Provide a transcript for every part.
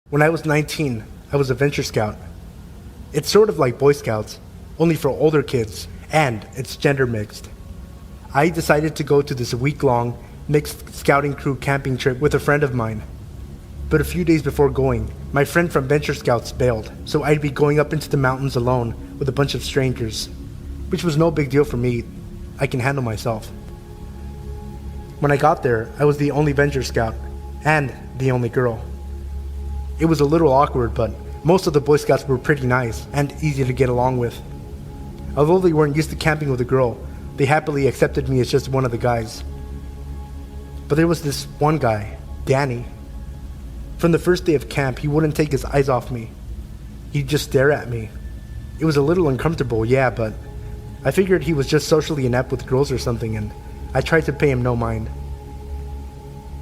When I was 19, I was a venture scout. It's sort of like Boy Scouts, only for older kids, and it's gender mixed. I decided to go to this week-long mixed scouting crew camping trip with a friend of mine. But a few days before going, my friend from Venture Scouts bailed, so I'd be going up into the mountains alone with a bunch of strangers, which was no big deal for me. I can handle myself. When I got there, I was the only Venture Scout, and the only girl. It was a little awkward, but most of the Boy Scouts were pretty nice and easy to get along with. Although they weren't used to camping with a girl, they happily accepted me as just one of the guys. But there was this one guy, Danny. From the first day of camp, he wouldn't take his eyes off me. He'd just stare at me. It was a little uncomfortable, yeah, but I figured he was just socially inept with girls or something, and I tried to pay him no mind.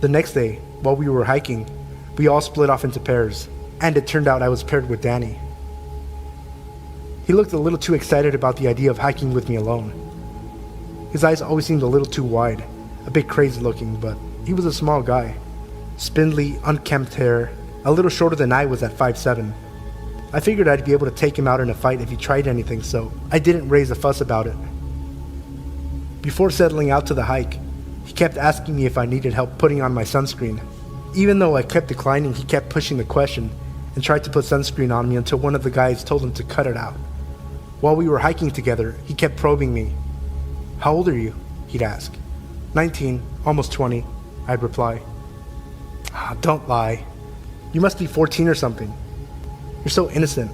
The next day, while we were hiking, we all split off into pairs, and it turned out I was paired with Danny. He looked a little too excited about the idea of hiking with me alone. His eyes always seemed a little too wide, a bit crazy looking, but he was a small guy. Spindly, unkempt hair, a little shorter than I was at 5'7". I figured I'd be able to take him out in a fight if he tried anything, so I didn't raise a fuss about it. Before settling out to the hike, he kept asking me if I needed help putting on my sunscreen. Even though I kept declining, he kept pushing the question and tried to put sunscreen on me until one of the guys told him to cut it out. While we were hiking together, he kept probing me. "How old are you?" he'd ask. 19, almost 20, I'd reply. Don't lie. You must be 14 or something. You're so innocent.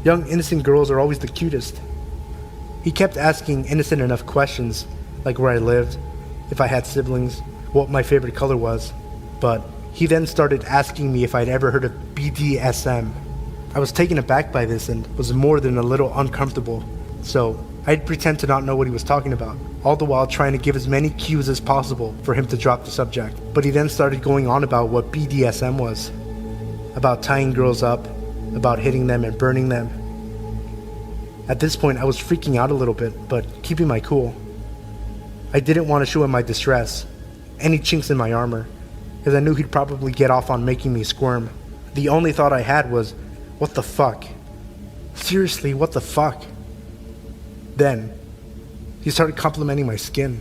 Young, innocent girls are always the cutest. He kept asking innocent enough questions, like where I lived, if I had siblings, what my favorite color was, but he then started asking me if I'd ever heard of BDSM. I was taken aback by this and was more than a little uncomfortable, so I'd pretend to not know what he was talking about, all the while trying to give as many cues as possible for him to drop the subject. But he then started going on about what BDSM was, about tying girls up, about hitting them and burning them. At this point, I was freaking out a little bit, but keeping my cool. I didn't want to show him my distress, any chinks in my armor, because I knew he'd probably get off on making me squirm. The only thought I had was, what the fuck? Seriously, what the fuck? Then, he started complimenting my skin.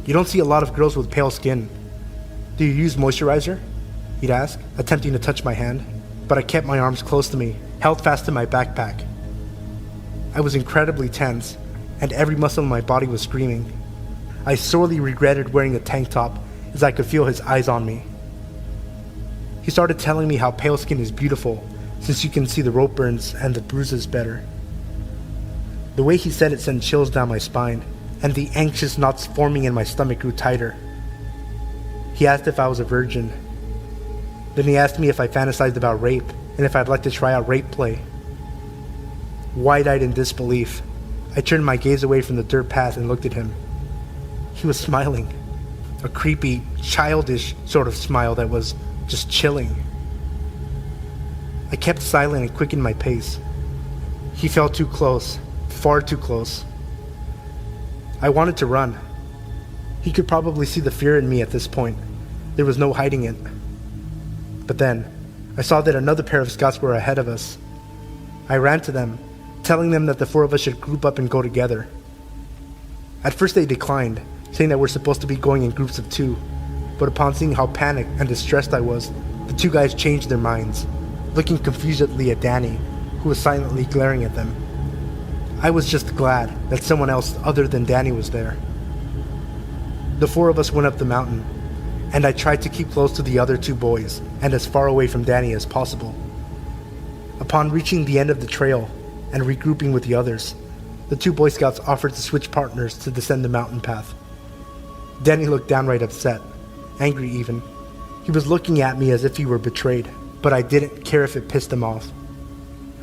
"You don't see a lot of girls with pale skin. Do you use moisturizer?" he'd ask, attempting to touch my hand, but I kept my arms close to me, held fast to my backpack. I was incredibly tense, and every muscle in my body was screaming. I sorely regretted wearing a tank top, as I could feel his eyes on me. He started telling me how pale skin is beautiful, since you can see the rope burns and the bruises better. The way he said it sent chills down my spine, and the anxious knots forming in my stomach grew tighter. He asked if I was a virgin. Then he asked me if I fantasized about rape, and if I'd like to try out rape play. Wide-eyed in disbelief, I turned my gaze away from the dirt path and looked at him. He was smiling, a creepy, childish sort of smile that was just chilling. I kept silent and quickened my pace. He felt too close, far too close. I wanted to run. He could probably see the fear in me at this point. There was no hiding it. But then, I saw that another pair of scouts were ahead of us. I ran to them, telling them that the four of us should group up and go together. At first they declined, saying that we're supposed to be going in groups of 2, but upon seeing how panicked and distressed I was, the 2 guys changed their minds, looking confusedly at Danny, who was silently glaring at them. I was just glad that someone else other than Danny was there. The 4 of us went up the mountain, and I tried to keep close to the other 2 boys and as far away from Danny as possible. Upon reaching the end of the trail and regrouping with the others, the 2 Boy Scouts offered to switch partners to descend the mountain path. Danny looked downright upset, angry even. He was looking at me as if he were betrayed, but I didn't care if it pissed him off.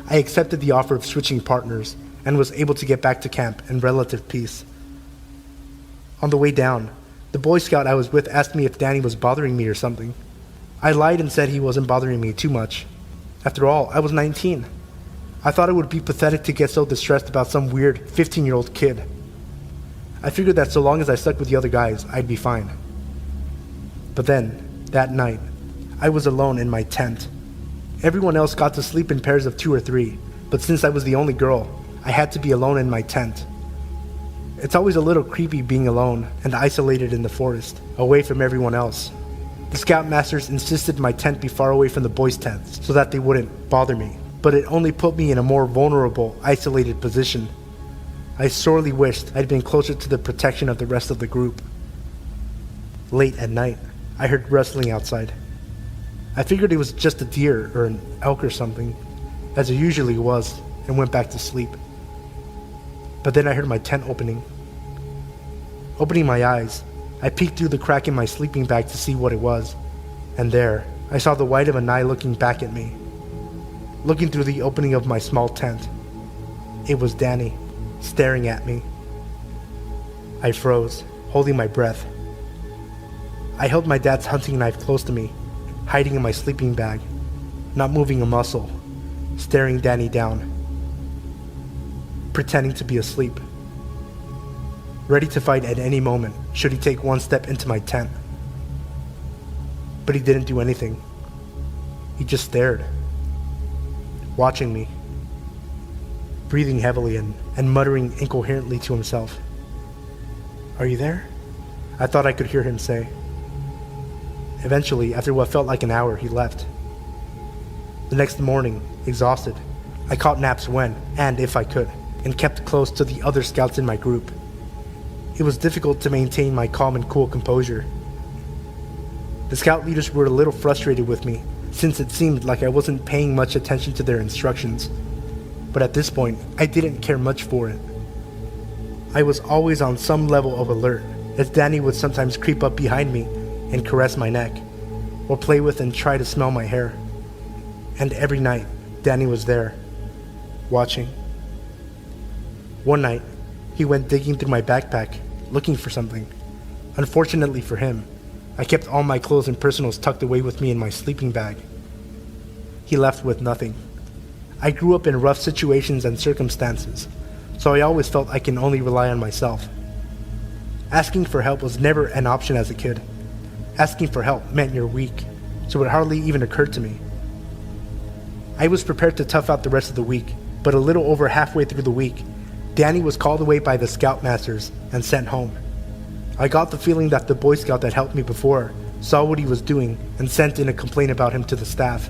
I accepted the offer of switching partners and was able to get back to camp in relative peace. On the way down, the Boy Scout I was with asked me if Danny was bothering me or something. I lied and said he wasn't bothering me too much. After all, I was 19. I thought it would be pathetic to get so distressed about some weird 15-year-old kid. I figured that so long as I stuck with the other guys, I'd be fine. But then, that night, I was alone in my tent. Everyone else got to sleep in pairs of 2 or 3, but since I was the only girl, I had to be alone in my tent. It's always a little creepy being alone and isolated in the forest, away from everyone else. The scoutmasters insisted my tent be far away from the boys' tents so that they wouldn't bother me, but it only put me in a more vulnerable, isolated position. I sorely wished I'd been closer to the protection of the rest of the group. Late at night, I heard rustling outside. I figured it was just a deer or an elk or something, as it usually was, and went back to sleep. But then I heard my tent opening. Opening my eyes, I peeked through the crack in my sleeping bag to see what it was, and there, I saw the white of an eye looking back at me. Looking through the opening of my small tent. It was Danny, staring at me. I froze, holding my breath. I held my dad's hunting knife close to me, hiding in my sleeping bag, not moving a muscle, staring Danny down, pretending to be asleep, ready to fight at any moment should he take one step into my tent. But he didn't do anything. He just stared, watching me, breathing heavily and muttering incoherently to himself. "Are you there?" I thought I could hear him say. Eventually, after what felt like an hour, he left. The next morning, exhausted, I caught naps when, and if I could, and kept close to the other scouts in my group. It was difficult to maintain my calm and cool composure. The scout leaders were a little frustrated with me, since it seemed like I wasn't paying much attention to their instructions. But at this point, I didn't care much for it. I was always on some level of alert, as Danny would sometimes creep up behind me and caress my neck, or play with and try to smell my hair. And every night, Danny was there, watching. One night, he went digging through my backpack, looking for something. Unfortunately for him, I kept all my clothes and personals tucked away with me in my sleeping bag. He left with nothing. I grew up in rough situations and circumstances, so I always felt I can only rely on myself. Asking for help was never an option as a kid. Asking for help meant you're weak, so it hardly even occurred to me. I was prepared to tough out the rest of the week, but a little over halfway through the week, Danny was called away by the scoutmasters and sent home. I got the feeling that the Boy Scout that helped me before saw what he was doing and sent in a complaint about him to the staff.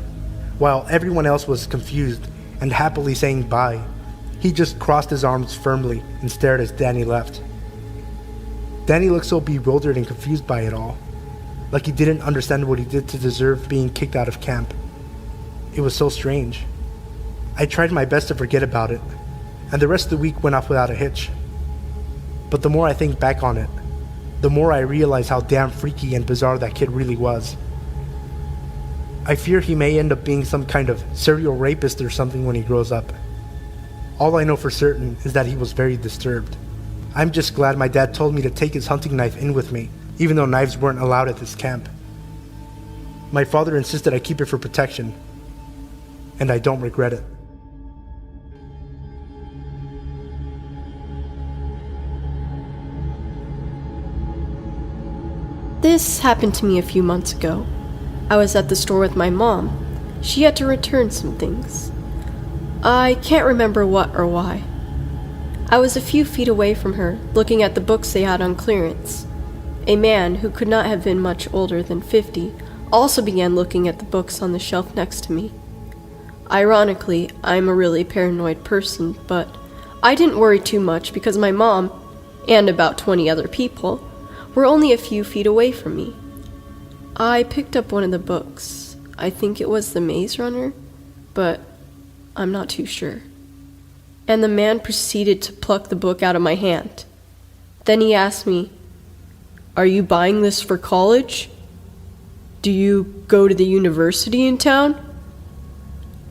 While everyone else was confused and happily saying bye, he just crossed his arms firmly and stared as Danny left. Danny looked so bewildered and confused by it all, like he didn't understand what he did to deserve being kicked out of camp. It was so strange. I tried my best to forget about it, and the rest of the week went off without a hitch. But the more I think back on it, the more I realize how damn freaky and bizarre that kid really was. I fear he may end up being some kind of serial rapist or something when he grows up. All I know for certain is that he was very disturbed. I'm just glad my dad told me to take his hunting knife in with me, even though knives weren't allowed at this camp. My father insisted I keep it for protection, and I don't regret it. This happened to me a few months ago. I was at the store with my mom. She had to return some things. I can't remember what or why. I was a few feet away from her, looking at the books they had on clearance. A man, who could not have been much older than 50, also began looking at the books on the shelf next to me. Ironically, I'm a really paranoid person, but I didn't worry too much because my mom, and about 20 other people, were only a few feet away from me. I picked up one of the books. I think it was The Maze Runner, but I'm not too sure. And the man proceeded to pluck the book out of my hand. Then he asked me, "Are you buying this for college? Do you go to the university in town?"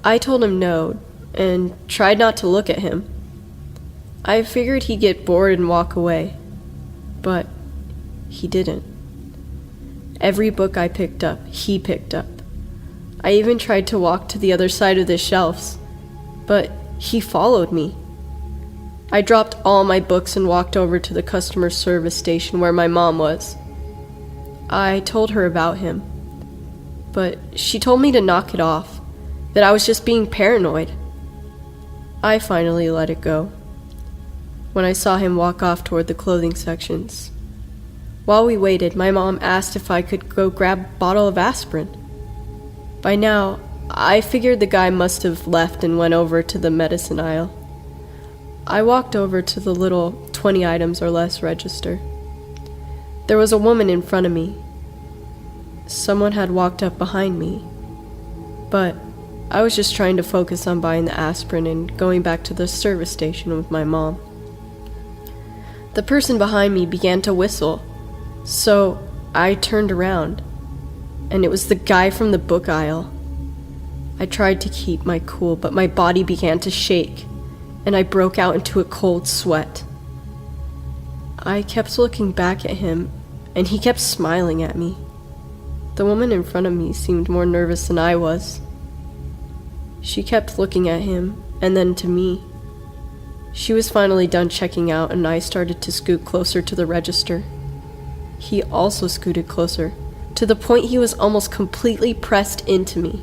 I told him no, and tried not to look at him. I figured he'd get bored and walk away, but he didn't. Every book I picked up, he picked up. I even tried to walk to the other side of the shelves, but he followed me. I dropped all my books and walked over to the customer service station where my mom was. I told her about him. but she told me to knock it off, that I was just being paranoid. I finally let it go when I saw him walk off toward the clothing sections. While we waited, my mom asked if I could go grab a bottle of aspirin. By now, I figured the guy must have left and went over to the medicine aisle. I walked over to the little 20 items or less register. There was a woman in front of me. Someone had walked up behind me, but I was just trying to focus on buying the aspirin and going back to the service station with my mom. The person behind me began to whistle, so I turned around, and it was the guy from the book aisle. I tried to keep my cool, but my body began to shake, and I broke out into a cold sweat. I kept looking back at him, and he kept smiling at me. The woman in front of me seemed more nervous than I was. She kept looking at him, and then to me. She was finally done checking out, and I started to scoot closer to the register. He also scooted closer, to the point he was almost completely pressed into me.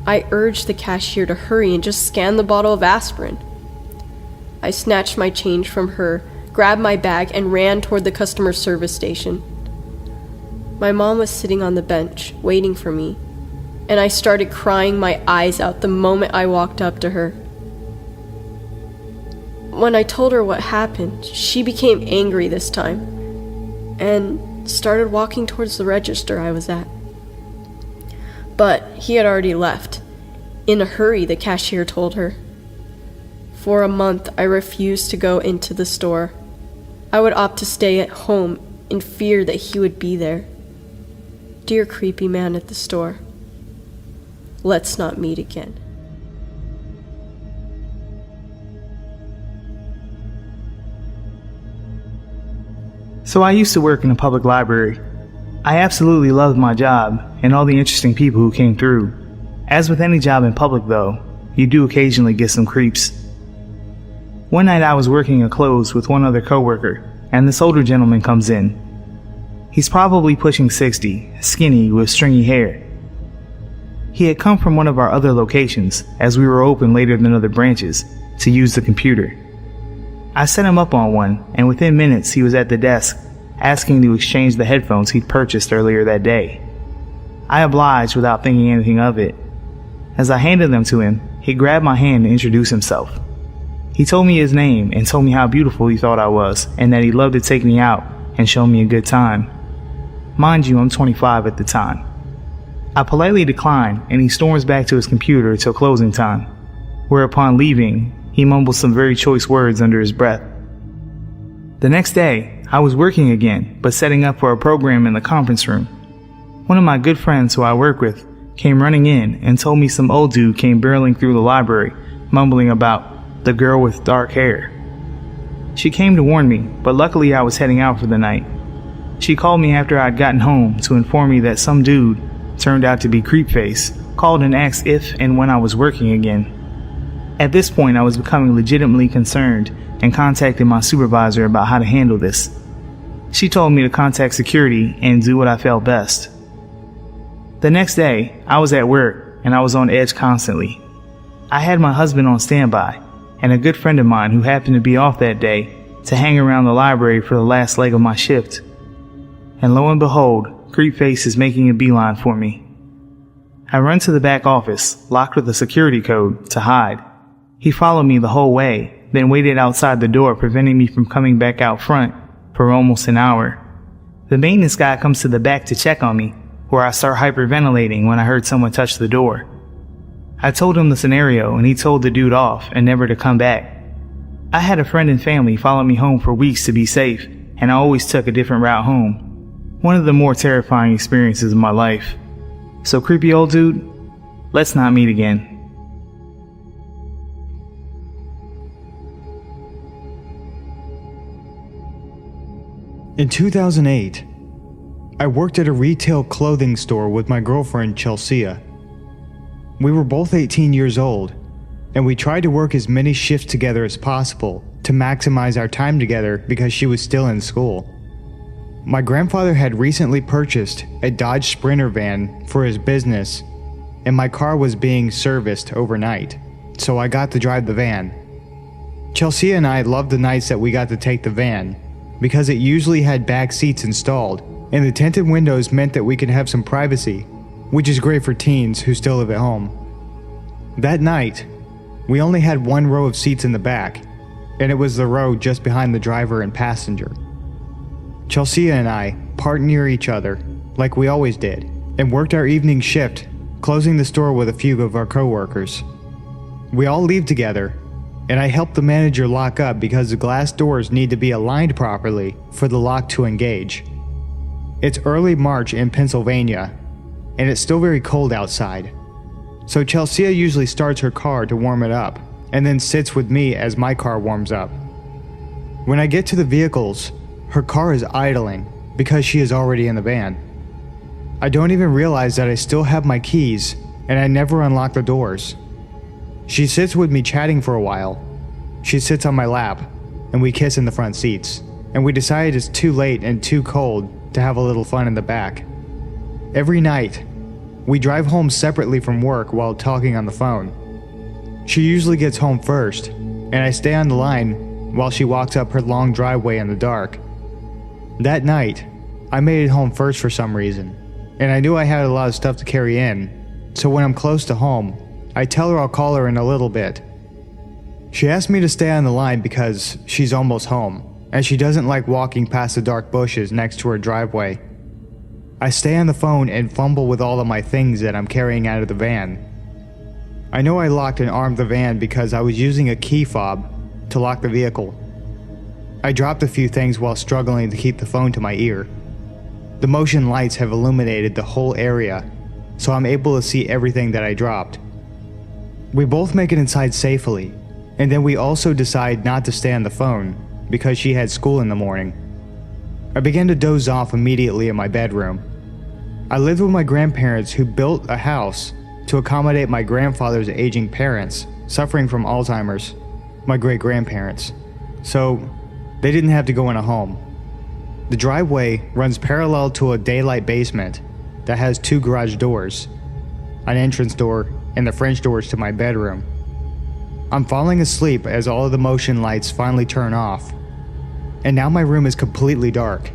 I urged the cashier to hurry and just scan the bottle of aspirin. I snatched my change from her, grabbed my bag, and ran toward the customer service station. My mom was sitting on the bench, waiting for me, and I started crying my eyes out the moment I walked up to her. When I told her what happened, she became angry this time, and started walking towards the register I was at. But he had already left. In a hurry, the cashier told her. For a month, I refused to go into the store. I would opt to stay at home in fear that he would be there. Dear creepy man at the store, let's not meet again. So I used to work in a public library. I absolutely loved my job and all the interesting people who came through. As with any job in public though, you do occasionally get some creeps. One night I was working a close with one other coworker, and this older gentleman comes in. He's probably pushing 60, skinny with stringy hair. He had come from one of our other locations, as we were open later than other branches, to use the computer. I set him up on one, and within minutes he was at the desk, asking to exchange the headphones he'd purchased earlier that day. I obliged without thinking anything of it. As I handed them to him, he grabbed my hand to introduce himself. He told me his name and told me how beautiful he thought I was and that he'd love to take me out and show me a good time. Mind you, I'm 25 at the time. I politely declined, and he storms back to his computer till closing time, where upon leaving, he mumbled some very choice words under his breath. The next day, I was working again, but setting up for a program in the conference room. One of my good friends who I work with came running in and told me some old dude came barreling through the library, mumbling about the girl with dark hair. She came to warn me, but luckily I was heading out for the night. She called me after I'd gotten home to inform me that some dude, turned out to be Creepface, called and asked if and when I was working again. At this point I was becoming legitimately concerned and contacted my supervisor about how to handle this. She told me to contact security and do what I felt best. The next day, I was at work and I was on edge constantly. I had my husband on standby and a good friend of mine who happened to be off that day to hang around the library for the last leg of my shift. And lo and behold, Creepface is making a beeline for me. I run to the back office, locked with a security code, to hide. He followed me the whole way, then waited outside the door, preventing me from coming back out front for almost an hour. The maintenance guy comes to the back to check on me, where I start hyperventilating when I heard someone touch the door. I told him the scenario and he told the dude off and never to come back. I had a friend and family follow me home for weeks to be safe, and I always took a different route home. One of the more terrifying experiences of my life. So creepy old dude, let's not meet again. In 2008, I worked at a retail clothing store with my girlfriend Chelsea. We were both 18 years old, and we tried to work as many shifts together as possible to maximize our time together because she was still in school. My grandfather had recently purchased a Dodge Sprinter van for his business, and my car was being serviced overnight, so I got to drive the van. Chelsea and I loved the nights that we got to take the van because it usually had back seats installed, and the tinted windows meant that we could have some privacy, which is great for teens who still live at home. That night, we only had one row of seats in the back, and it was the row just behind the driver and passenger. Chelsea and I parked near each other, like we always did, and worked our evening shift, closing the store with a few of our co-workers. We all leave together, and I help the manager lock up because the glass doors need to be aligned properly for the lock to engage. It's early March in Pennsylvania, and it's still very cold outside. So Chelsea usually starts her car to warm it up, and then sits with me as my car warms up. When I get to the vehicles, her car is idling because she is already in the van. I don't even realize that I still have my keys, and I never unlock the doors. She sits with me chatting for a while. She sits on my lap, and we kiss in the front seats, and we decide it's too late and too cold to have a little fun in the back. Every night, we drive home separately from work while talking on the phone. She usually gets home first, and I stay on the line while she walks up her long driveway in the dark. That night, I made it home first for some reason, and I knew I had a lot of stuff to carry in, so when I'm close to home, I tell her I'll call her in a little bit. She asked me to stay on the line because she's almost home, and she doesn't like walking past the dark bushes next to her driveway. I stay on the phone and fumble with all of my things that I'm carrying out of the van. I know I locked and armed the van because I was using a key fob to lock the vehicle. I dropped a few things while struggling to keep the phone to my ear. The motion lights have illuminated the whole area, so I'm able to see everything that I dropped. We both make it inside safely, and then we also decide not to stay on the phone because she had school in the morning. I began to doze off immediately in my bedroom. I lived with my grandparents who built a house to accommodate my grandfather's aging parents suffering from Alzheimer's, my great-grandparents, so they didn't have to go in a home. The driveway runs parallel to a daylight basement that has two garage doors, an entrance door, and the French doors to my bedroom. I'm falling asleep as all of the motion lights finally turn off, and now my room is completely dark.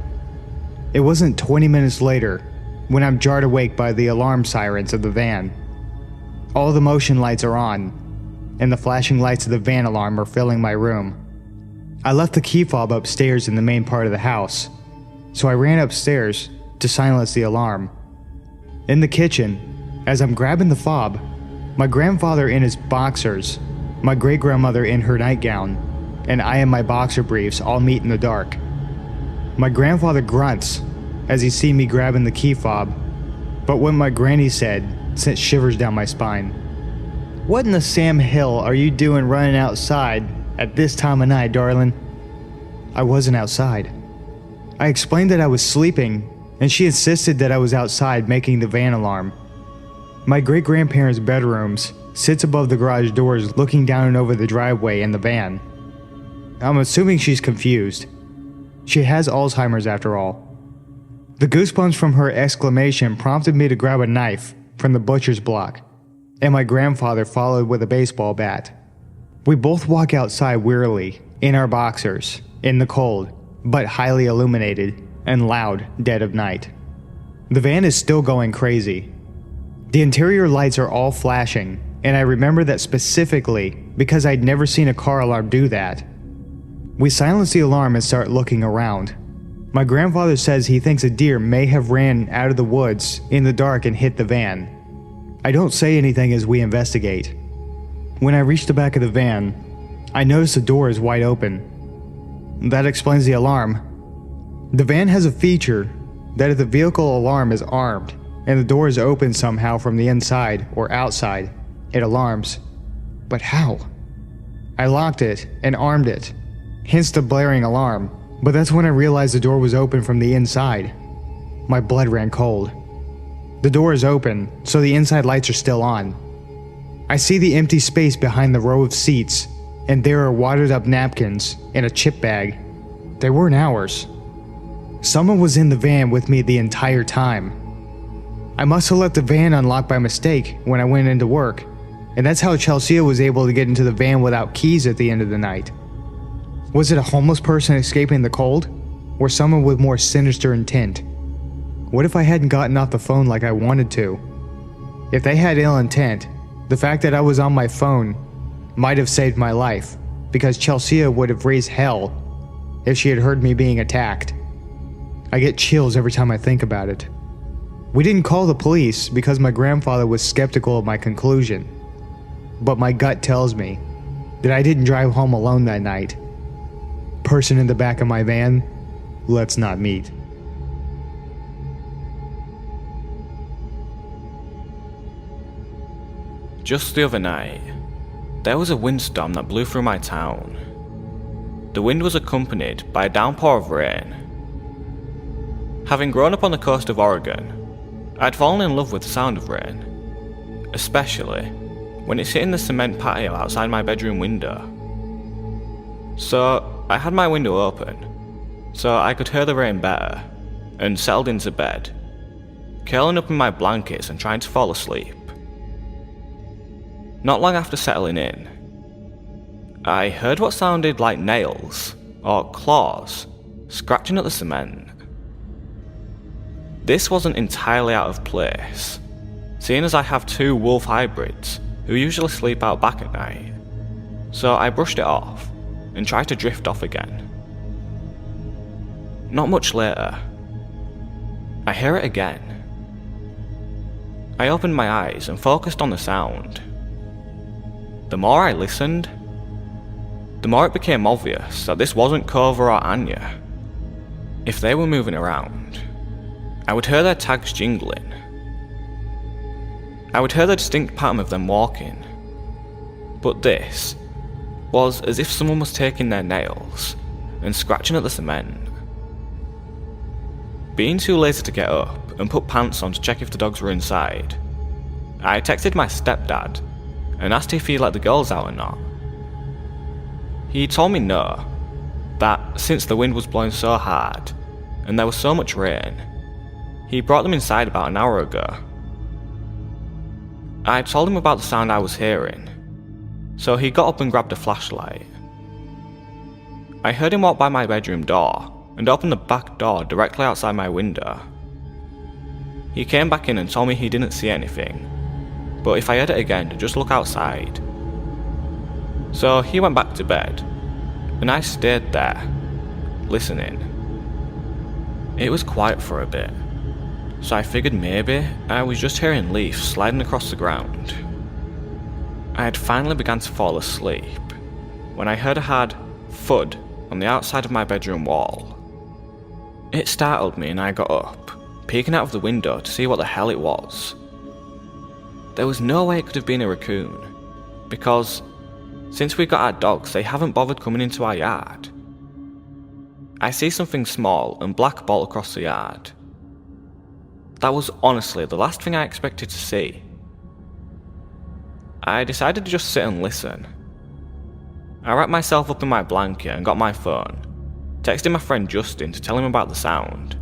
It wasn't 20 minutes later when I'm jarred awake by the alarm sirens of the van. All the motion lights are on, and the flashing lights of the van alarm are filling my room. I left the key fob upstairs in the main part of the house, so I ran upstairs to silence the alarm. In the kitchen, as I'm grabbing the fob, my grandfather in his boxers, my great-grandmother in her nightgown, and I in my boxer briefs all meet in the dark. My grandfather grunts as he sees me grabbing the key fob, but what my granny said sent shivers down my spine. "What in the Sam Hill are you doing running outside at this time of night, darling?" I wasn't outside. I explained that I was sleeping, and she insisted that I was outside making the van alarm. My great-grandparents' bedrooms sits above the garage doors looking down and over the driveway and the van. I'm assuming she's confused. She has Alzheimer's after all. The goosebumps from her exclamation prompted me to grab a knife from the butcher's block, and my grandfather followed with a baseball bat. We both walk outside wearily, in our boxers, in the cold, but highly illuminated and loud dead of night. The van is still going crazy. The interior lights are all flashing, and I remember that specifically because I'd never seen a car alarm do that. We silence the alarm and start looking around. My grandfather says he thinks a deer may have ran out of the woods in the dark and hit the van. I don't say anything as we investigate. When I reach the back of the van, I notice the door is wide open. That explains the alarm. The van has a feature that if the vehicle alarm is armed and the door is open somehow from the inside or outside, it alarms. But how? I locked it and armed it, hence the blaring alarm, but that's when I realized the door was open from the inside. My blood ran cold. The door is open, so the inside lights are still on. I see the empty space behind the row of seats, and there are wadded up napkins and a chip bag. They weren't ours. Someone was in the van with me the entire time. I must have left the van unlocked by mistake when I went into work, and that's how Chelsea was able to get into the van without keys at the end of the night. Was it a homeless person escaping the cold, or someone with more sinister intent? What if I hadn't gotten off the phone like I wanted to? If they had ill intent, the fact that I was on my phone might have saved my life, because Chelsea would have raised hell if she had heard me being attacked. I get chills every time I think about it. We didn't call the police because my grandfather was skeptical of my conclusion, but my gut tells me that I didn't drive home alone that night. Person in the back of my van, let's not meet. Just the other night, there was a windstorm that blew through my town. The wind was accompanied by a downpour of rain. Having grown up on the coast of Oregon, I'd fallen in love with the sound of rain, especially when it's hitting the cement patio outside my bedroom window. So I had my window open, so I could hear the rain better, and settled into bed, curling up in my blankets and trying to fall asleep. Not long after settling in, I heard what sounded like nails, or claws, scratching at the cement. This wasn't entirely out of place, seeing as I have two wolf hybrids who usually sleep out back at night, so I brushed it off and tried to drift off again. Not much later, I hear it again. I opened my eyes and focused on the sound. The more I listened, the more it became obvious that this wasn't Kova or Anya. If they were moving around, I would hear their tags jingling. I would hear the distinct pattern of them walking. But this was as if someone was taking their nails and scratching at the cement. Being too lazy to get up and put pants on to check if the dogs were inside, I texted my stepdad and asked if he'd let the girls out or not. He told me no, that since the wind was blowing so hard and there was so much rain, he brought them inside about an hour ago. I told him about the sound I was hearing, so he got up and grabbed a flashlight. I heard him walk by my bedroom door and open the back door directly outside my window. He came back in and told me he didn't see anything, but if I heard it again to just look outside. So he went back to bed, and I stayed there, listening. It was quiet for a bit, so I figured maybe I was just hearing leaves sliding across the ground. I had finally begun to fall asleep when I heard a hard thud on the outside of my bedroom wall. It startled me and I got up, peeking out of the window to see what the hell it was. There was no way it could have been a raccoon, because since we got our dogs, they haven't bothered coming into our yard. I see something small and black bolt across the yard. That was honestly the last thing I expected to see. I decided to just sit and listen. I wrapped myself up in my blanket and got my phone, texting my friend Justin to tell him about the sound.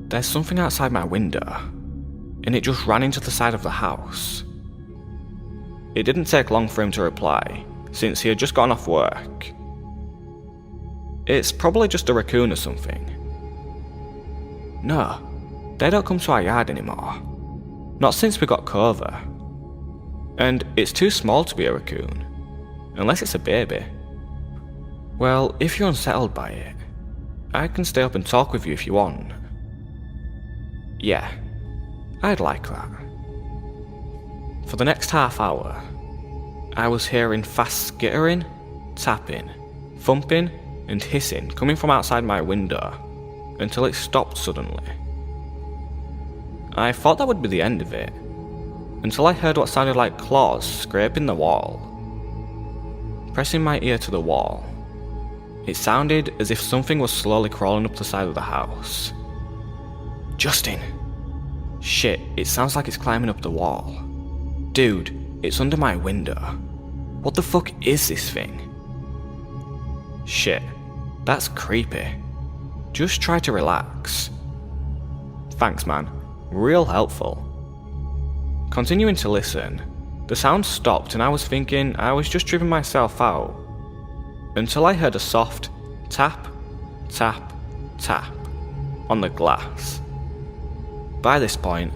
There's something outside my window, and it just ran into the side of the house. It didn't take long for him to reply, since he had just gotten off work. It's probably just a raccoon or something. No, they don't come to our yard anymore. Not since we got Kova. And it's too small to be a raccoon, unless it's a baby. Well, if you're unsettled by it, I can stay up and talk with you if you want. Yeah, I'd like that. For the next half hour, I was hearing fast skittering, tapping, thumping, and hissing coming from outside my window, until it stopped suddenly. I thought that would be the end of it, until I heard what sounded like claws scraping the wall. Pressing my ear to the wall, it sounded as if something was slowly crawling up the side of the house. Justin! Shit, it sounds like it's climbing up the wall. Dude, it's under my window. What the fuck is this thing? Shit, that's creepy. Just try to relax. Thanks, man. Real helpful. Continuing to listen, the sound stopped and I was thinking I was just tripping myself out. Until I heard a soft tap, tap, tap on the glass. By this point,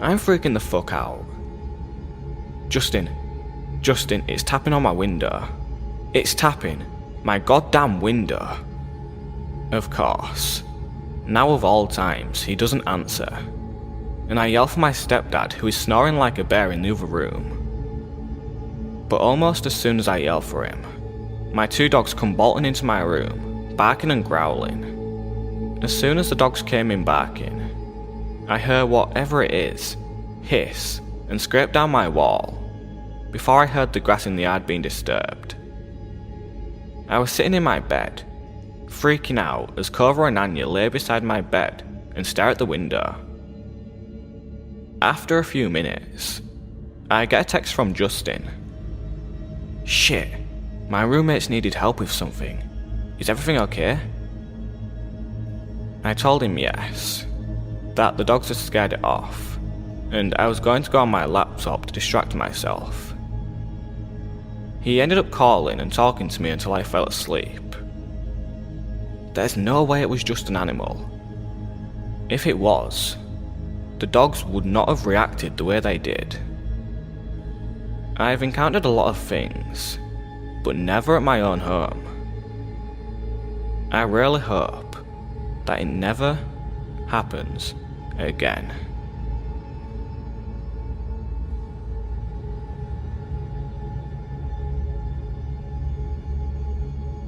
I'm freaking the fuck out. Justin, it's tapping on my window. It's tapping my goddamn window. Of course. Now of all times, he doesn't answer. And I yell for my stepdad, who is snoring like a bear in the other room. But almost as soon as I yell for him, my 2 dogs come bolting into my room, barking and growling. As soon as the dogs came in barking, I heard whatever it is hiss and scrape down my wall, before I heard the grass in the yard being disturbed. I was sitting in my bed, freaking out as Cobra and Anya lay beside my bed and stare at the window. After a few minutes, I get a text from Justin. Shit, my roommates needed help with something. Is everything okay? I told him yes, that the dogs had scared it off, and I was going to go on my laptop to distract myself. He ended up calling and talking to me until I fell asleep. There's no way it was just an animal. If it was, the dogs would not have reacted the way they did. I've encountered a lot of things, but never at my own home. I really hope that it never happens again.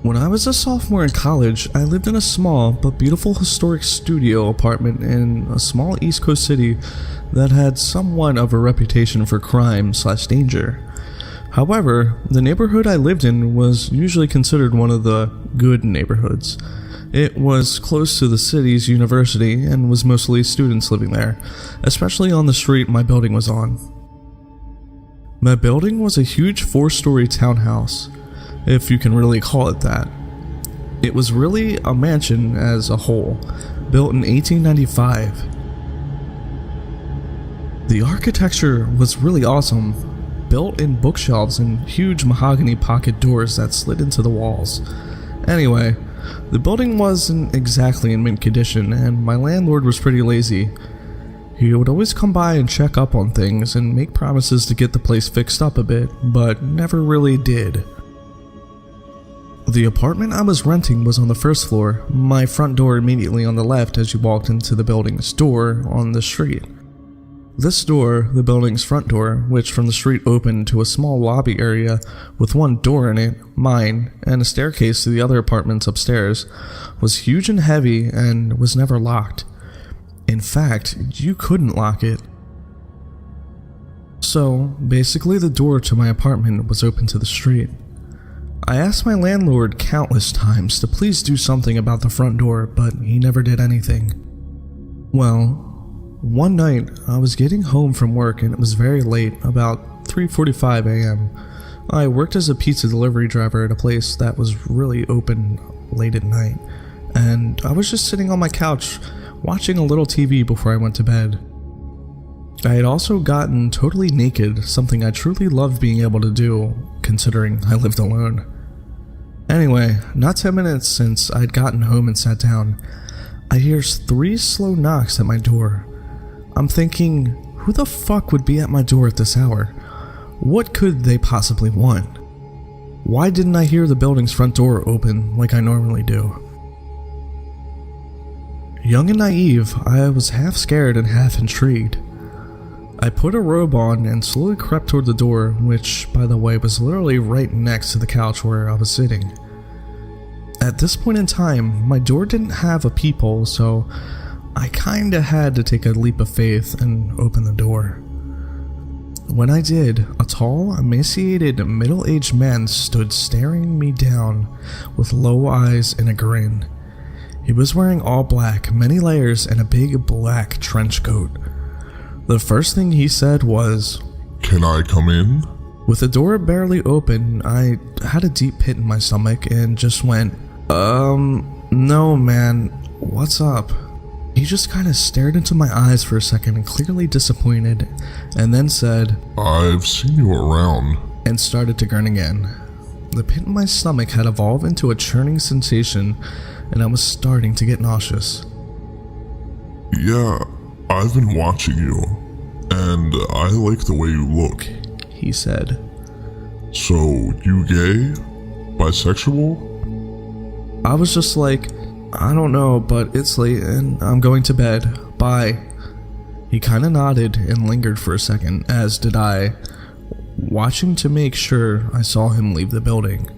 When I was a sophomore in college, I lived in a small but beautiful historic studio apartment in a small East Coast city that had somewhat of a reputation for crime/danger. However, the neighborhood I lived in was usually considered one of the good neighborhoods. It was close to the city's university and was mostly students living there, especially on the street my building was on. My building was a huge 4-story townhouse, if you can really call it that. It was really a mansion as a whole, built in 1895. The architecture was really awesome, built-in bookshelves and huge mahogany pocket doors that slid into the walls. Anyway, the building wasn't exactly in mint condition, and my landlord was pretty lazy. He would always come by and check up on things and make promises to get the place fixed up a bit, but never really did. The apartment I was renting was on the first floor, my front door immediately on the left as you walked into the building's door on the street. This door, the building's front door, which from the street opened to a small lobby area with one door in it, mine, and a staircase to the other apartments upstairs, was huge and heavy and was never locked. In fact, you couldn't lock it. So, basically the door to my apartment was open to the street. I asked my landlord countless times to please do something about the front door, but he never did anything. Well, one night I was getting home from work and it was very late, about 3:45 a.m. I worked as a pizza delivery driver at a place that was really open late at night, and I was just sitting on my couch watching a little TV before I went to bed. I had also gotten totally naked, something I truly loved being able to do, considering I lived alone. Anyway, not 10 minutes since I'd gotten home and sat down, I hear 3 slow knocks at my door. I'm thinking, who the fuck would be at my door at this hour? What could they possibly want? Why didn't I hear the building's front door open like I normally do? Young and naive, I was half scared and half intrigued. I put a robe on and slowly crept toward the door, which, by the way, was literally right next to the couch where I was sitting. At this point in time, my door didn't have a peephole, so I kinda had to take a leap of faith and open the door. When I did, a tall, emaciated, middle-aged man stood staring me down with low eyes and a grin. He was wearing all black, many layers, and a big black trench coat. The first thing he said was, "Can I come in?" With the door barely open, I had a deep pit in my stomach and just went, no man, "What's up?" He just kind of stared into my eyes for a second, clearly disappointed, and then said, "I've seen you around," and started to grin again. The pit in my stomach had evolved into a churning sensation, and I was starting to get nauseous. "Yeah, I've been watching you, and I like the way you look," he said. "So, you gay? Bisexual?" I was just like, "I don't know, but it's late and I'm going to bed. Bye." He kinda nodded and lingered for a second, as did I, watching to make sure I saw him leave the building.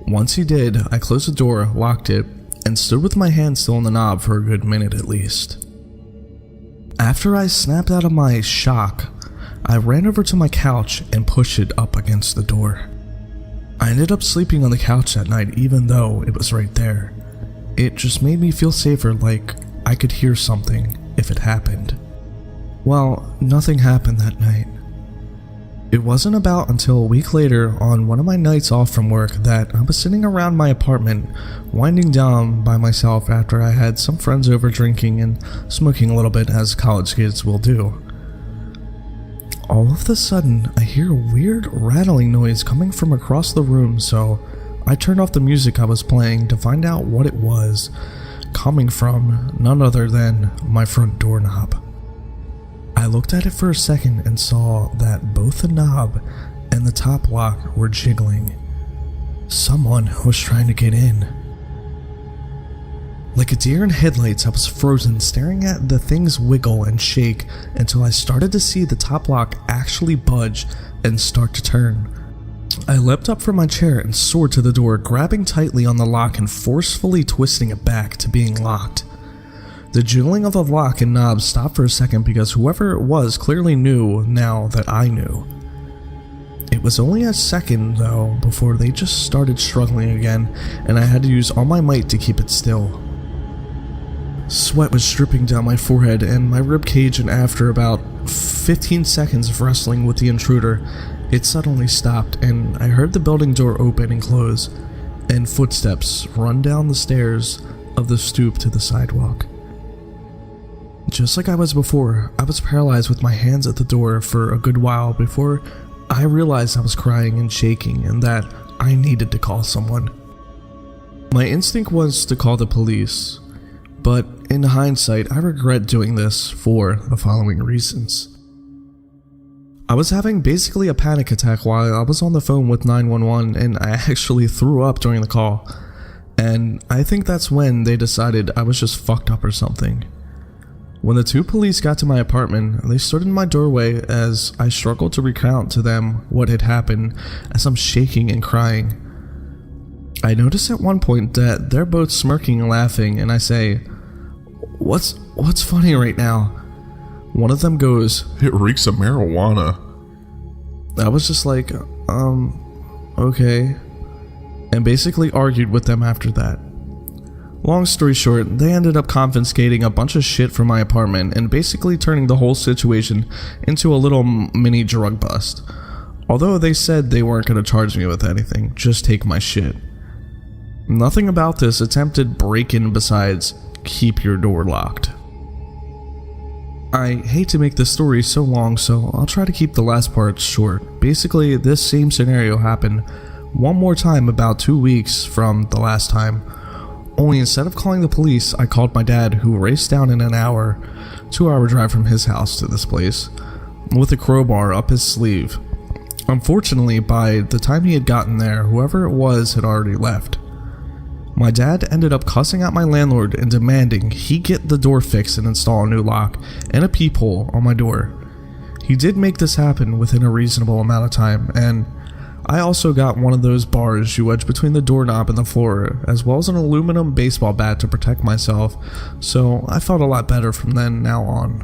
Once he did, I closed the door, locked it, and stood with my hand still on the knob for a good minute at least. After I snapped out of my shock, I ran over to my couch and pushed it up against the door. I ended up sleeping on the couch that night even though it was right there. It just made me feel safer, like I could hear something if it happened. Well, nothing happened that night. It wasn't about until a week later, on one of my nights off from work, that I was sitting around my apartment, winding down by myself after I had some friends over drinking and smoking a little bit, as college kids will do. All of a sudden, I hear a weird rattling noise coming from across the room, so I turned off the music I was playing to find out what it was, coming from none other than my front doorknob. I looked at it for a second and saw that both the knob and the top lock were jiggling. Someone was trying to get in. Like a deer in headlights, I was frozen, staring at the things wiggle and shake until I started to see the top lock actually budge and start to turn. I leapt up from my chair and soared to the door, grabbing tightly on the lock and forcefully twisting it back to being locked. The jiggling of the lock and knob stopped for a second because whoever it was clearly knew now that I knew. It was only a second, though, before they just started struggling again, and I had to use all my might to keep it still. Sweat was dripping down my forehead and my ribcage, and after about 15 seconds of wrestling with the intruder, it suddenly stopped, and I heard the building door open and close, and footsteps run down the stairs of the stoop to the sidewalk. Just like I was before, I was paralyzed with my hands at the door for a good while before I realized I was crying and shaking and that I needed to call someone. My instinct was to call the police, but in hindsight, I regret doing this for the following reasons. I was having basically a panic attack while I was on the phone with 911, and I actually threw up during the call, and I think that's when they decided I was just fucked up or something. When the two police got to my apartment, they stood in my doorway as I struggled to recount to them what had happened as I'm shaking and crying. I noticed at one point that they're both smirking and laughing, and I say, What's funny right now?" One of them goes, "It reeks of marijuana." I was just like, okay, and basically argued with them after that. Long story short, they ended up confiscating a bunch of shit from my apartment and basically turning the whole situation into a little mini drug bust. Although they said they weren't going to charge me with anything, just take my shit. Nothing about this attempted break-in besides keep your door locked. I hate to make this story so long, so I'll try to keep the last part short. Basically, this same scenario happened one more time about 2 weeks from the last time. Only instead of calling the police, I called my dad, who raced down in an hour, 2-hour drive from his house to this place, with a crowbar up his sleeve. Unfortunately, by the time he had gotten there, whoever it was had already left. My dad ended up cussing out my landlord and demanding he get the door fixed and install a new lock and a peephole on my door. He did make this happen within a reasonable amount of time, and I also got one of those bars you wedge between the doorknob and the floor, as well as an aluminum baseball bat to protect myself, so I felt a lot better from then now on.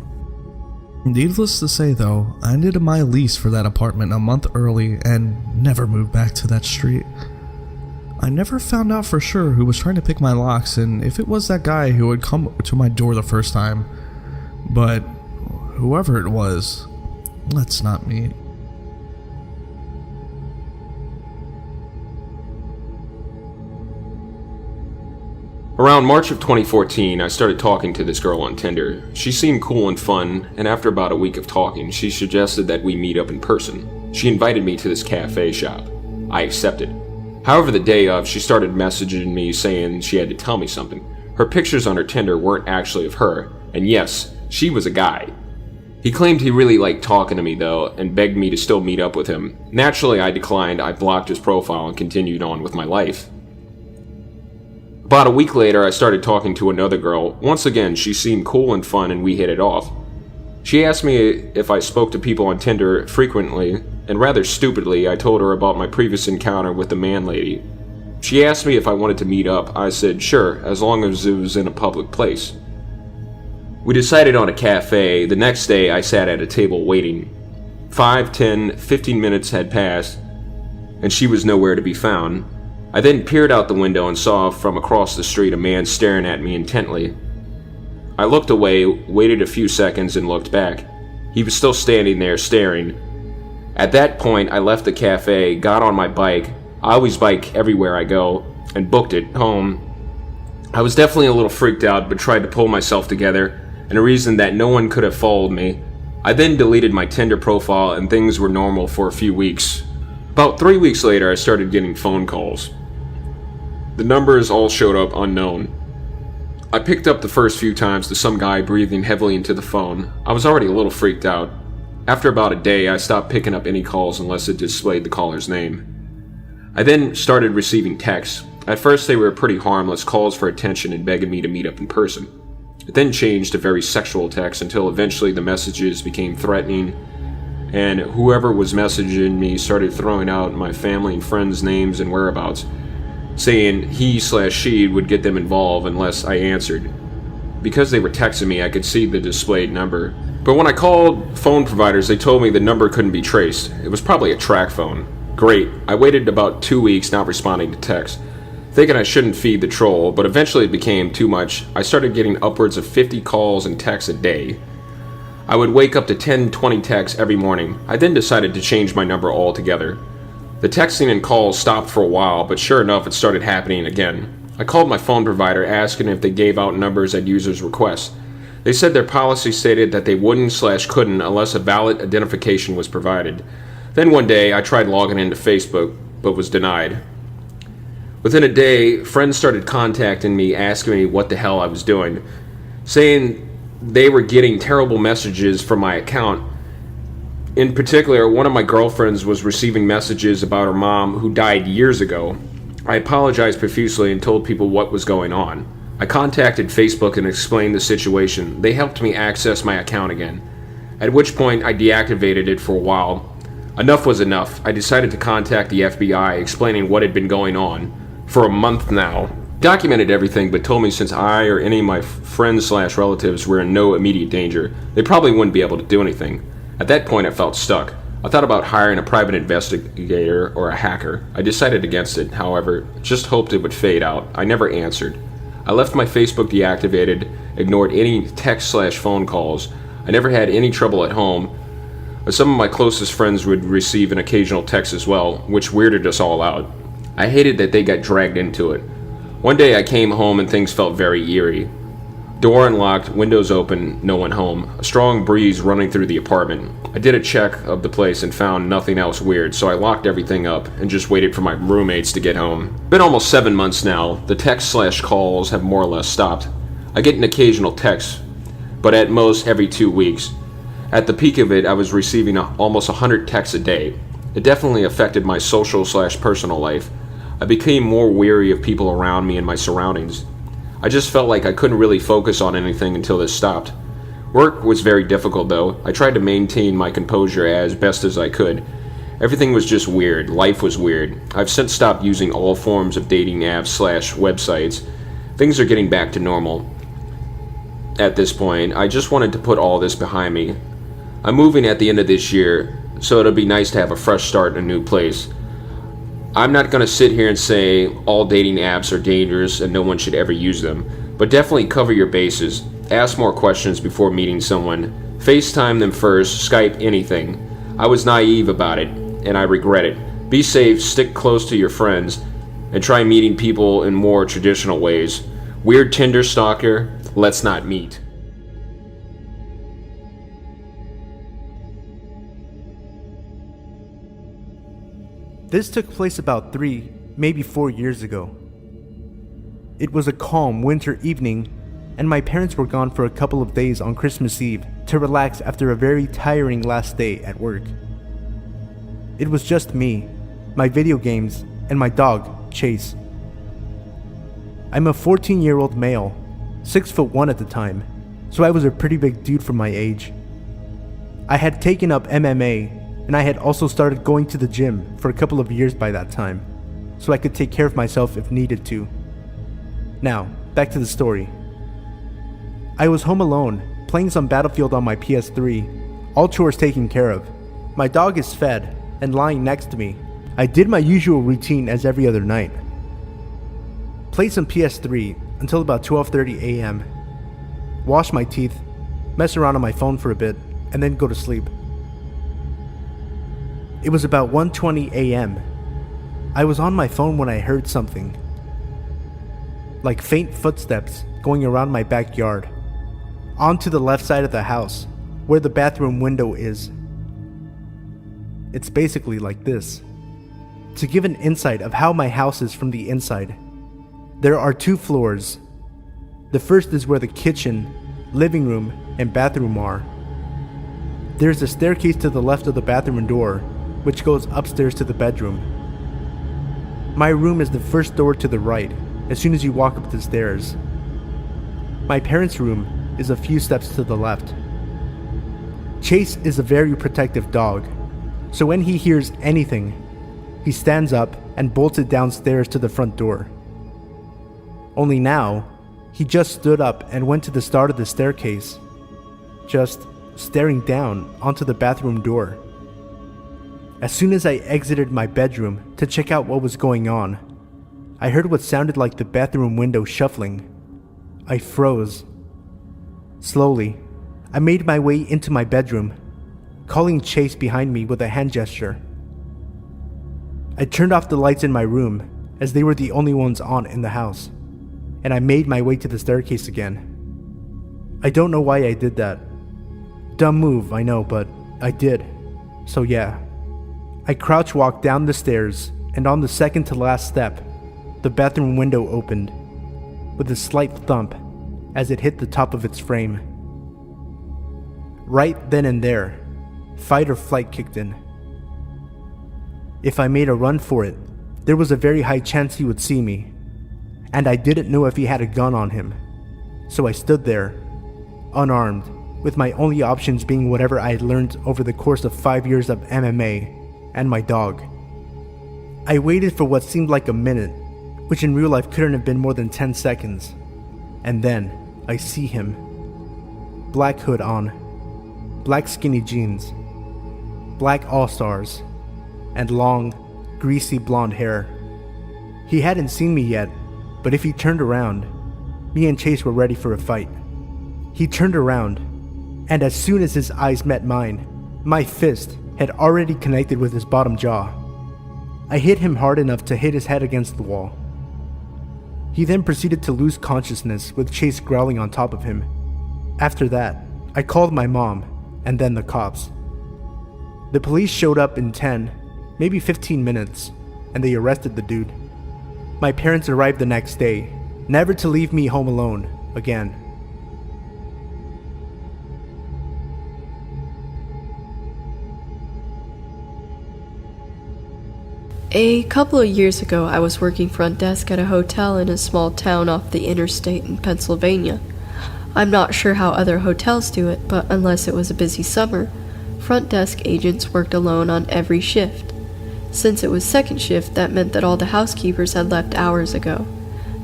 Needless to say though, I ended my lease for that apartment a month early and never moved back to that street. I never found out for sure who was trying to pick my locks and if it was that guy who had come to my door the first time, but whoever it was, let's not meet. Around March of 2014, I started talking to this girl on Tinder. She seemed cool and fun, and after about a week of talking, she suggested that we meet up in person. She invited me to this cafe shop. I accepted. However, the day of, she started messaging me saying she had to tell me something. Her pictures on her Tinder weren't actually of her, and yes, she was a guy. He claimed he really liked talking to me though, and begged me to still meet up with him. Naturally, I declined. I blocked his profile and continued on with my life. About a week later, I started talking to another girl. Once again, she seemed cool and fun, and we hit it off. She asked me if I spoke to people on Tinder frequently, and rather stupidly, I told her about my previous encounter with the man lady. She asked me if I wanted to meet up. I said sure, as long as it was in a public place. We decided on a cafe. The next day, I sat at a table waiting. 5, 10, 15 minutes had passed, and she was nowhere to be found. I then peered out the window and saw from across the street a man staring at me intently. I looked away, waited a few seconds, and looked back. He was still standing there staring. At that point, I left the cafe, got on my bike. I always bike everywhere I go, and booked it home. I was definitely a little freaked out, but tried to pull myself together, and reasoned that no one could have followed me. I then deleted my Tinder profile, and things were normal for a few weeks. About 3 weeks later, I started getting phone calls. The numbers all showed up unknown. I picked up the first few times to some guy breathing heavily into the phone. I was already a little freaked out. After about a day, I stopped picking up any calls unless it displayed the caller's name. I then started receiving texts. At first they were pretty harmless, calls for attention and begging me to meet up in person. It then changed to very sexual texts until eventually the messages became threatening, and whoever was messaging me started throwing out my family and friends' names and whereabouts, saying he/she would get them involved unless I answered. Because they were texting me, I could see the displayed number. But when I called phone providers, they told me the number couldn't be traced. It was probably a track phone. Great. I waited about 2 weeks not responding to texts, thinking I shouldn't feed the troll, but eventually it became too much. I started getting upwards of 50 calls and texts a day. I would wake up to 10-20 texts every morning. I then decided to change my number altogether. The texting and calls stopped for a while, but sure enough, it started happening again. I called my phone provider asking if they gave out numbers at users' requests. They said their policy stated that they wouldn't/couldn't unless a valid identification was provided. Then one day, I tried logging into Facebook, but was denied. Within a day, friends started contacting me asking me what the hell I was doing, saying they were getting terrible messages from my account. In particular, one of my girlfriends was receiving messages about her mom who died years ago. I apologized profusely and told people what was going on. I contacted Facebook and explained the situation. They helped me access my account again, at which point I deactivated it for a while. Enough was enough. I decided to contact the FBI, explaining what had been going on for a month now. Documented everything, but told me since I or any of my friends/relatives were in no immediate danger, they probably wouldn't be able to do anything. At that point, I felt stuck. I thought about hiring a private investigator or a hacker. I decided against it, however, just hoped it would fade out. I never answered. I left my Facebook deactivated, ignored any text/phone calls. I never had any trouble at home, but some of my closest friends would receive an occasional text as well, which weirded us all out. I hated that they got dragged into it. One day I came home and things felt very eerie. Door unlocked, windows open, no one home. A strong breeze running through the apartment. I did a check of the place and found nothing else weird, so I locked everything up and just waited for my roommates to get home. Been almost 7 months now. The text/calls have more or less stopped. I get an occasional text, but at most every 2 weeks. At the peak of it, I was receiving almost 100 texts a day. It definitely affected my social/personal life. I became more weary of people around me and my surroundings. I just felt like I couldn't really focus on anything until this stopped. Work was very difficult though. I tried to maintain my composure as best as I could. Everything was just weird. Life was weird. I've since stopped using all forms of dating apps/websites. Things are getting back to normal. At this point, I just wanted to put all this behind me. I'm moving at the end of this year, so it'll be nice to have a fresh start in a new place. I'm not going to sit here and say all dating apps are dangerous and no one should ever use them, but definitely cover your bases. Ask more questions before meeting someone. FaceTime them first, Skype, anything. I was naive about it, and I regret it. Be safe, stick close to your friends, and try meeting people in more traditional ways. Weird Tinder stalker, let's not meet. This took place about 3, maybe 4 years ago. It was a calm winter evening, and my parents were gone for a couple of days on Christmas Eve to relax after a very tiring last day at work. It was just me, my video games, and my dog, Chase. I'm a 14-year-old male, 6'1" at the time, so I was a pretty big dude for my age. I had taken up MMA, and I had also started going to the gym for a couple of years by that time, so I could take care of myself if needed to. Now, back to the story. I was home alone, playing some Battlefield on my PS3, all chores taken care of. My dog is fed, and lying next to me. I did my usual routine as every other night. Played some PS3 until about 12:30 a.m. Wash my teeth, mess around on my phone for a bit, and then go to sleep. It was about 1:20 a.m. I was on my phone when I heard something. Like faint footsteps going around my backyard, onto the left side of the house, where the bathroom window is. It's basically like this. To give an insight of how my house is from the inside, there are 2 floors. The first is where the kitchen, living room, and bathroom are. There's a staircase to the left of the bathroom door, which goes upstairs to the bedroom. My room is the first door to the right, as soon as you walk up the stairs. My parents' room is a few steps to the left. Chase is a very protective dog, so when he hears anything, he stands up and bolts it downstairs to the front door. Only now, he just stood up and went to the start of the staircase, just staring down onto the bathroom door. As soon as I exited my bedroom to check out what was going on, I heard what sounded like the bathroom window shuffling. I froze. Slowly, I made my way into my bedroom, calling Chase behind me with a hand gesture. I turned off the lights in my room, as they were the only ones on in the house, and I made my way to the staircase again. I don't know why I did that. Dumb move, I know, but I did. So yeah. I crouch walked down the stairs, and on the second to last step, the bathroom window opened, with a slight thump as it hit the top of its frame. Right then and there, fight or flight kicked in. If I made a run for it, there was a very high chance he would see me, and I didn't know if he had a gun on him, so I stood there, unarmed, with my only options being whatever I had learned over the course of 5 years of MMA and my dog. I waited for what seemed like a minute, which in real life couldn't have been more than 10 seconds, and then I see him. Black hood on, black skinny jeans, black all-stars, and long, greasy blonde hair. He hadn't seen me yet, but if he turned around, me and Chase were ready for a fight. He turned around, and as soon as his eyes met mine, my fist had already connected with his bottom jaw. I hit him hard enough to hit his head against the wall. He then proceeded to lose consciousness with Chase growling on top of him. After that, I called my mom, and then the cops. The police showed up in 10, maybe 15 minutes, and they arrested the dude. My parents arrived the next day, never to leave me home alone again. A couple of years ago, I was working front desk at a hotel in a small town off the interstate in Pennsylvania. I'm not sure how other hotels do it, but unless it was a busy summer, front desk agents worked alone on every shift. Since it was second shift, that meant that all the housekeepers had left hours ago.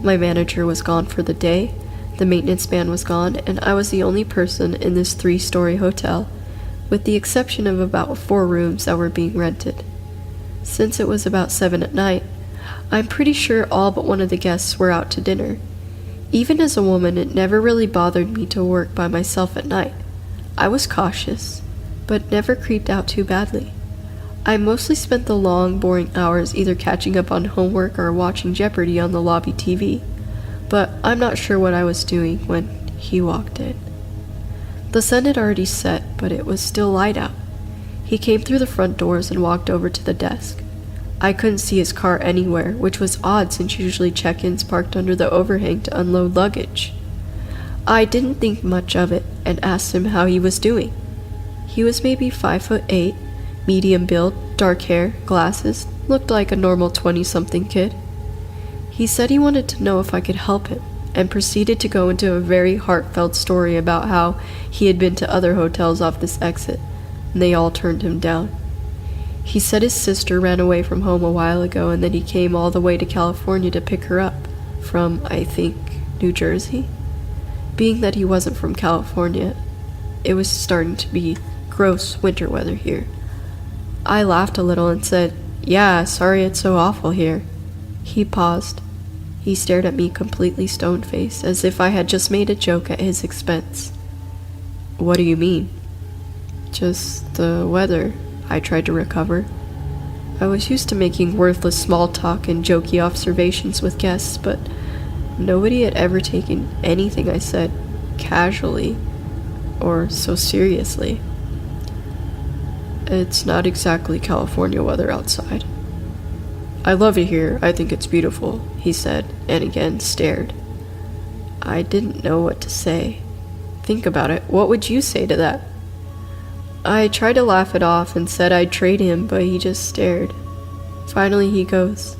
My manager was gone for the day, the maintenance man was gone, and I was the only person in this 3-story hotel, with the exception of about 4 rooms that were being rented. Since it was about 7 at night, I'm pretty sure all but one of the guests were out to dinner. Even as a woman, it never really bothered me to work by myself at night. I was cautious, but never creeped out too badly. I mostly spent the long, boring hours either catching up on homework or watching Jeopardy on the lobby TV. but I'm not sure what I was doing when he walked in. The sun had already set, but it was still light out. He came through the front doors and walked over to the desk. I couldn't see his car anywhere, which was odd since usually check-ins parked under the overhang to unload luggage. I didn't think much of it and asked him how he was doing. He was maybe 5'8", medium build, dark hair, glasses, looked like a normal 20-something kid. He said he wanted to know if I could help him, and proceeded to go into a very heartfelt story about how he had been to other hotels off this exit, and they all turned him down. He said his sister ran away from home a while ago, and then he came all the way to California to pick her up, from, I think, New Jersey? Being that he wasn't from California, it was starting to be gross winter weather here. I laughed a little and said, "Yeah, sorry it's so awful here." He paused. He stared at me completely stone-faced, as if I had just made a joke at his expense. "What do you mean?" "Just the weather," I tried to recover. I was used to making worthless small talk and jokey observations with guests, but nobody had ever taken anything I said casually or so seriously. "It's not exactly California weather outside." "I love it here. I think it's beautiful," he said, and again stared. I didn't know what to say. Think about it. What would you say to that? I tried to laugh it off and said I'd trade him, but he just stared. Finally he goes,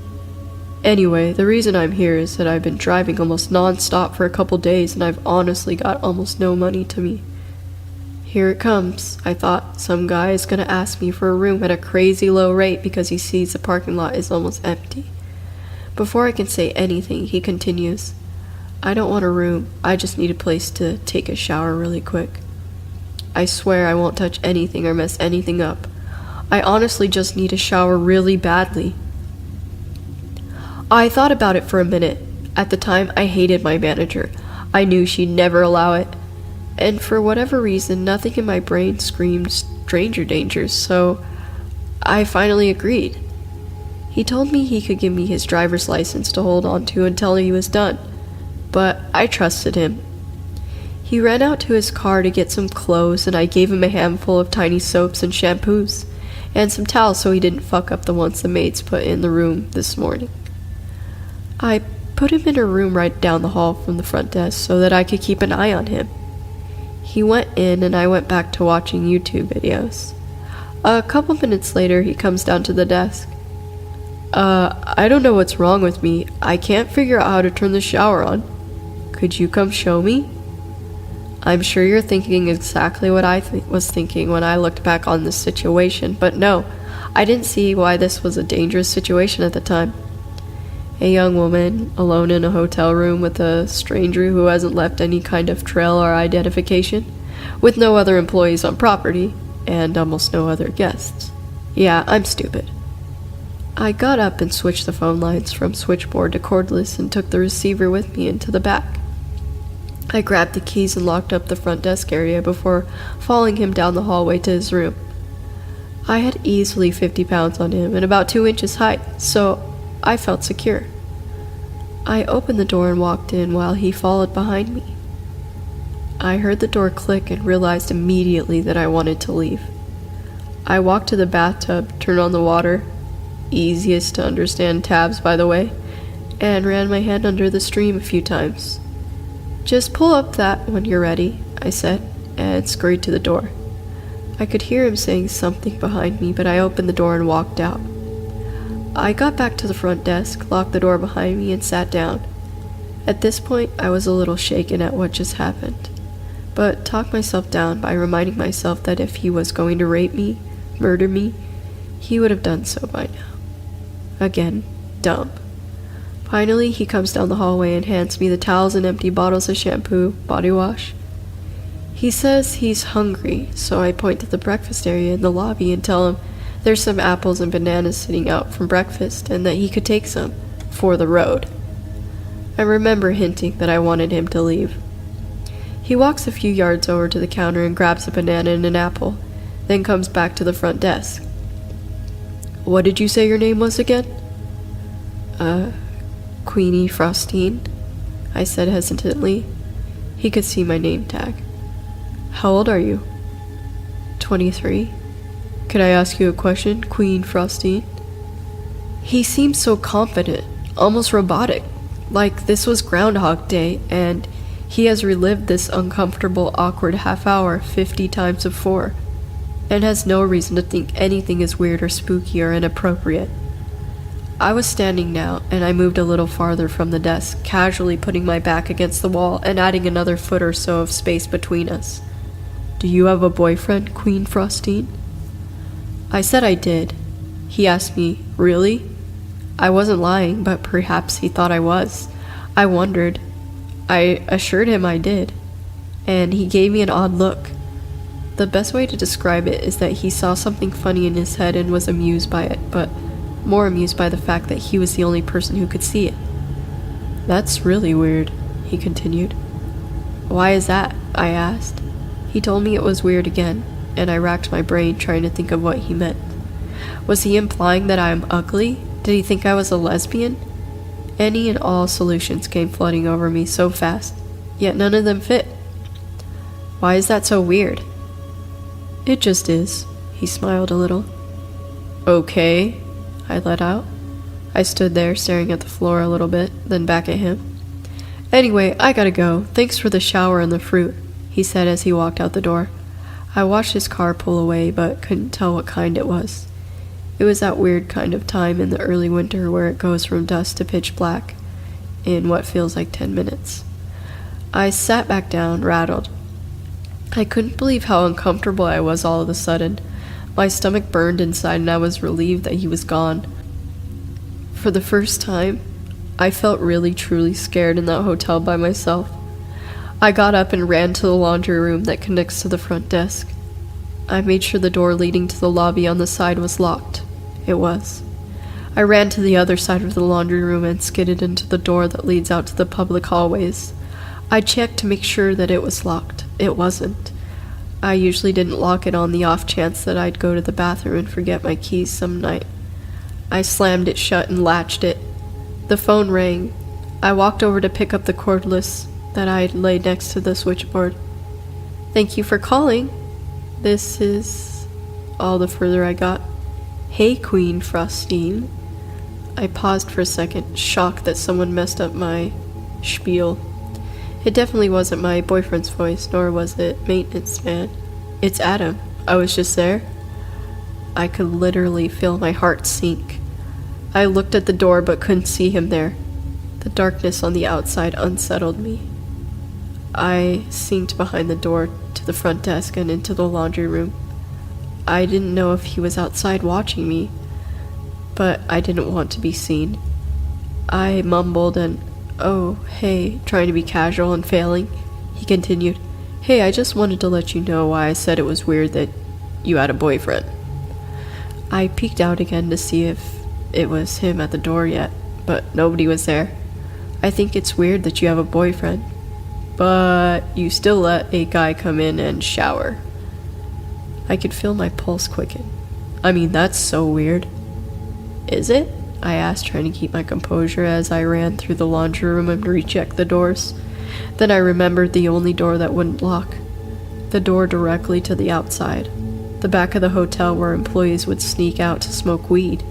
"Anyway, the reason I'm here is that I've been driving almost non-stop for a couple days and I've honestly got almost no money to me." Here it comes. I thought some guy is gonna ask me for a room at a crazy low rate because he sees the parking lot is almost empty. Before I can say anything, he continues, "I don't want a room. I just need a place to take a shower really quick. I swear I won't touch anything or mess anything up. I honestly just need a shower really badly." I thought about it for a minute. At the time, I hated my manager. I knew she'd never allow it. And for whatever reason, nothing in my brain screamed stranger dangers, so I finally agreed. He told me he could give me his driver's license to hold on to until he was done, but I trusted him. He ran out to his car to get some clothes, and I gave him a handful of tiny soaps and shampoos, and some towels so he didn't fuck up the ones the maids put in the room this morning. I put him in a room right down the hall from the front desk so that I could keep an eye on him. He went in, and I went back to watching YouTube videos. A couple minutes later, he comes down to the desk. I don't know what's wrong with me. I can't figure out how to turn the shower on. Could you come show me?" I'm sure you're thinking exactly what I was thinking when I looked back on this situation, but no, I didn't see why this was a dangerous situation at the time. A young woman, alone in a hotel room with a stranger who hasn't left any kind of trail or identification, with no other employees on property, and almost no other guests. Yeah, I'm stupid. I got up and switched the phone lines from switchboard to cordless and took the receiver with me into the back. I grabbed the keys and locked up the front desk area before following him down the hallway to his room. I had easily 50 pounds on him and about 2 inches height, so I felt secure. I opened the door and walked in while he followed behind me. I heard the door click and realized immediately that I wanted to leave. I walked to the bathtub, turned on the water, easiest to understand tabs by the way, and ran my hand under the stream a few times. "Just pull up that when you're ready," I said, and scurried to the door. I could hear him saying something behind me, but I opened the door and walked out. I got back to the front desk, locked the door behind me, and sat down. At this point, I was a little shaken at what just happened, but talked myself down by reminding myself that if he was going to rape me, murder me, he would have done so by now. Again, dumb. Finally, he comes down the hallway and hands me the towels and empty bottles of shampoo, body wash. He says he's hungry, so I point to the breakfast area in the lobby and tell him there's some apples and bananas sitting out from breakfast and that he could take some for the road. I remember hinting that I wanted him to leave. He walks a few yards over to the counter and grabs a banana and an apple, then comes back to the front desk. "What did you say your name was again?" Queenie Frostine," I said hesitantly. He could see my name tag. How old are you? 23. Could I ask you a question, Queen Frostine? He seemed so confident, almost robotic, like this was Groundhog Day, and he has relived this uncomfortable, awkward half hour 50 times before, and has no reason to think anything is weird or spooky or inappropriate. I was standing now, and I moved a little farther from the desk, casually putting my back against the wall and adding another foot or so of space between us. Do you have a boyfriend, Queen Frostine? I said I did. He asked me, really? I wasn't lying, but perhaps he thought I was. I wondered. I assured him I did, and he gave me an odd look. The best way to describe it is that he saw something funny in his head and was amused by it, but more amused by the fact that he was the only person who could see it. That's really weird, he continued. Why is that? I asked. He told me it was weird again, and I racked my brain trying to think of what he meant. Was he implying that I am ugly? Did he think I was a lesbian? Any and all solutions came flooding over me so fast, yet none of them fit. Why is that so weird? It just is, he smiled a little. Okay, I let out. I stood there staring at the floor a little bit, then back at him. Anyway, I gotta go. Thanks for the shower and the fruit, he said as he walked out the door. I watched his car pull away, but couldn't tell what kind it was. It was that weird kind of time in the early winter where it goes from dusk to pitch black in what feels like 10 minutes. I sat back down, rattled. I couldn't believe how uncomfortable I was all of a sudden. My stomach burned inside and I was relieved that he was gone. For the first time, I felt really truly scared in that hotel by myself. I got up and ran to the laundry room that connects to the front desk. I made sure the door leading to the lobby on the side was locked. It was. I ran to the other side of the laundry room and skidded into the door that leads out to the public hallways. I checked to make sure that it was locked. It wasn't. I usually didn't lock it on the off chance that I'd go to the bathroom and forget my keys some night. I slammed it shut and latched it. The phone rang. I walked over to pick up the cordless that I'd laid next to the switchboard. Thank you for calling. This is all the further I got. Hey, Queen Frostine. I paused for a second, shocked that someone messed up my spiel. It definitely wasn't my boyfriend's voice, nor was it maintenance man. It's Adam. I was just there. I could literally feel my heart sink. I looked at the door but couldn't see him there. The darkness on the outside unsettled me. I sneaked behind the door to the front desk and into the laundry room. I didn't know if he was outside watching me, but I didn't want to be seen. I mumbled and, "Oh, hey," trying to be casual and failing. He continued, "Hey, I just wanted to let you know why I said it was weird that you had a boyfriend." I peeked out again to see if it was him at the door yet, but nobody was there. I think it's weird that you have a boyfriend, but you still let a guy come in and shower. I could feel my pulse quicken. I mean, that's so weird. Is it? I asked, trying to keep my composure as I ran through the laundry room and rechecked the doors. Then I remembered the only door that wouldn't lock. The door directly to the outside. The back of the hotel where employees would sneak out to smoke weed.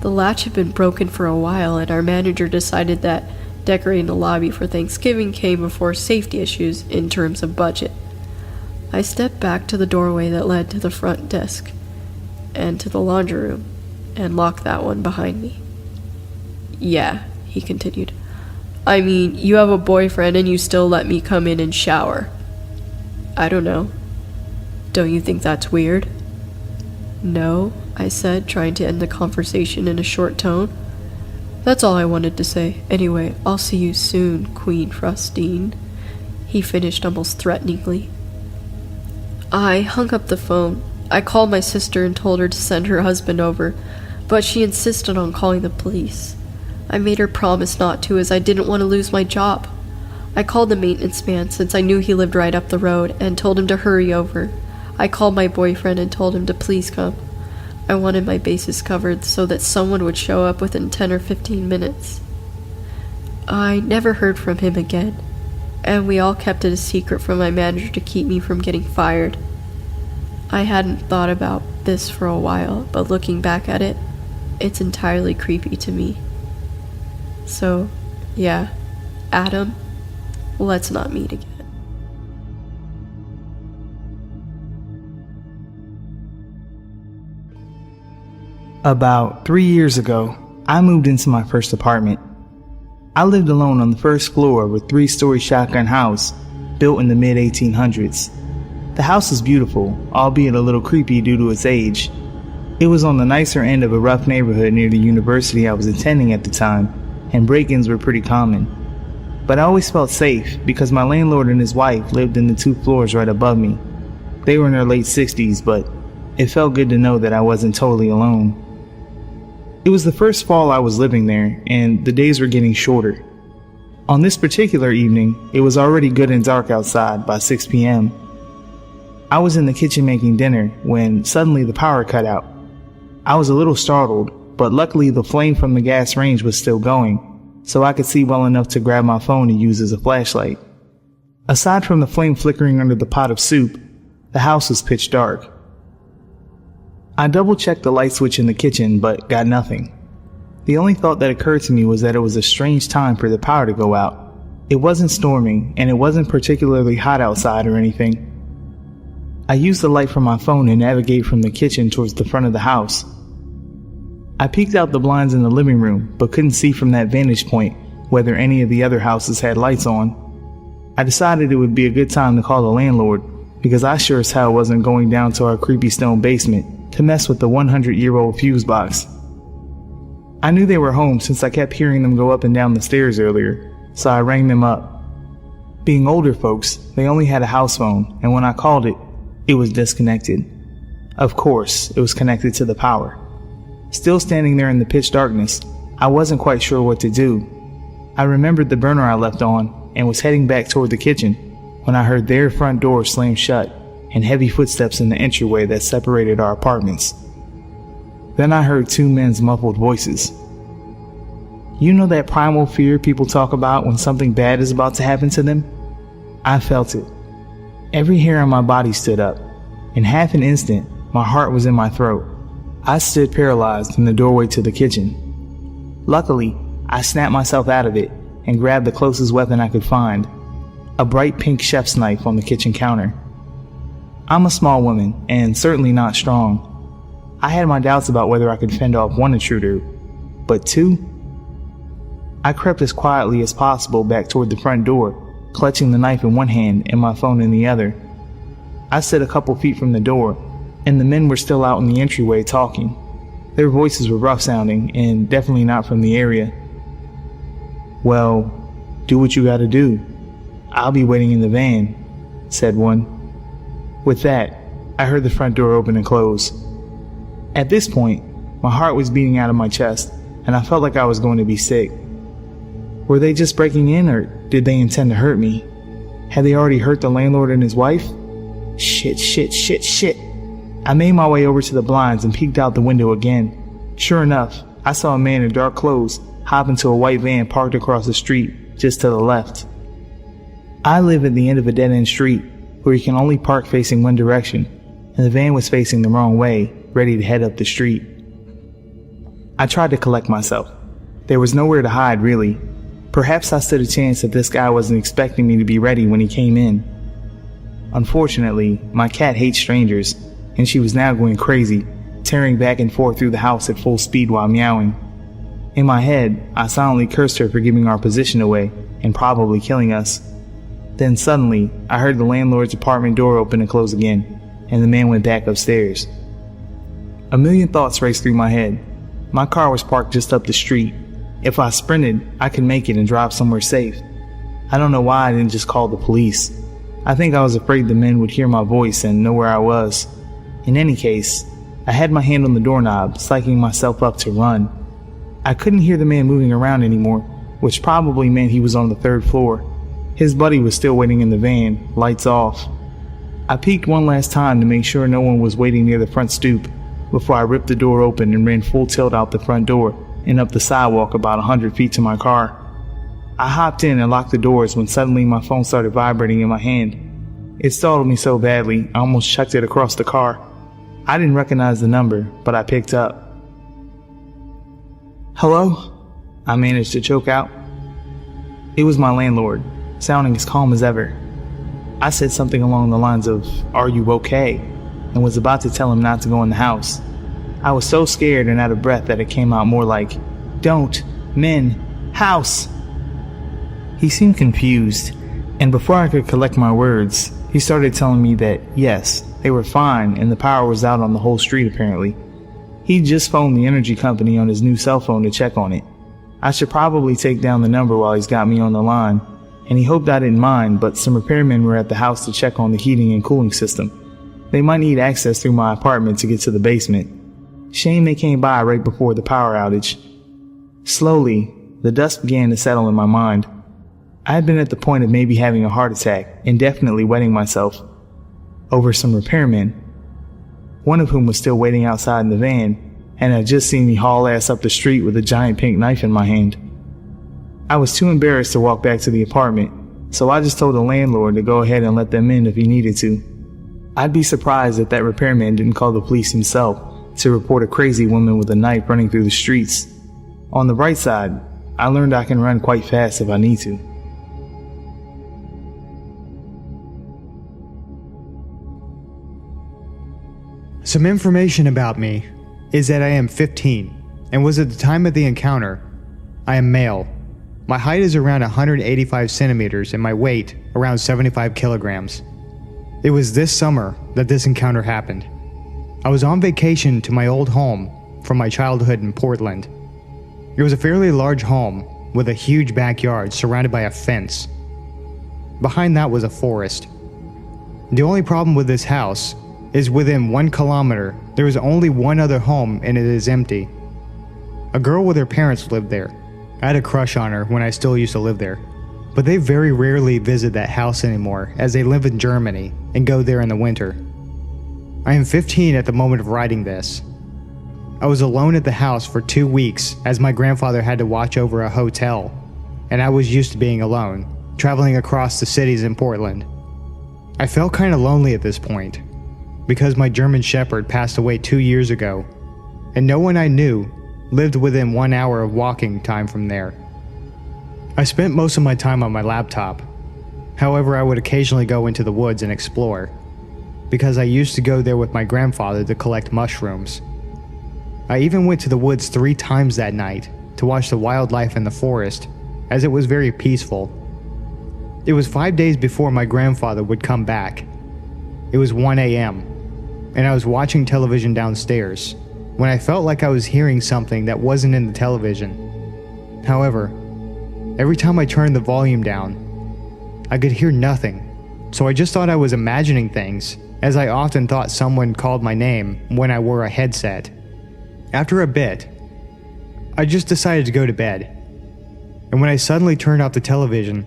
The latch had been broken for a while, and our manager decided that decorating the lobby for Thanksgiving came before safety issues in terms of budget. I stepped back to the doorway that led to the front desk and to the laundry room, and locked that one behind me. "Yeah," he continued. "I mean, you have a boyfriend and you still let me come in and shower. I don't know. Don't you think that's weird?" "No," I said, trying to end the conversation in a short tone. "That's all I wanted to say. Anyway, I'll see you soon, Queen Frostine," he finished almost threateningly. I hung up the phone. I called my sister and told her to send her husband over, but she insisted on calling the police. I made her promise not to, as I didn't want to lose my job. I called the maintenance man, since I knew he lived right up the road, and told him to hurry over. I called my boyfriend and told him to please come. I wanted my bases covered so that someone would show up within 10 or 15 minutes. I never heard from him again, and we all kept it a secret from my manager to keep me from getting fired. I hadn't thought about this for a while, but looking back at it, it's entirely creepy to me. So, yeah, Adam, let's not meet again. About 3 years ago, I moved into my first apartment. I lived alone on the first floor of a 3-story shotgun house built in the mid-1800s. The house was beautiful, albeit a little creepy due to its age. It was on the nicer end of a rough neighborhood near the university I was attending at the time, and break-ins were pretty common. But I always felt safe because my landlord and his wife lived in the 2 floors right above me. They were in their late 60s, but it felt good to know that I wasn't totally alone. It was the first fall I was living there, and the days were getting shorter. On this particular evening, it was already good and dark outside by 6 p.m. I was in the kitchen making dinner when suddenly the power cut out. I was a little startled, but luckily the flame from the gas range was still going, so I could see well enough to grab my phone to use as a flashlight. Aside from the flame flickering under the pot of soup, the house was pitch dark. I double-checked the light switch in the kitchen, but got nothing. The only thought that occurred to me was that it was a strange time for the power to go out. It wasn't storming, and it wasn't particularly hot outside or anything. I used the light from my phone to navigate from the kitchen towards the front of the house. I peeked out the blinds in the living room, but couldn't see from that vantage point whether any of the other houses had lights on. I decided it would be a good time to call the landlord, because I sure as hell wasn't going down to our creepy stone basement to mess with the 100-year-old fuse box. I knew they were home since I kept hearing them go up and down the stairs earlier, so I rang them up. Being older folks, they only had a house phone, and when I called it, it was disconnected. Of course, it was connected to the power. Still standing there in the pitch darkness, I wasn't quite sure what to do. I remembered the burner I left on and was heading back toward the kitchen when I heard their front door slam shut and heavy footsteps in the entryway that separated our apartments. Then I heard 2 men's muffled voices. You know that primal fear people talk about when something bad is about to happen to them? I felt it. Every hair on my body stood up. In half an instant, my heart was in my throat. I stood paralyzed in the doorway to the kitchen. Luckily, I snapped myself out of it and grabbed the closest weapon I could find, a bright pink chef's knife on the kitchen counter. I'm a small woman, and certainly not strong. I had my doubts about whether I could fend off 1 intruder, but 2? I crept as quietly as possible back toward the front door, clutching the knife in one hand and my phone in the other. I stood a couple feet from the door, and the men were still out in the entryway talking. Their voices were rough sounding, and definitely not from the area. Well, do what you gotta do. I'll be waiting in the van, said one. With that, I heard the front door open and close. At this point, my heart was beating out of my chest, and I felt like I was going to be sick. Were they just breaking in, or did they intend to hurt me? Had they already hurt the landlord and his wife? Shit. I made my way over to the blinds and peeked out the window again. Sure enough, I saw a man in dark clothes hop into a white van parked across the street, just to the left. I live at the end of a dead-end street, where you can only park facing one direction, and the van was facing the wrong way, ready to head up the street. I tried to collect myself. There was nowhere to hide, really. Perhaps I stood a chance that this guy wasn't expecting me to be ready when he came in. Unfortunately, my cat hates strangers, and she was now going crazy, tearing back and forth through the house at full speed while meowing. In my head, I silently cursed her for giving our position away and probably killing us. Then suddenly, I heard the landlord's apartment door open and close again, and the man went back upstairs. A million thoughts raced through my head. My car was parked just up the street. If I sprinted, I could make it and drive somewhere safe. I don't know why I didn't just call the police. I think I was afraid the men would hear my voice and know where I was. In any case, I had my hand on the doorknob, psyching myself up to run. I couldn't hear the man moving around anymore, which probably meant he was on the 3rd floor. His buddy was still waiting in the van, lights off. I peeked one last time to make sure no one was waiting near the front stoop before I ripped the door open and ran full tilt out the front door and up the sidewalk about 100 feet to my car. I hopped in and locked the doors when suddenly my phone started vibrating in my hand. It startled me so badly, I almost chucked it across the car. I didn't recognize the number, but I picked up. "Hello?" I managed to choke out. It was my landlord, sounding as calm as ever. I said something along the lines of, "Are you okay?" and was about to tell him not to go in the house. I was so scared and out of breath that it came out more like, "Don't, men, house." He seemed confused, and before I could collect my words, he started telling me that, yes, they were fine and the power was out on the whole street apparently. He just phoned the energy company on his new cell phone to check on it. I should probably take down the number while he's got me on the line, and he hoped I didn't mind, but some repairmen were at the house to check on the heating and cooling system. They might need access through my apartment to get to the basement. Shame they came by right before the power outage. Slowly, the dust began to settle in my mind. I had been at the point of maybe having a heart attack and definitely wetting myself over some repairmen, one of whom was still waiting outside in the van and had just seen me haul ass up the street with a giant pink knife in my hand. I was too embarrassed to walk back to the apartment, so I just told the landlord to go ahead and let them in if he needed to. I'd be surprised if that repairman didn't call the police himself to report a crazy woman with a knife running through the streets. On the bright side, I learned I can run quite fast if I need to. Some information about me is that I am 15 and was at the time of the encounter. I am male. My height is around 185 centimeters and my weight around 75 kilograms. It was this summer that this encounter happened. I was on vacation to my old home from my childhood in Portland. It was a fairly large home with a huge backyard surrounded by a fence. Behind that was a forest. The only problem with this house is within 1 kilometer, there is only one other home and it is empty. A girl with her parents lived there. I had a crush on her when I still used to live there, but they very rarely visit that house anymore as they live in Germany and go there in the winter. I am 15 at the moment of writing this. I was alone at the house for 2 weeks as my grandfather had to watch over a hotel, and I was used to being alone, traveling across the cities in Portland. I felt kind of lonely at this point, because my German Shepherd passed away 2 years ago, and no one I knew lived within 1 hour of walking time from there. I spent most of my time on my laptop. However, I would occasionally go into the woods and explore, because I used to go there with my grandfather to collect mushrooms. I even went to the woods 3 times that night to watch the wildlife in the forest, as it was very peaceful. It was 5 days before my grandfather would come back. It was 1 a.m., and I was watching television downstairs when I felt like I was hearing something that wasn't in the television. However, every time I turned the volume down, I could hear nothing, so I just thought I was imagining things, as I often thought someone called my name when I wore a headset. After a bit, I just decided to go to bed, and when I suddenly turned off the television,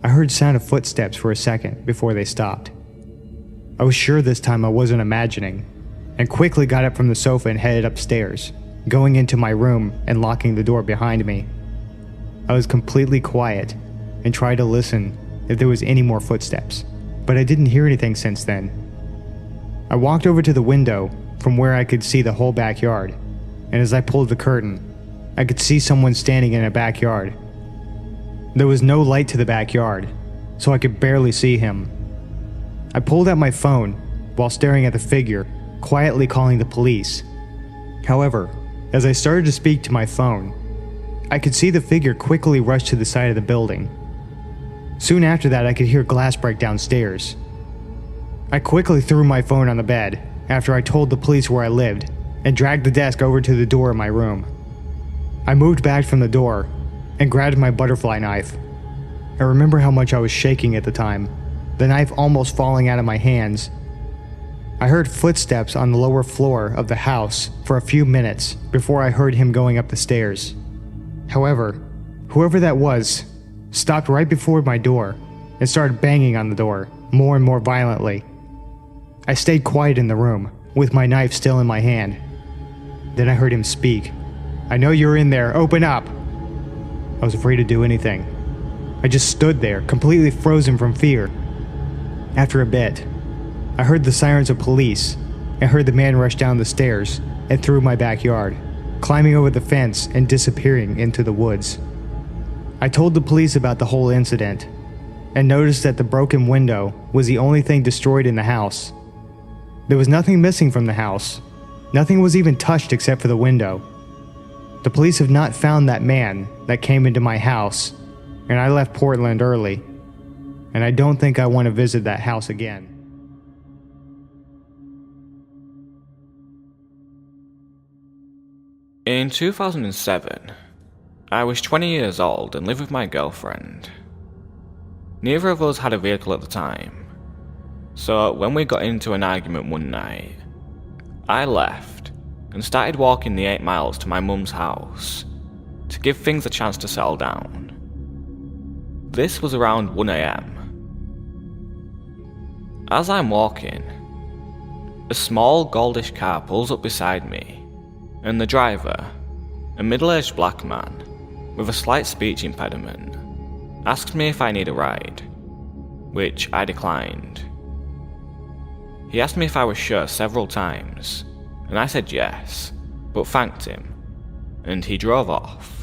I heard the sound of footsteps for a second before they stopped. I was sure this time I wasn't imagining, and quickly got up from the sofa and headed upstairs, going into my room and locking the door behind me. I was completely quiet and tried to listen if there was any more footsteps, but I didn't hear anything since then. I walked over to the window from where I could see the whole backyard, and as I pulled the curtain, I could see someone standing in a backyard. There was no light to the backyard, so I could barely see him. I pulled out my phone while staring at the figure, quietly calling the police. However, as I started to speak to my phone, I could see the figure quickly rush to the side of the building. Soon after that, I could hear glass break downstairs. I quickly threw my phone on the bed after I told the police where I lived and dragged the desk over to the door of my room. I moved back from the door and grabbed my butterfly knife. I remember how much I was shaking at the time, the knife almost falling out of my hands. I heard footsteps on the lower floor of the house for a few minutes before I heard him going up the stairs. However, whoever that was stopped right before my door and started banging on the door more and more violently. I stayed quiet in the room with my knife still in my hand. Then I heard him speak. "I know you're in there, open up!" I was afraid to do anything, I just stood there, completely frozen from fear. After a bit, I heard the sirens of police and heard the man rush down the stairs and through my backyard, climbing over the fence and disappearing into the woods. I told the police about the whole incident and noticed that the broken window was the only thing destroyed in the house. There was nothing missing from the house. Nothing was even touched except for the window. The police have not found that man that came into my house, and I left Portland early, and I don't think I want to visit that house again. In 2007, I was 20 years old and lived with my girlfriend. Neither of us had a vehicle at the time, so when we got into an argument one night, I left and started walking the 8 miles to my mum's house to give things a chance to settle down. This was around 1 AM. As I'm walking, a small goldish car pulls up beside me, and the driver, a middle-aged black man with a slight speech impediment, asked me if I need a ride, which I declined. He asked me if I was sure several times, and I said yes, but thanked him, and he drove off.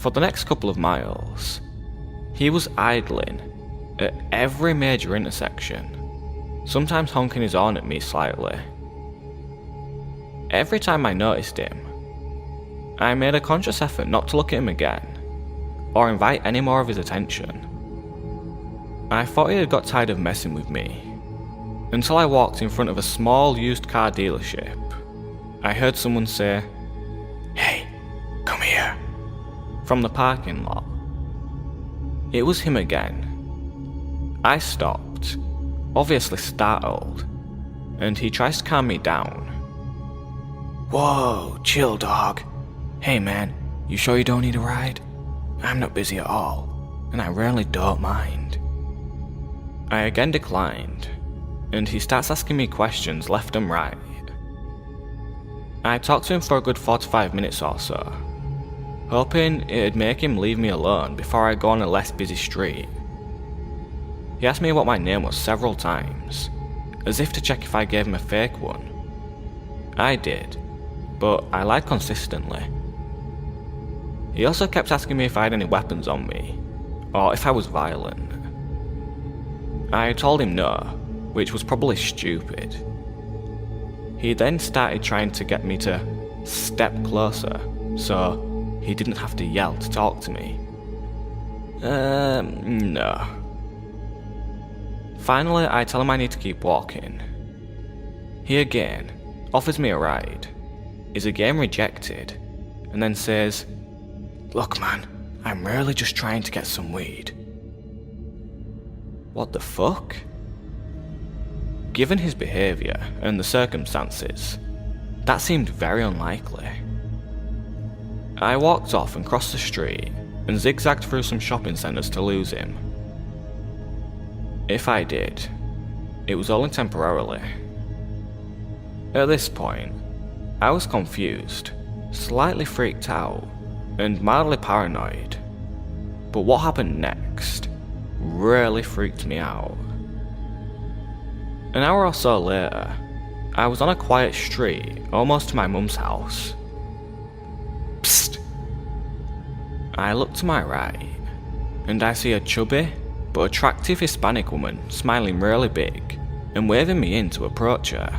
For the next couple of miles, he was idling at every major intersection, sometimes honking his horn at me slightly. Every time I noticed him, I made a conscious effort not to look at him again, or invite any more of his attention. I thought he had got tired of messing with me, until I walked in front of a small used car dealership. I heard someone say, "Hey, come here," from the parking lot. It was him again. I stopped, obviously startled, and he tries to calm me down. "Whoa, chill, dog. Hey man, you sure you don't need a ride? I'm not busy at all, and I really don't mind." I again declined, and he starts asking me questions left and right. I talked to him for a good 45 minutes or so, hoping it'd make him leave me alone before I go on a less busy street. He asked me what my name was several times, as if to check if I gave him a fake one. I did, but I lied consistently. He also kept asking me if I had any weapons on me, or if I was violent. I told him no, which was probably stupid. He then started trying to get me to step closer, so he didn't have to yell to talk to me. No. Finally, I tell him I need to keep walking. He again offers me a ride, is again rejected, and then says, "Look man, I'm really just trying to get some weed." What the fuck? Given his behaviour and the circumstances, that seemed very unlikely. I walked off and crossed the street and zigzagged through some shopping centres to lose him. If I did, it was only temporarily. At this point, I was confused, slightly freaked out, and mildly paranoid. But what happened next really freaked me out. An hour or so later, I was on a quiet street, almost to my mum's house. Psst! I look to my right, and I see a chubby but attractive Hispanic woman smiling really big and waving me in to approach her.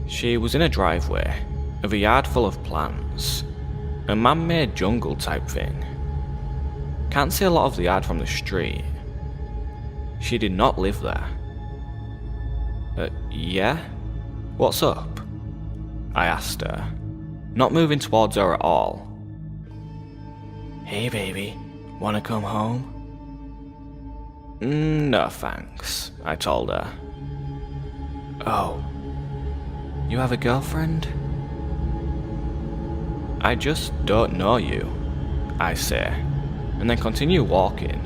She was in a driveway of a yard full of plants, a man-made jungle type thing. Can't see a lot of the yard from the street. She did not live there. Yeah? What's up? I asked her, not moving towards her at all. "Hey baby, wanna come home?" "No thanks," I told her. "Oh, you have a girlfriend?" "I just don't know you," I say, and then continue walking.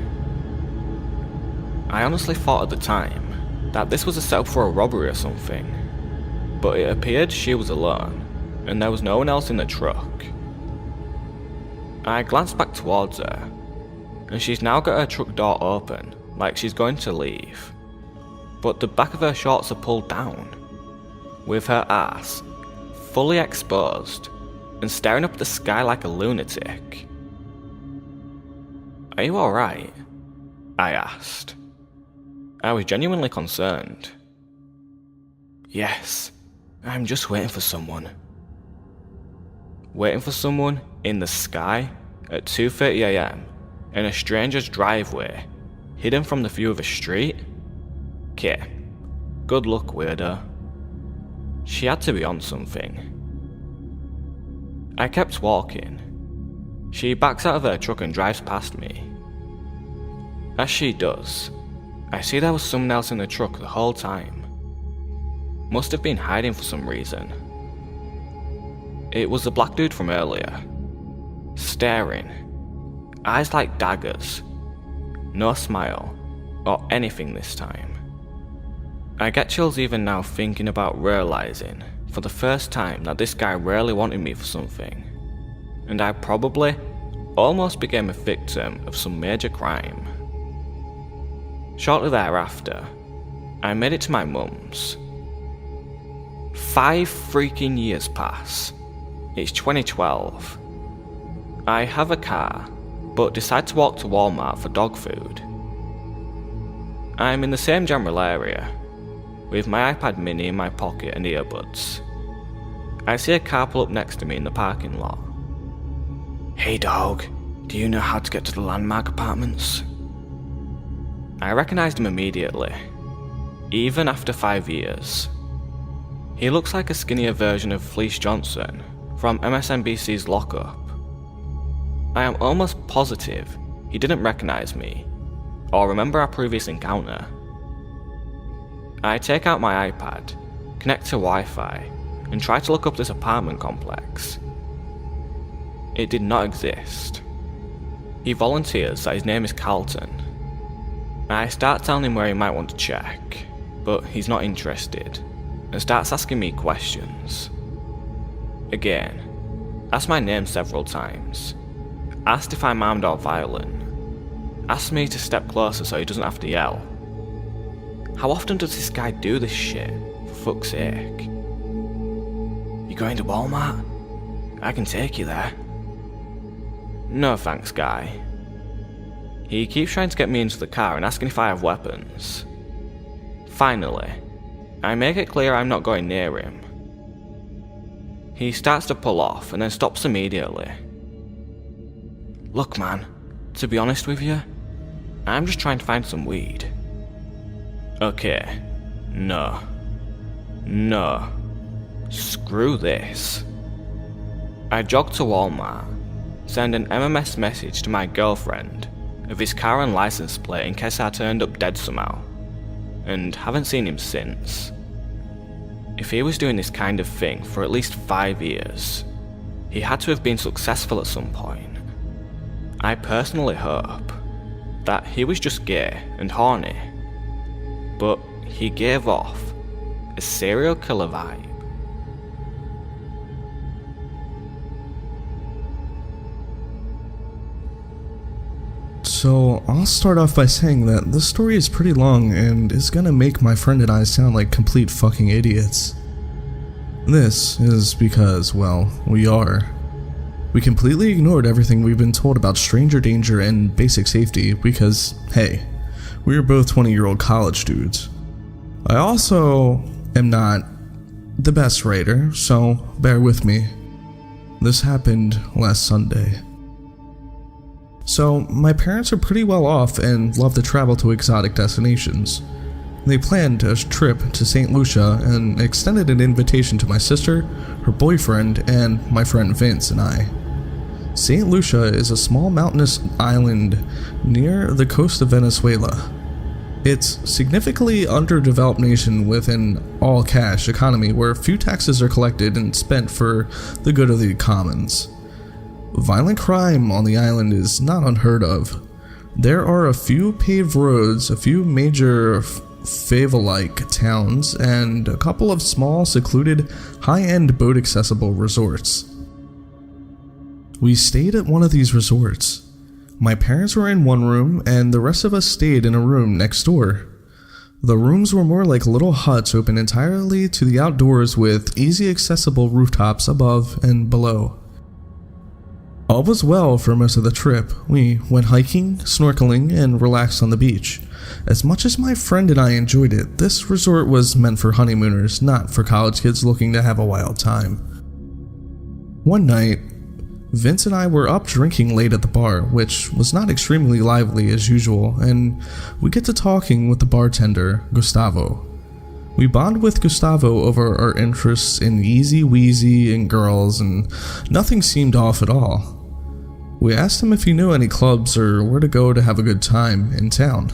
I honestly thought at the time that this was a setup for a robbery or something, but it appeared she was alone, and there was no one else in the truck. I glanced back towards her, and she's now got her truck door open, like she's going to leave. But the back of her shorts are pulled down, with her ass fully exposed and staring up at the sky like a lunatic. "Are you alright?" I asked. I was genuinely concerned. "Yes, I'm just waiting for someone." Waiting for someone in the sky at 2:30 AM in a stranger's driveway, hidden from the view of a street? Okay, good luck, weirdo. She had to be on something. I kept walking. She backs out of her truck and drives past me. As she does, I see there was someone else in the truck the whole time. Must have been hiding for some reason. It was the black dude from earlier. Staring. Eyes like daggers. No smile, or anything this time. I get chills even now thinking about realizing, for the first time, that this guy really wanted me for something. And I probably almost became a victim of some major crime. Shortly thereafter, I made it to my mum's. 5 freaking years pass. It's 2012. I have a car, but decide to walk to Walmart for dog food. I'm in the same general area, with my iPad mini in my pocket and earbuds. I see a car pull up next to me in the parking lot. "Hey dog, do you know how to get to the Landmark Apartments?" I recognized him immediately, even after 5 years. He looks like a skinnier version of Fleece Johnson from MSNBC's Lockup. I am almost positive he didn't recognize me, or remember our previous encounter. I take out my iPad, connect to Wi-Fi, and try to look up this apartment complex. It did not exist. He volunteers that his name is Carlton. I start telling him where he might want to check, but he's not interested, and starts asking me questions. Again, asked my name several times, asked if I'm armed or violent, asked me to step closer so he doesn't have to yell. How often does this guy do this shit, for fuck's sake? "You going to Walmart? I can take you there." "No thanks, guy." He keeps trying to get me into the car and asking if I have weapons. Finally, I make it clear I'm not going near him. He starts to pull off and then stops immediately. "Look man, to be honest with you, I'm just trying to find some weed." Okay, no. Screw this. I jog to Walmart, send an MMS message to my girlfriend of his car and license plate in case I turned up dead somehow, and haven't seen him since. If he was doing this kind of thing for at least 5 years, he had to have been successful at some point. I personally hope that he was just gay and horny, but he gave off a serial killer vibe. So, I'll start off by saying that this story is pretty long and is gonna make my friend and I sound like complete fucking idiots. This is because, well, we are. We completely ignored everything we've been told about stranger danger and basic safety because, hey, we are both 20-year-old college dudes. I also am not the best writer, so bear with me. This happened last Sunday. So, my parents are pretty well off and love to travel to exotic destinations. They planned a trip to St. Lucia and extended an invitation to my sister, her boyfriend, and my friend Vince and I. St. Lucia is a small mountainous island near the coast of Venezuela. It's a significantly underdeveloped nation with an all-cash economy where few taxes are collected and spent for the good of the commons. Violent crime on the island is not unheard of. There are a few paved roads, a few major favela-like towns, and a couple of small, secluded, high-end boat-accessible resorts. We stayed at one of these resorts. My parents were in one room, and the rest of us stayed in a room next door. The rooms were more like little huts open entirely to the outdoors with easy accessible rooftops above and below. All was well for most of the trip. We went hiking, snorkeling, and relaxed on the beach. As much as my friend and I enjoyed it, this resort was meant for honeymooners, not for college kids looking to have a wild time. One night, Vince and I were up drinking late at the bar, which was not extremely lively as usual, and we get to talking with the bartender, Gustavo. We bond with Gustavo over our interests in Easy Weezy and girls, and nothing seemed off at all. We asked him if he knew any clubs or where to go to have a good time in town.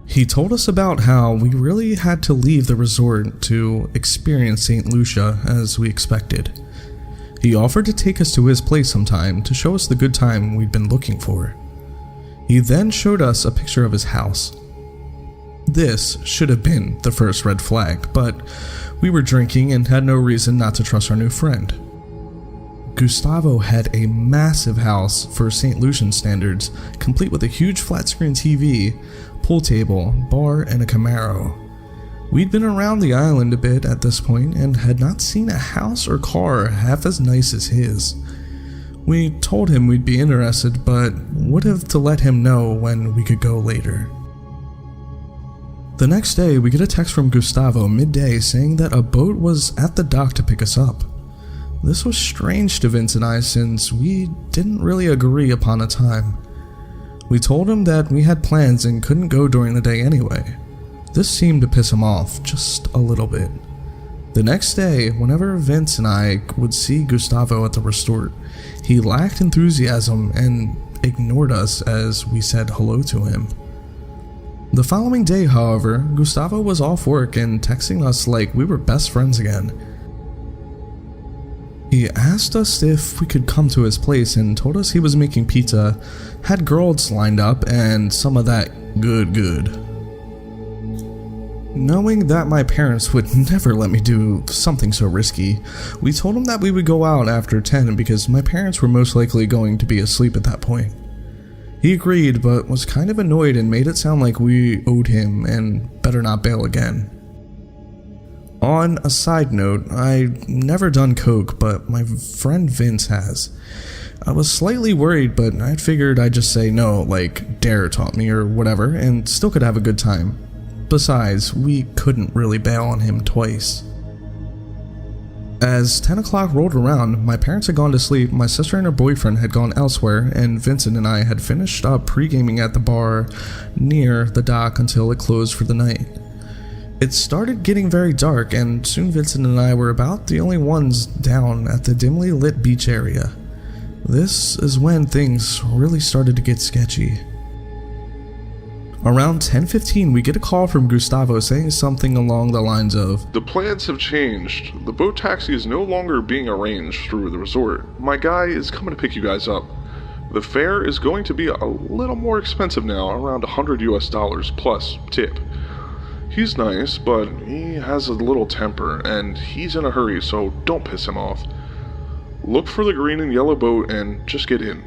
He told us about how we really had to leave the resort to experience St. Lucia as we expected. He offered to take us to his place sometime to show us the good time we'd been looking for. He then showed us a picture of his house. This should have been the first red flag, but we were drinking and had no reason not to trust our new friend. Gustavo had a massive house for St. Lucian standards, complete with a huge flat-screen TV, pool table, bar, and a Camaro. We'd been around the island a bit at this point and had not seen a house or car half as nice as his. We told him we'd be interested, but would have to let him know when we could go later. The next day, we get a text from Gustavo midday saying that a boat was at the dock to pick us up. This was strange to Vince and I since we didn't really agree upon a time. We told him that we had plans and couldn't go during the day anyway. This seemed to piss him off just a little bit. The next day, whenever Vince and I would see Gustavo at the resort, he lacked enthusiasm and ignored us as we said hello to him. The following day, however, Gustavo was off work and texting us like we were best friends again. He asked us if we could come to his place and told us he was making pizza, had girls lined up, and some of that good. Knowing that my parents would never let me do something so risky, we told him that we would go out after 10 because my parents were most likely going to be asleep at that point. He agreed, but was kind of annoyed and made it sound like we owed him and better not bail again. On a side note, I've never done coke, but my friend Vince has. I was slightly worried, but I figured I'd just say no, like Dare taught me or whatever, and still could have a good time. Besides, we couldn't really bail on him twice. As 10 o'clock rolled around, my parents had gone to sleep, my sister and her boyfriend had gone elsewhere, and Vincent and I had finished up pre-gaming at the bar near the dock until it closed for the night. It started getting very dark, and soon Vincent and I were about the only ones down at the dimly lit beach area. This is when things really started to get sketchy. Around 10:15, we get a call from Gustavo saying something along the lines of, "The plans have changed. The boat taxi is no longer being arranged through the resort. My guy is coming to pick you guys up. The fare is going to be a little more expensive now, around $100 plus tip. He's nice, but he has a little temper, and he's in a hurry, so don't piss him off. Look for the green and yellow boat and just get in."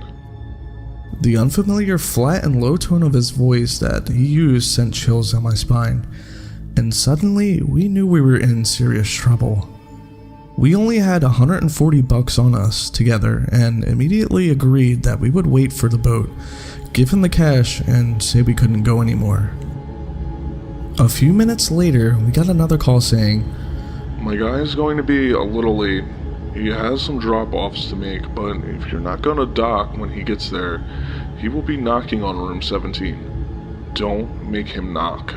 The unfamiliar flat and low tone of his voice that he used sent chills down my spine, and suddenly we knew we were in serious trouble. We only had $140 on us together and immediately agreed that we would wait for the boat, give him the cash, and say we couldn't go anymore. A few minutes later, we got another call saying, "My guy is going to be a little late. He has some drop-offs to make, but if you're not gonna dock when he gets there, he will be knocking on room 17. Don't make him knock."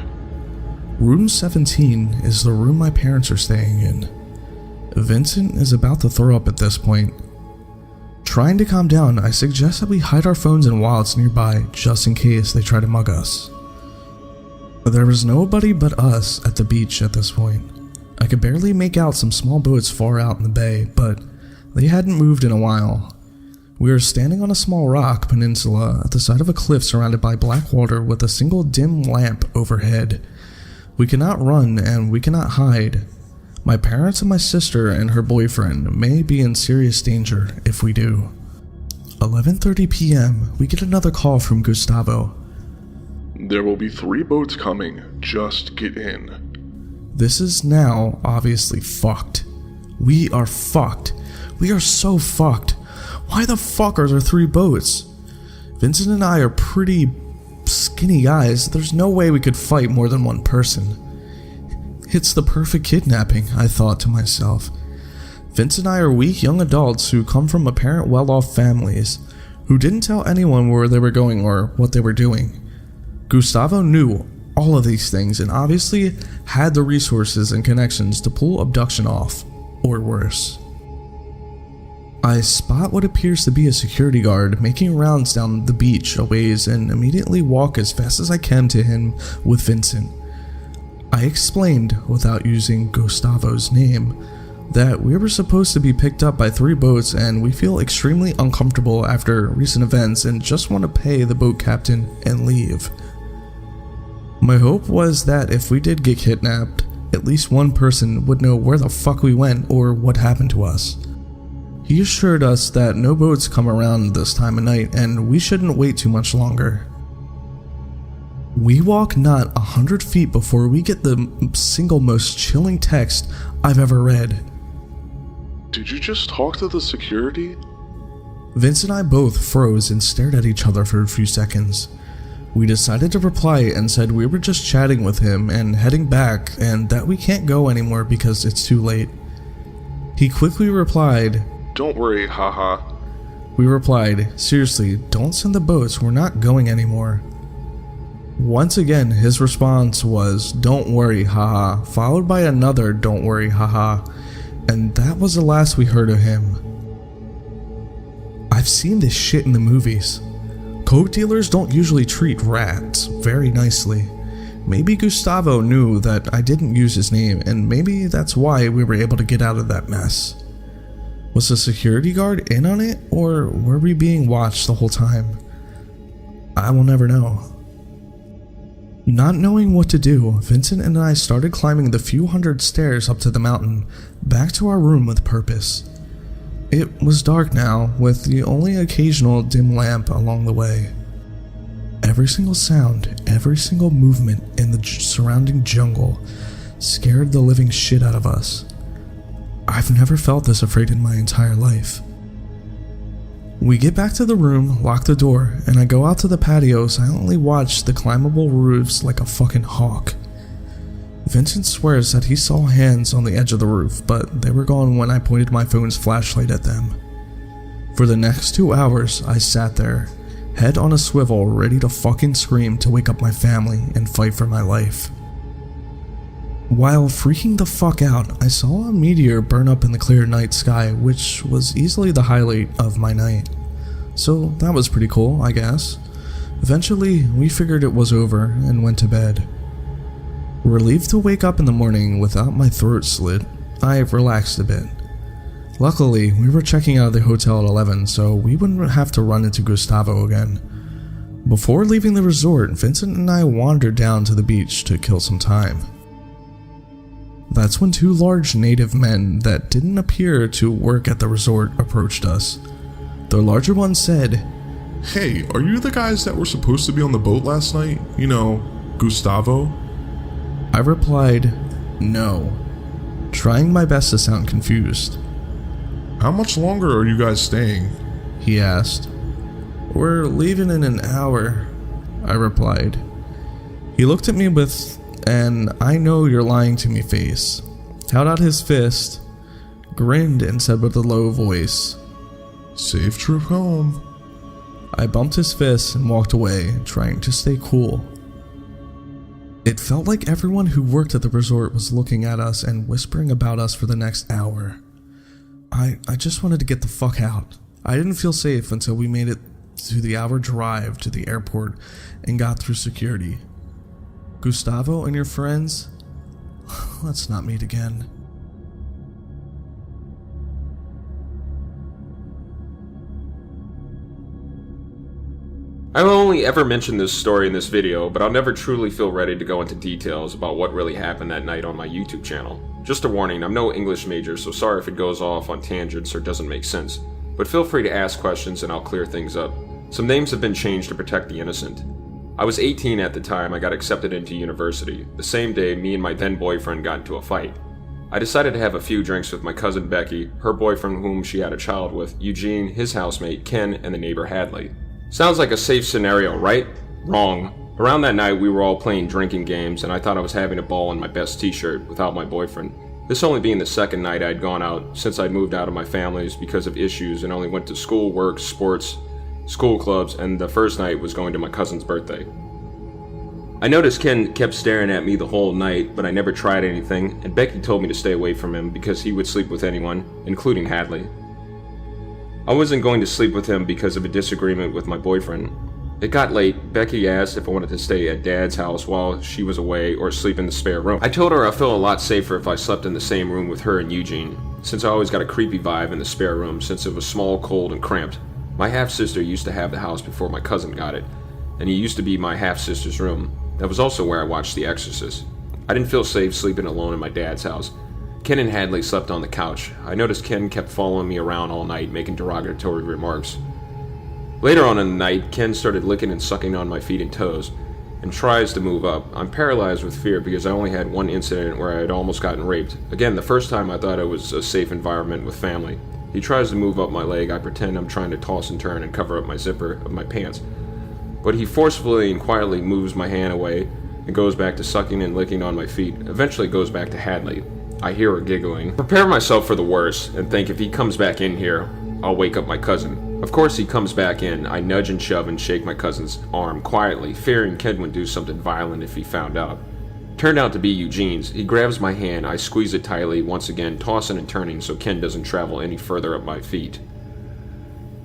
Room 17 is the room my parents are staying in. Vincent is about to throw up at this point. Trying to calm down, I suggest that we hide our phones and wallets nearby just in case they try to mug us. There was nobody but us at the beach at this point. I could barely make out some small boats far out in the bay, but they hadn't moved in a while. We were standing on a small rock peninsula at the side of a cliff surrounded by black water with a single dim lamp overhead. We cannot run and we cannot hide. My parents and my sister and her boyfriend may be in serious danger if we do. 11:30 p.m., we get another call from Gustavo. There will be 3 boats coming. Just get in. This is now obviously fucked. We are fucked. We are so fucked. Why the fuck are there 3 boats? Vincent and I are pretty skinny guys. There's no way we could fight more than one person. It's the perfect kidnapping, I thought to myself. Vince and I are weak young adults who come from apparent well-off families, who didn't tell anyone where they were going or what they were doing. Gustavo knew all of these things and obviously had the resources and connections to pull abduction off, or worse. I spot what appears to be a security guard making rounds down the beach a ways and immediately walk as fast as I can to him with Vincent. I explained, without using Gustavo's name, that we were supposed to be picked up by 3 boats and we feel extremely uncomfortable after recent events and just want to pay the boat captain and leave. My hope was that if we did get kidnapped, at least one person would know where the fuck we went or what happened to us. He assured us that no boats come around this time of night and we shouldn't wait too much longer. We walk not 100 feet before we get the single most chilling text I've ever read. Did you just talk to the security? Vince and I both froze and stared at each other for a few seconds. We decided to reply and said we were just chatting with him and heading back and that we can't go anymore because it's too late. He quickly replied, "Don't worry, haha." We replied, "Seriously, don't send the boats, we're not going anymore." Once again, his response was, "Don't worry, haha," followed by another "Don't worry, haha," and that was the last we heard of him. I've seen this shit in the movies. Coke dealers don't usually treat rats very nicely. Maybe Gustavo knew that I didn't use his name, and maybe that's why we were able to get out of that mess. Was the security guard in on it, or were we being watched the whole time? I will never know. Not knowing what to do, Vincent and I started climbing the few hundred stairs up to the mountain, back to our room with purpose. It was dark now, with the only occasional dim lamp along the way. Every single sound, every single movement in the surrounding jungle scared the living shit out of us. I've never felt this afraid in my entire life. We get back to the room, lock the door, and I go out to the patio, silently watch the climbable roofs like a fucking hawk. Vincent swears that he saw hands on the edge of the roof, but they were gone when I pointed my phone's flashlight at them. For the next 2 hours, I sat there, head on a swivel, ready to fucking scream to wake up my family and fight for my life. While freaking the fuck out, I saw a meteor burn up in the clear night sky, which was easily the highlight of my night. So that was pretty cool, I guess. Eventually, we figured it was over and went to bed. Relieved to wake up in the morning without my throat slit, I relaxed a bit. Luckily, we were checking out of the hotel at 11, so we wouldn't have to run into Gustavo again. Before leaving the resort, Vincent and I wandered down to the beach to kill some time. That's when 2 large native men that didn't appear to work at the resort approached us. The larger one said, Hey, are you the guys that were supposed to be on the boat last night? You know, Gustavo? I replied, no, trying my best to sound confused. How much longer are you guys staying? He asked. We're leaving in an hour, I replied. He looked at me with an "I know you're lying to me" face, held out his fist, grinned and said with a low voice, Safe trip home. I bumped his fist and walked away, trying to stay cool. It felt like everyone who worked at the resort was looking at us and whispering about us for the next hour. I just wanted to get the fuck out. I didn't feel safe until we made it to the hour drive to the airport and got through security. Gustavo and your friends? Let's not meet again. I've only ever mentioned this story in this video, but I'll never truly feel ready to go into details about what really happened that night on my YouTube channel. Just a warning, I'm no English major, so sorry if it goes off on tangents or doesn't make sense. but feel free to ask questions and I'll clear things up. Some names have been changed to protect the innocent. I was 18 at the time I got accepted into university. The same day, me and my then boyfriend got into a fight. I decided to have a few drinks with my cousin Becky, her boyfriend whom she had a child with, Eugene, his housemate, Ken, and the neighbor Hadley. Sounds like a safe scenario, right? Wrong. Around that night, we were all playing drinking games, and I thought I was having a ball in my best t-shirt without my boyfriend. This only being the second night I'd gone out since I'd moved out of my family's because of issues and only went to school, work, sports, school clubs, and the first night was going to my cousin's birthday. I noticed Ken kept staring at me the whole night, but I never tried anything, and Becky told me to stay away from him because he would sleep with anyone, including Hadley. I wasn't going to sleep with him because of a disagreement with my boyfriend. It got late. Becky asked if I wanted to stay at Dad's house while she was away or sleep in the spare room. I told her I felt a lot safer if I slept in the same room with her and Eugene, since I always got a creepy vibe in the spare room since it was small, cold, and cramped. My half-sister used to have the house before my cousin got it, and it used to be my half-sister's room. That was also where I watched The Exorcist. I didn't feel safe sleeping alone in my dad's house. Ken and Hadley slept on the couch. I noticed Ken kept following me around all night, making derogatory remarks. Later on in the night, Ken started licking and sucking on my feet and toes, and tries to move up. I'm paralyzed with fear because I only had one incident where I had almost gotten raped. Again, the first time I thought it was a safe environment with family. He tries to move up my leg. I pretend I'm trying to toss and turn and cover up my zipper of my pants. But he forcefully and quietly moves my hand away and goes back to sucking and licking on my feet. Eventually goes back to Hadley. I hear her giggling. Prepare myself for the worst and think if he comes back in here, I'll wake up my cousin. Of course he comes back in. I nudge and shove and shake my cousin's arm quietly, fearing Ken would do something violent if he found out. Turned out to be Eugene's. He grabs my hand. I squeeze it tightly, once again tossing and turning so Ken doesn't travel any further up my feet.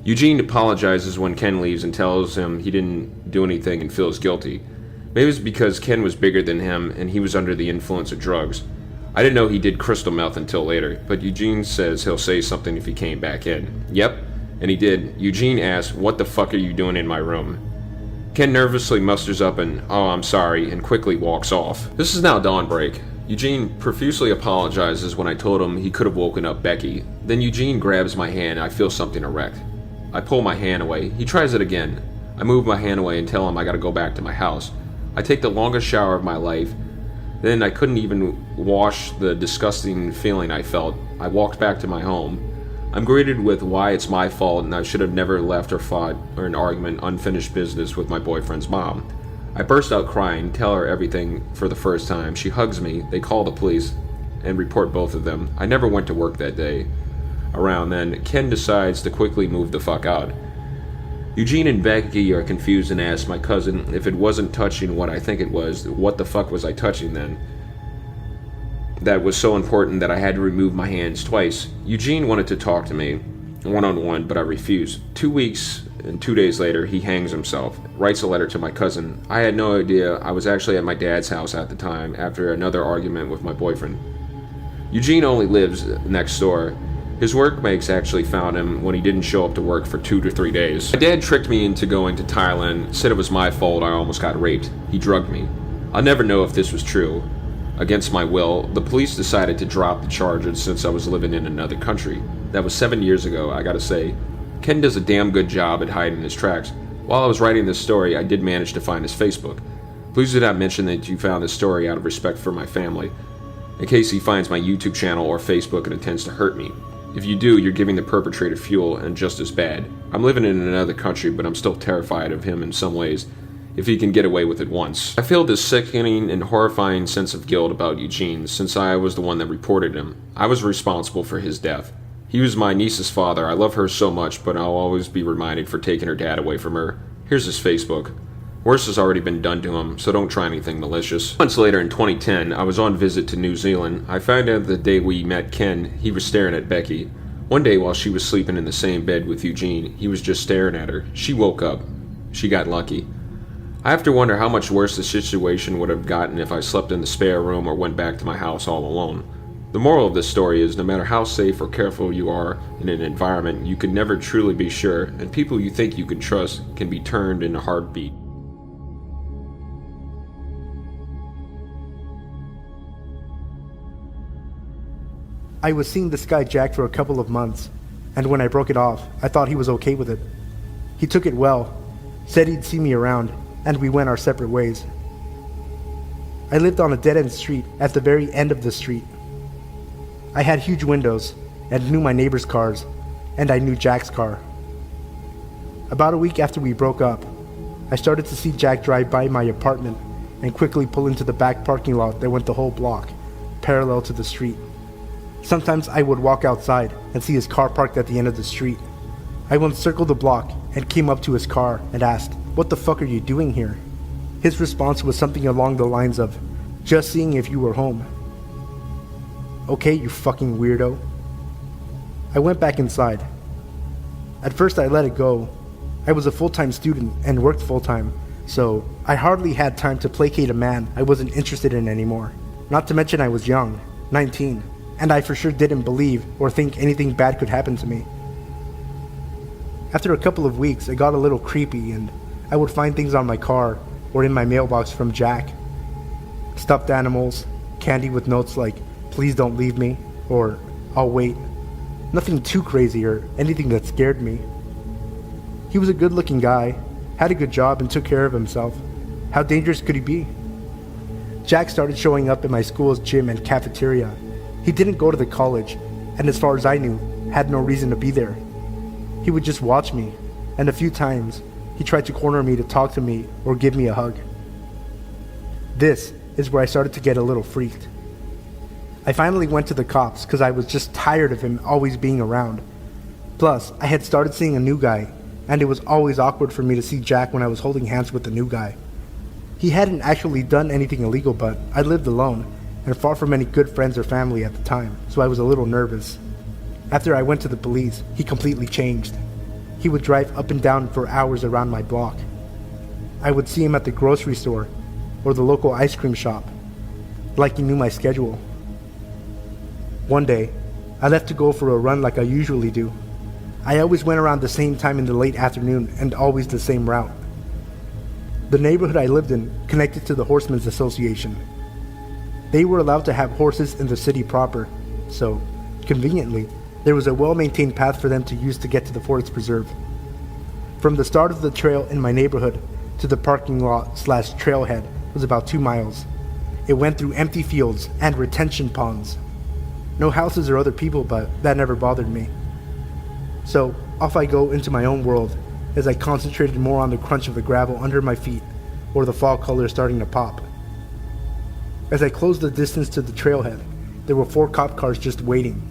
Eugene apologizes when Ken leaves and tells him he didn't do anything and feels guilty. Maybe it's because Ken was bigger than him and he was under the influence of drugs. I didn't know he did crystal meth until later, but Eugene says he'll say something if he came back in. Yep, and he did. Eugene asks, "What the fuck are you doing in my room?" Ken nervously musters up and, "Oh, I'm sorry," and quickly walks off. This is now dawnbreak. Eugene profusely apologizes when I told him he could have woken up Becky. Then Eugene grabs my hand and I feel something erect. I pull my hand away. He tries it again. I move my hand away and tell him I gotta go back to my house. I take the longest shower of my life. Then I couldn't even wash the disgusting feeling I felt. I walked back to my home. I'm greeted with why it's my fault and I should have never left or fought or an argument, unfinished business with my boyfriend's mom. I burst out crying, tell her everything for the first time. She hugs me, they call the police, and report both of them. I never went to work that day. Around then, Ken decides to quickly move the fuck out. Eugene and Becky are confused and ask my cousin if it wasn't touching what I think it was, what the fuck was I touching then? That was so important that I had to remove my hands twice. Eugene wanted to talk to me, one-on-one, but I refused. 2 weeks and 2 days later, he hangs himself, writes a letter to my cousin. I had no idea I was actually at my dad's house at the time after another argument with my boyfriend. Eugene only lives next door. His workmates actually found him when he didn't show up to work for 2 to 3 days. My dad tricked me into going to Thailand, said it was my fault I almost got raped. He drugged me. I'll never know if this was true. Against my will, the police decided to drop the charges since I was living in another country. That was 7 years ago, I gotta say. Ken does a damn good job at hiding his tracks. While I was writing this story, I did manage to find his Facebook. Please do not mention that you found this story out of respect for my family, in case he finds my YouTube channel or Facebook and intends to hurt me. If you do, you're giving the perpetrator fuel and just as bad. I'm living in another country, but I'm still terrified of him in some ways, if he can get away with it once. I feel this sickening and horrifying sense of guilt about Eugene, since I was the one that reported him. I was responsible for his death. He was my niece's father. I love her so much, but I'll always be reminded for taking her dad away from her. Here's his Facebook. Worse has already been done to him, so don't try anything malicious. Months later in 2010, I was on visit to New Zealand. I found out the day we met Ken, he was staring at Becky. One day while she was sleeping in the same bed with Eugene, he was just staring at her. She woke up. She got lucky. I have to wonder how much worse the situation would have gotten if I slept in the spare room or went back to my house all alone. The moral of this story is no matter how safe or careful you are in an environment, you can never truly be sure, and people you think you can trust can be turned in a heartbeat. I was seeing this guy Jack for a couple of months. and when I broke it off, I thought he was okay with it. He took it well, said he'd see me around, and we went our separate ways. I lived on a dead-end street at the very end of the street. I had huge windows and knew my neighbor's cars, and I knew Jack's car. About a week after we broke up, I started to see Jack drive by my apartment and quickly pull into the back parking lot that went the whole block, parallel to the street. Sometimes I would walk outside and see his car parked at the end of the street. I once circled the block and came up to his car and asked, "What the fuck are you doing here?" His response was something along the lines of, "Just seeing if you were home." "Okay, you fucking weirdo." I went back inside. At first I let it go. I was a full-time student and worked full-time, so I hardly had time to placate a man I wasn't interested in anymore. Not to mention I was young, 19, and I for sure didn't believe or think anything bad could happen to me. After a couple of weeks, it got a little creepy, and I would find things on my car or in my mailbox from Jack. Stuffed animals, candy with notes like, "Please don't leave me," or "I'll wait." Nothing too crazy or anything that scared me. He was a good-looking guy, had a good job, and took care of himself. How dangerous could he be? Jack started showing up in my school's gym and cafeteria. He didn't go to the college, and as far as I knew, had no reason to be there. He would just watch me, and a few times, he tried to corner me to talk to me or give me a hug. This is where I started to get a little freaked. I finally went to the cops because I was just tired of him always being around. Plus, I had started seeing a new guy, and it was always awkward for me to see Jack when I was holding hands with the new guy. He hadn't actually done anything illegal, but I lived alone, and far from any good friends or family at the time, so I was a little nervous. After I went to the police, he completely changed. He would drive up and down for hours around my block. I would see him at the grocery store or the local ice cream shop, like he knew my schedule. One day, I left to go for a run like I usually do. I always went around the same time in the late afternoon and always the same route. The neighborhood I lived in connected to the Horsemen's Association. They were allowed to have horses in the city proper, so, conveniently, there was a well-maintained path for them to use to get to the forest preserve. From the start of the trail in my neighborhood to the parking lot/trailhead was about 2 miles. It went through empty fields and retention ponds. No houses or other people, but that never bothered me. So, off I go into my own world as I concentrated more on the crunch of the gravel under my feet or the fall colors starting to pop. As I closed the distance to the trailhead, there were 4 cop cars just waiting.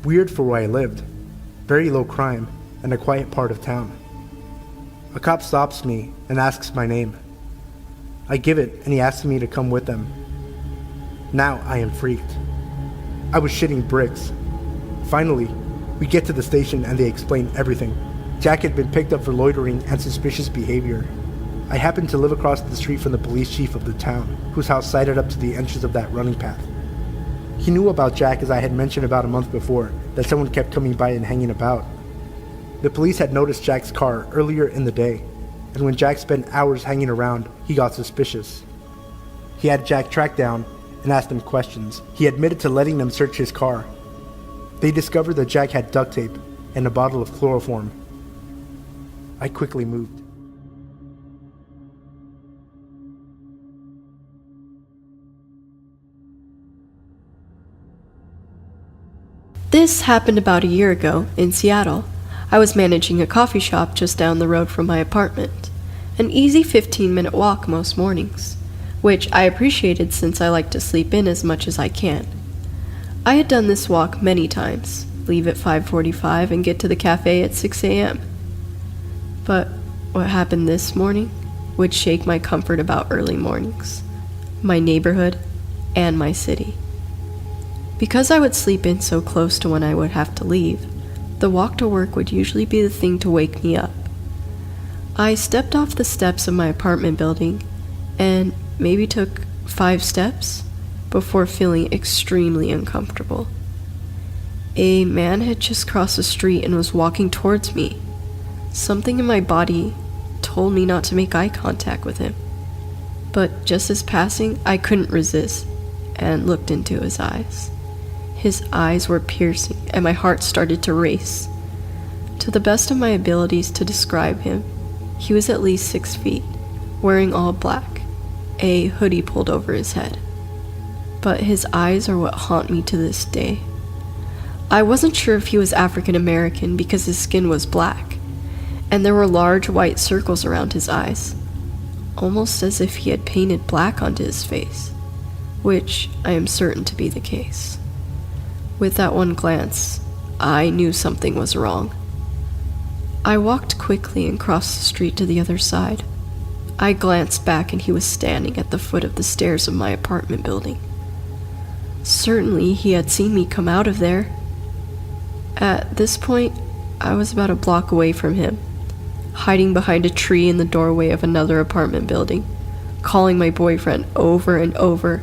Weird for where I lived. Very low crime and a quiet part of town. A cop stops me and asks my name. I give it and he asks me to come with them. Now I am freaked. I was shitting bricks. Finally, we get to the station and they explain everything. Jack had been picked up for loitering and suspicious behavior. I happened to live across the street from the police chief of the town, whose house sided up to the entrance of that running path. He knew about Jack as I had mentioned about a month before, that someone kept coming by and hanging about. The police had noticed Jack's car earlier in the day, and when Jack spent hours hanging around, he got suspicious. He had Jack tracked down and asked him questions. He admitted to letting them search his car. They discovered that Jack had duct tape and a bottle of chloroform. I quickly moved. This happened about a year ago in Seattle. I was managing a coffee shop just down the road from my apartment. An easy 15-minute walk most mornings, which I appreciated since I like to sleep in as much as I can. I had done this walk many times, leave at 5:45 and get to the cafe at 6 a.m. But what happened this morning would shake my comfort about early mornings, my neighborhood, and my city. Because I would sleep in so close to when I would have to leave, the walk to work would usually be the thing to wake me up. I stepped off the steps of my apartment building and maybe took 5 steps before feeling extremely uncomfortable. A man had just crossed the street and was walking towards me. Something in my body told me not to make eye contact with him. But just as passing, I couldn't resist and looked into his eyes. His eyes were piercing and my heart started to race. To the best of my abilities to describe him, he was at least 6 feet, wearing all black, a hoodie pulled over his head. But his eyes are what haunt me to this day. I wasn't sure if he was African American because his skin was black, and there were large white circles around his eyes, almost as if he had painted black onto his face, which I am certain to be the case. With that one glance, I knew something was wrong. I walked quickly and crossed the street to the other side. I glanced back and he was standing at the foot of the stairs of my apartment building. Certainly he had seen me come out of there. At this point, I was about a block away from him, hiding behind a tree in the doorway of another apartment building, calling my boyfriend over and over.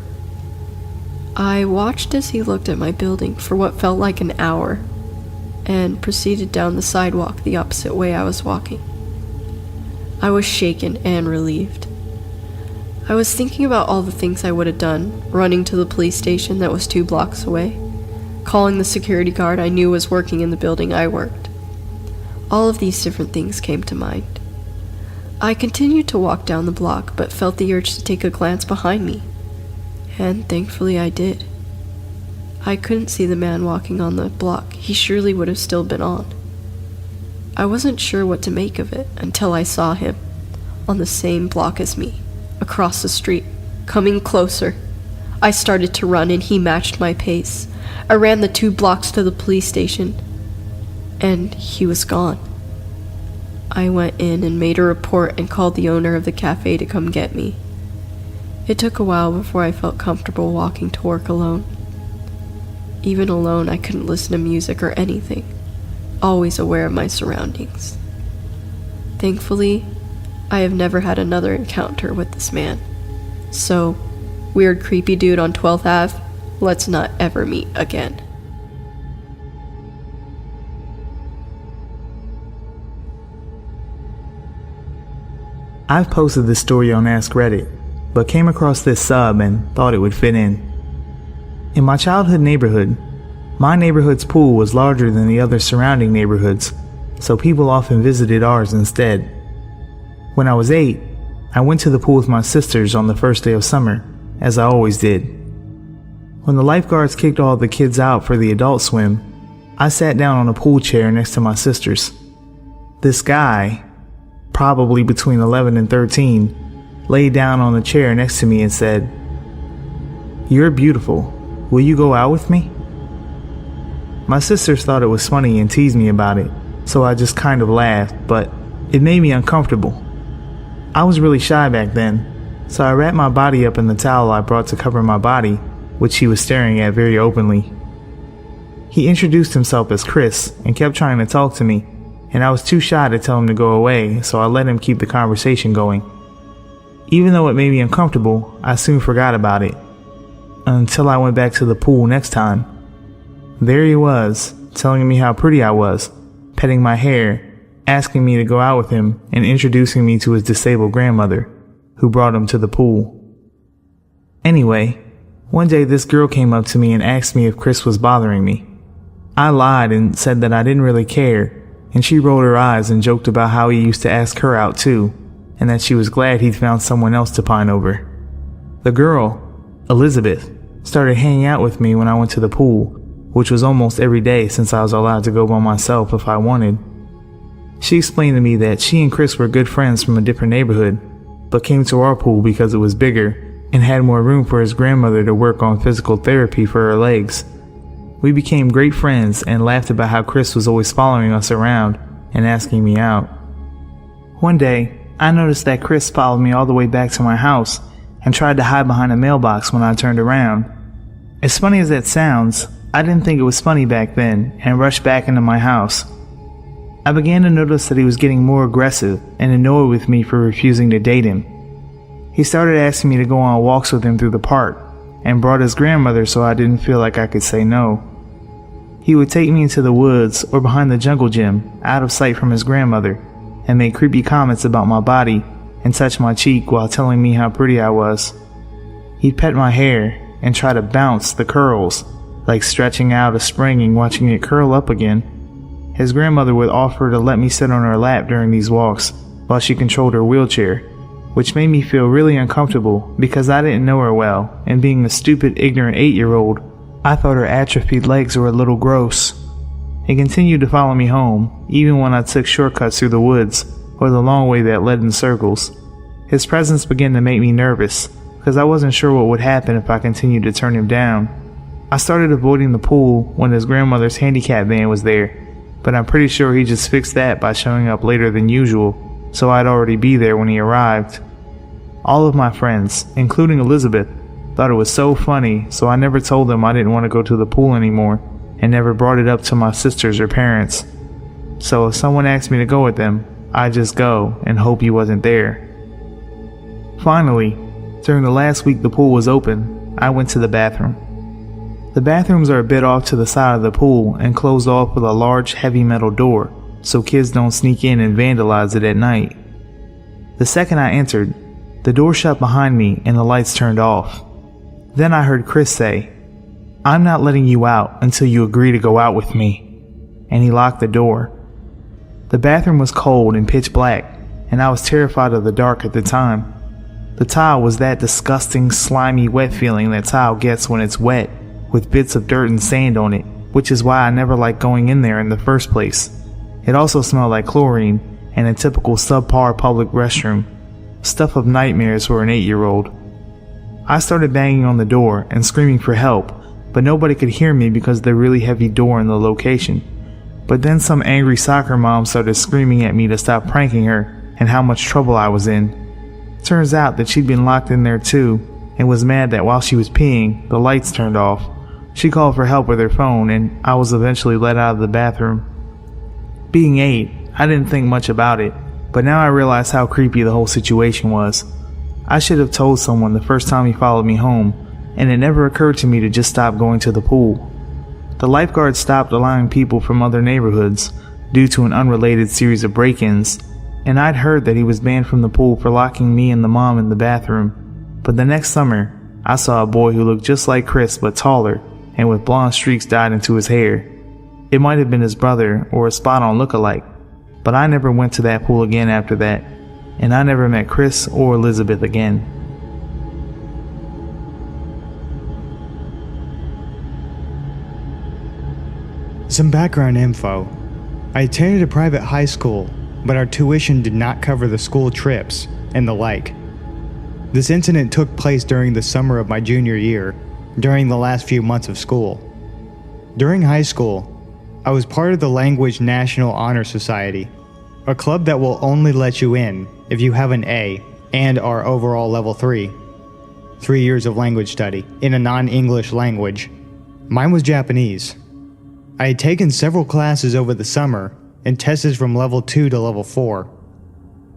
I watched as he looked at my building for what felt like an hour, and proceeded down the sidewalk the opposite way I was walking. I was shaken and relieved. I was thinking about all the things I would have done, running to the police station that was 2 blocks away, calling the security guard I knew was working in the building I worked. All of these different things came to mind. I continued to walk down the block, but felt the urge to take a glance behind me, and thankfully I did. I couldn't see the man walking on the block. He surely would have still been on. I wasn't sure what to make of it until I saw him, on the same block as me, across the street, coming closer. I started to run and he matched my pace. I ran the 2 blocks to the police station, and he was gone. I went in and made a report and called the owner of the cafe to come get me. It took a while before I felt comfortable walking to work alone. Even alone, I couldn't listen to music or anything, always aware of my surroundings. Thankfully, I have never had another encounter with this man. So, weird creepy dude on 12th Ave, let's not ever meet again. I've posted this story on Ask Reddit, but came across this sub and thought it would fit in. In my childhood neighborhood, my neighborhood's pool was larger than the other surrounding neighborhoods, so people often visited ours instead. When I was 8, I went to the pool with my sisters on the first day of summer, as I always did. When the lifeguards kicked all the kids out for the adult swim, I sat down on a pool chair next to my sisters. This guy, probably between 11 and 13, laid down on the chair next to me and said, "You're beautiful. Will you go out with me?" My sisters thought it was funny and teased me about it, so I just kind of laughed, but it made me uncomfortable. I was really shy back then, so I wrapped my body up in the towel I brought to cover my body, which he was staring at very openly. He introduced himself as Chris and kept trying to talk to me, and I was too shy to tell him to go away, so I let him keep the conversation going. Even though it made me uncomfortable, I soon forgot about it, until I went back to the pool next time. There he was, telling me how pretty I was, petting my hair, asking me to go out with him, and introducing me to his disabled grandmother, who brought him to the pool. Anyway, one day this girl came up to me and asked me if Chris was bothering me. I lied and said that I didn't really care, and she rolled her eyes and joked about how he used to ask her out too, and that she was glad he'd found someone else to pine over. The girl, Elizabeth, started hanging out with me when I went to the pool, which was almost every day since I was allowed to go by myself if I wanted. She explained to me that she and Chris were good friends from a different neighborhood, but came to our pool because it was bigger and had more room for his grandmother to work on physical therapy for her legs. We became great friends and laughed about how Chris was always following us around and asking me out. One day, I noticed that Chris followed me all the way back to my house and tried to hide behind a mailbox when I turned around. As funny as that sounds, I didn't think it was funny back then and rushed back into my house. I began to notice that he was getting more aggressive and annoyed with me for refusing to date him. He started asking me to go on walks with him through the park and brought his grandmother so I didn't feel like I could say no. He would take me into the woods or behind the jungle gym, out of sight from his grandmother, and make creepy comments about my body and touch my cheek while telling me how pretty I was. He'd pet my hair and try to bounce the curls, like stretching out a spring and watching it curl up again, His grandmother would offer to let me sit on her lap during these walks while she controlled her wheelchair, which made me feel really uncomfortable because I didn't know her well, and being a stupid, ignorant 8-year-old, I thought her atrophied legs were a little gross. He continued to follow me home, even when I took shortcuts through the woods or the long way that led in circles. His presence began to make me nervous because I wasn't sure what would happen if I continued to turn him down. I started avoiding the pool when his grandmother's handicap van was there, but I'm pretty sure he just fixed that by showing up later than usual, so I'd already be there when he arrived. All of my friends, including Elizabeth, thought it was so funny, so I never told them I didn't want to go to the pool anymore, and never brought it up to my sisters or parents. So if someone asked me to go with them, I'd just go and hope he wasn't there. Finally, during the last week the pool was open, I went to the bathroom. The bathrooms are a bit off to the side of the pool and closed off with a large heavy metal door, so kids don't sneak in and vandalize it at night. The second I entered, the door shut behind me and the lights turned off. Then I heard Chris say, "I'm not letting you out until you agree to go out with me," and he locked the door. The bathroom was cold and pitch black, and I was terrified of the dark at the time. The tile was that disgusting, slimy, wet feeling that tile gets when it's wet, with bits of dirt and sand on it, which is why I never liked going in there in the first place. It also smelled like chlorine and a typical subpar public restroom, stuff of nightmares for an 8-year-old. I started banging on the door and screaming for help, but nobody could hear me because of the really heavy door in the location. But then some angry soccer mom started screaming at me to stop pranking her and how much trouble I was in. Turns out that she'd been locked in there too, and was mad that while she was peeing, the lights turned off. She called for help with her phone, and I was eventually let out of the bathroom. Being 8, I didn't think much about it, but now I realize how creepy the whole situation was. I should have told someone the first time he followed me home, and it never occurred to me to just stop going to the pool. The lifeguard stopped allowing people from other neighborhoods due to an unrelated series of break-ins, and I'd heard that he was banned from the pool for locking me and the mom in the bathroom. But the next summer, I saw a boy who looked just like Chris but taller, and with blonde streaks dyed into his hair. It might have been his brother or a spot-on look-alike, but I never went to that pool again after that, and I never met Chris or Elizabeth again. Some background info. I attended a private high school, but our tuition did not cover the school trips and the like. This incident took place during the summer of my junior year, during the last few months of school. During high school, I was part of the Language National Honor Society, a club that will only let you in if you have an A and are overall level 3 years of language study in a non-English language. Mine was Japanese. I had taken several classes over the summer and tested from level 2 to level 4.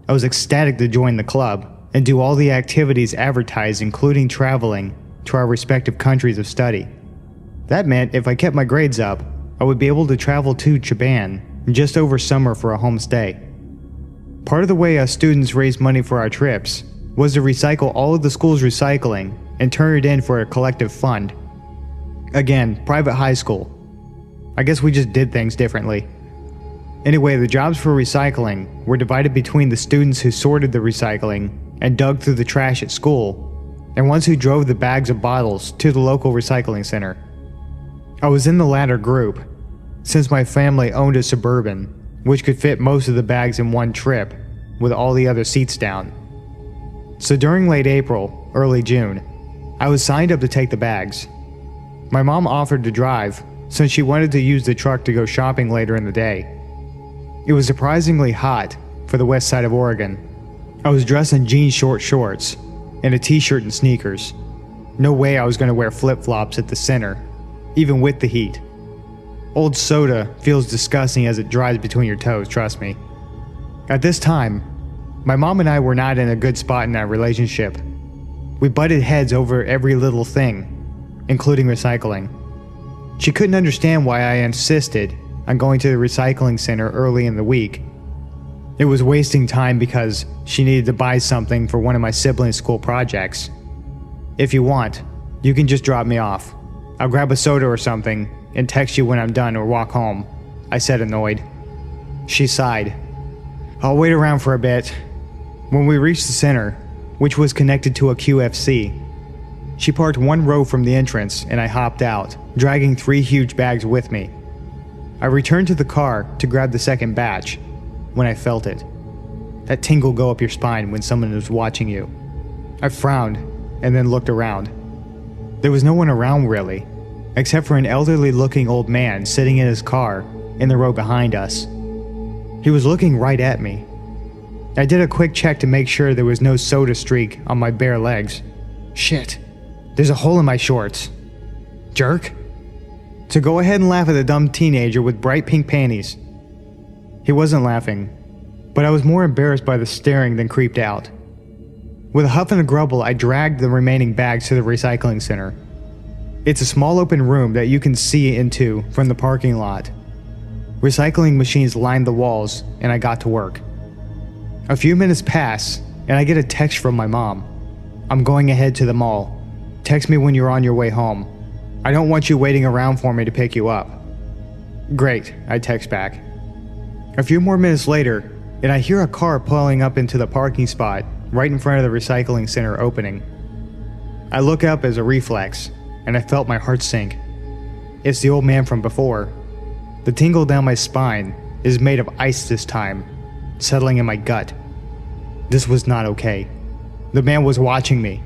I was ecstatic to join the club and do all the activities advertised, including traveling to our respective countries of study. That meant if I kept my grades up, I would be able to travel to Japan just over summer for a home stay. Part of the way us students raised money for our trips was to recycle all of the school's recycling and turn it in for a collective fund. Again, private high school. I guess we just did things differently. Anyway, the jobs for recycling were divided between the students who sorted the recycling and dug through the trash at school, and ones who drove the bags of bottles to the local recycling center. I was in the latter group, since my family owned a Suburban, which could fit most of the bags in one trip, with all the other seats down. So during late April, early June, I was signed up to take the bags. My mom offered to drive, since she wanted to use the truck to go shopping later in the day. It was surprisingly hot for the west side of Oregon. I was dressed in jean short shorts and a t-shirt and sneakers. No way I was going to wear flip-flops at the center, even with the heat. Old soda feels disgusting as it dries between your toes, trust me. At this time, my mom and I were not in a good spot in our relationship. We butted heads over every little thing, including recycling. She couldn't understand why I insisted on going to the recycling center early in the week. It was wasting time because she needed to buy something for one of my siblings' school projects. If you want, you can just drop me off. I'll grab a soda or something and text you when I'm done or walk home, I said, annoyed. She sighed. I'll wait around for a bit. When we reached the center, which was connected to a QFC, she parked one row from the entrance and I hopped out, dragging 3 huge bags with me. I returned to the car to grab the second batch when I felt it. That tingle go up your spine when someone is watching you. I frowned and then looked around. There was no one around really, except for an elderly looking old man sitting in his car in the row behind us. He was looking right at me. I did a quick check to make sure there was no soda streak on my bare legs. Shit, there's a hole in my shorts. Jerk. To go ahead and laugh at the dumb teenager with bright pink panties. He wasn't laughing, but I was more embarrassed by the staring than creeped out. With a huff and a grumble, I dragged the remaining bags to the recycling center. It's a small open room that you can see into from the parking lot. Recycling machines lined the walls, and I got to work. A few minutes pass, and I get a text from my mom. I'm going ahead to the mall. Text me when you're on your way home. I don't want you waiting around for me to pick you up. Great, I text back. A few more minutes later, and I hear a car pulling up into the parking spot right in front of the recycling center opening. I look up as a reflex, and I felt my heart sink. It's the old man from before. The tingle down my spine is made of ice this time, settling in my gut. This was not okay. The man was watching me.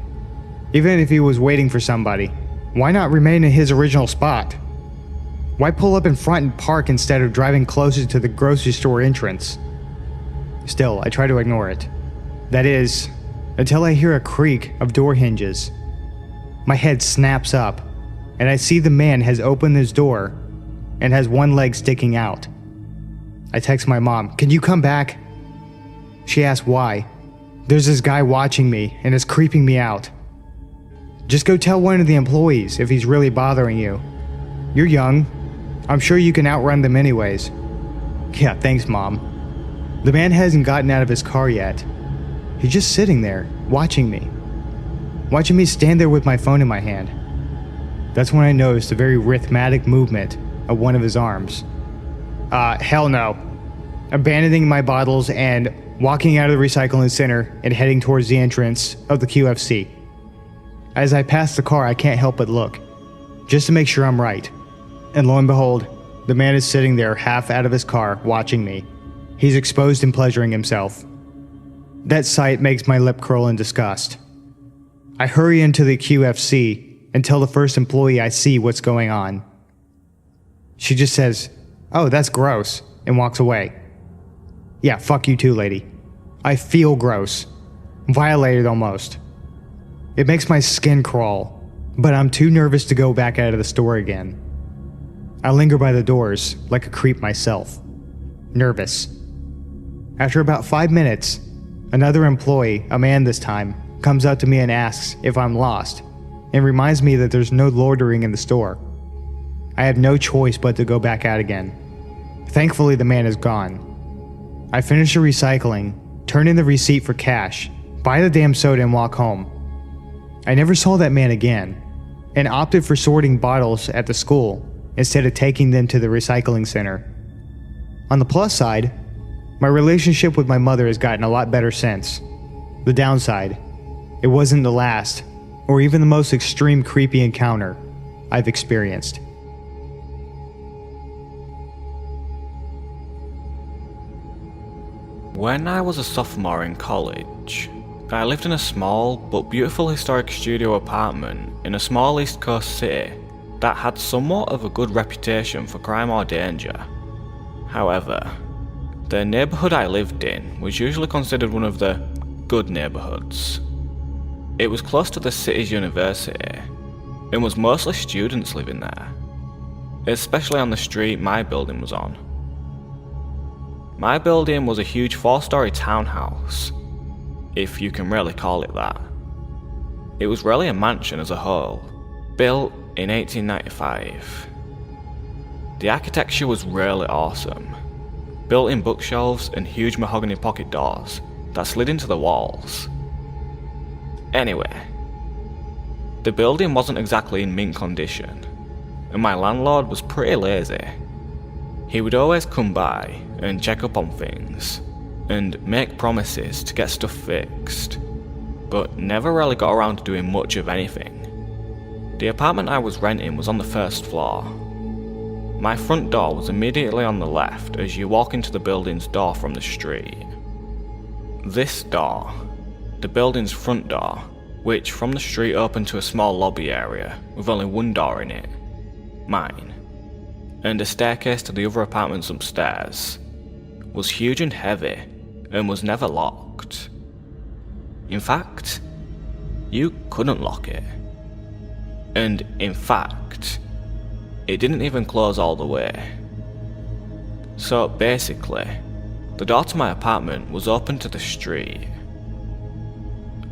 Even if he was waiting for somebody, why not remain in his original spot? Why pull up in front and park instead of driving closer to the grocery store entrance? Still, I try to ignore it. That is, until I hear a creak of door hinges. My head snaps up, and I see the man has opened his door and has one leg sticking out. I text my mom, "Can you come back?" She asks why. There's this guy watching me and is creeping me out. Just go tell one of the employees if he's really bothering you. You're young. I'm sure you can outrun them anyways. Yeah, thanks, Mom. The man hasn't gotten out of his car yet. He's just sitting there, watching me. Watching me stand there with my phone in my hand. That's when I noticed a very rhythmic movement of one of his arms. Hell no. Abandoning my bottles and walking out of the recycling center and heading towards the entrance of the QFC. As I pass the car, I can't help but look, just to make sure I'm right. And lo and behold, the man is sitting there half out of his car watching me. He's exposed and pleasuring himself. That sight makes my lip curl in disgust. I hurry into the QFC and tell the first employee I see what's going on. She just says, "Oh, that's gross," and walks away. Yeah, fuck you too, lady. I feel gross. Violated almost. It makes my skin crawl, but I'm too nervous to go back out of the store again. I linger by the doors like a creep myself. Nervous. After about 5 minutes, another employee, a man this time, comes up to me and asks if I'm lost, and reminds me that there's no loitering in the store. I have no choice but to go back out again. Thankfully, the man is gone. I finish the recycling, turn in the receipt for cash, buy the damn soda and walk home. I never saw that man again, and opted for sorting bottles at the school instead of taking them to the recycling center. On the plus side, my relationship with my mother has gotten a lot better since. The downside, it wasn't the last, or even the most extreme creepy encounter I've experienced. When I was a sophomore in college, I lived in a small but beautiful historic studio apartment in a small East Coast city that had somewhat of a good reputation for crime or danger. However, the neighbourhood I lived in was usually considered one of the good neighbourhoods. It was close to the city's university and was mostly students living there, especially on the street my building was on. My building was a huge 4-story townhouse, if you can really call it that. It was really a mansion as a whole, built in 1895. The architecture was really awesome, built-in bookshelves and huge mahogany pocket doors that slid into the walls. Anyway, the building wasn't exactly in mint condition, and my landlord was pretty lazy. He would always come by and check up on things, and make promises to get stuff fixed, but never really got around to doing much of anything. The apartment I was renting was on the first floor. My front door was immediately on the left as you walk into the building's door from the street. This door, the building's front door, which from the street opened to a small lobby area with only one door in it, mine, and a staircase to the other apartments upstairs, was huge and heavy and was never locked. In fact, you couldn't lock it. And in fact, it didn't even close all the way. So basically, the door to my apartment was open to the street.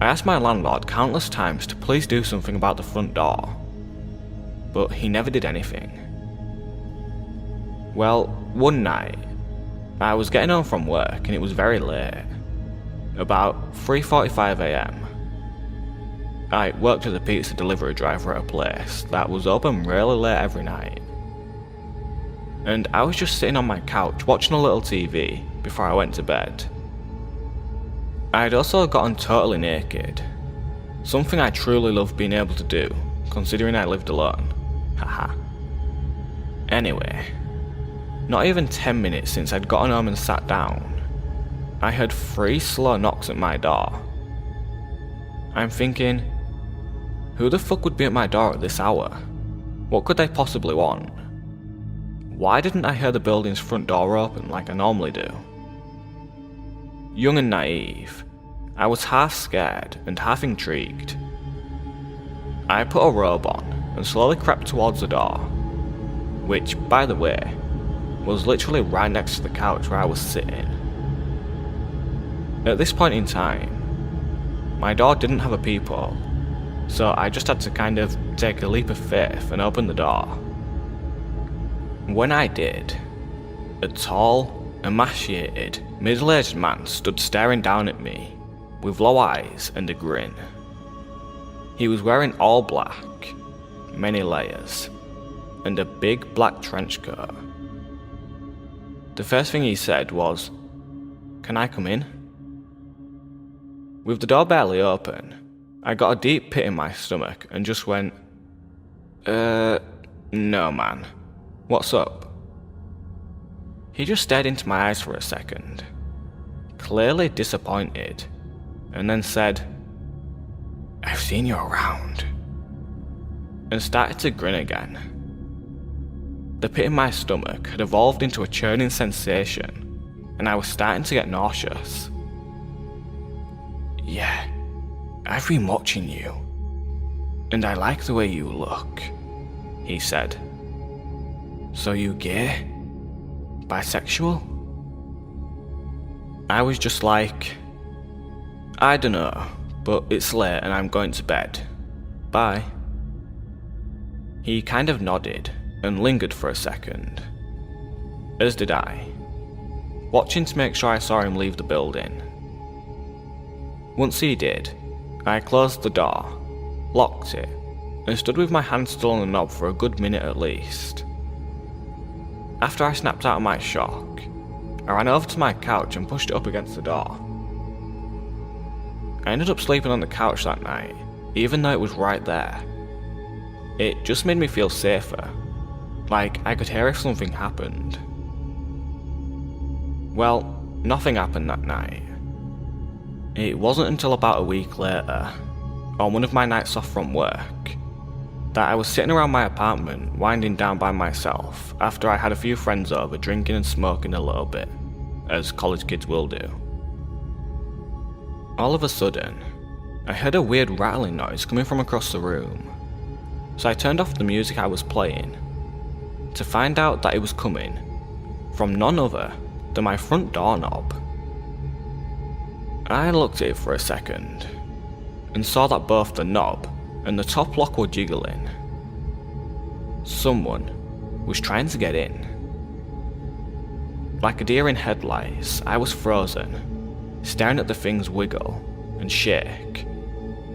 I asked my landlord countless times to please do something about the front door, but he never did anything. Well, one night, I was getting home from work and it was very late, about 3:45 AM. I worked as a pizza delivery driver at a place that was open really late every night. And I was just sitting on my couch watching a little TV before I went to bed. I had also gotten totally naked, something I truly loved being able to do, considering I lived alone. Haha. Anyway, not even 10 minutes since I'd gotten home and sat down, I heard 3 slow knocks at my door. I'm thinking, who the fuck would be at my door at this hour? What could they possibly want? Why didn't I hear the building's front door open like I normally do? Young and naive, I was half scared and half intrigued. I put a robe on and slowly crept towards the door, which, by the way, was literally right next to the couch where I was sitting. At this point in time, my door didn't have a peephole, so I just had to kind of take a leap of faith and open the door. When I did, a tall, emaciated, middle-aged man stood staring down at me, with low eyes and a grin. He was wearing all black, many layers, and a big black trench coat. The first thing he said was, "Can I come in?" With the door barely open, I got a deep pit in my stomach and just went, no man, what's up? He just stared into my eyes for a second, clearly disappointed, and then said, "I've seen you around," and started to grin again. The pit in my stomach had evolved into a churning sensation, and I was starting to get nauseous. "Yeah, I've been watching you, and I like the way you look," he said. "So you gay? Bisexual?" I was just like, "I dunno, but it's late and I'm going to bed. Bye." He kind of nodded and lingered for a second, as did I, watching to make sure I saw him leave the building. Once he did, I closed the door, locked it, and stood with my hand still on the knob for a good minute at least. After I snapped out of my shock, I ran over to my couch and pushed it up against the door. I ended up sleeping on the couch that night, even though it was right there. It just made me feel safer, like I could hear if something happened. Well, nothing happened that night. It wasn't until about a week later, on one of my nights off from work, that I was sitting around my apartment winding down by myself after I had a few friends over drinking and smoking a little bit, as college kids will do. All of a sudden, I heard a weird rattling noise coming from across the room, so I turned off the music I was playing, to find out that it was coming from none other than my front doorknob. I looked at it for a second, and saw that both the knob and the top lock were jiggling. Someone was trying to get in. Like a deer in headlights, I was frozen, staring at the things wiggle and shake,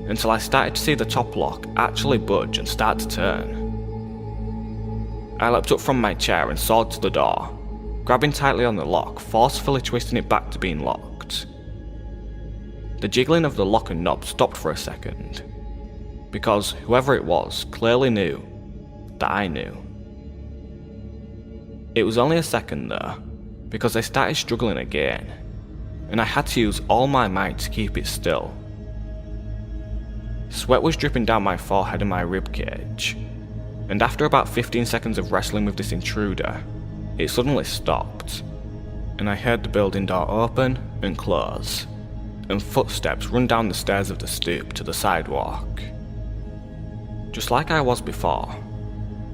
until I started to see the top lock actually budge and start to turn. I leapt up from my chair and sawed to the door, grabbing tightly on the lock, forcefully twisting it back to being locked. The jiggling of the lock and knob stopped for a second, because whoever it was clearly knew that I knew. It was only a second though, because they started struggling again, and I had to use all my might to keep it still. Sweat was dripping down my forehead and my ribcage, and after about 15 seconds of wrestling with this intruder, it suddenly stopped, and I heard the building door open and close, and footsteps run down the stairs of the stoop to the sidewalk. Just like I was before,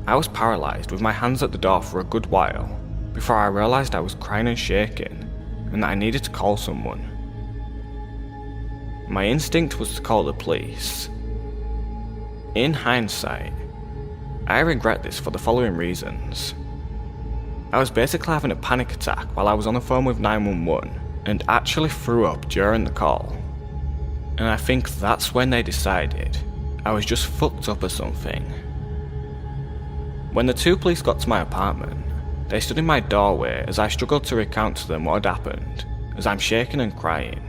I was paralysed with my hands at the door for a good while before I realised I was crying and shaking and that I needed to call someone. My instinct was to call the police. In hindsight, I regret this for the following reasons. I was basically having a panic attack while I was on the phone with 911 and actually threw up during the call. And I think that's when they decided I was just fucked up or something. When the two police got to my apartment, they stood in my doorway as I struggled to recount to them what had happened, as I'm shaking and crying.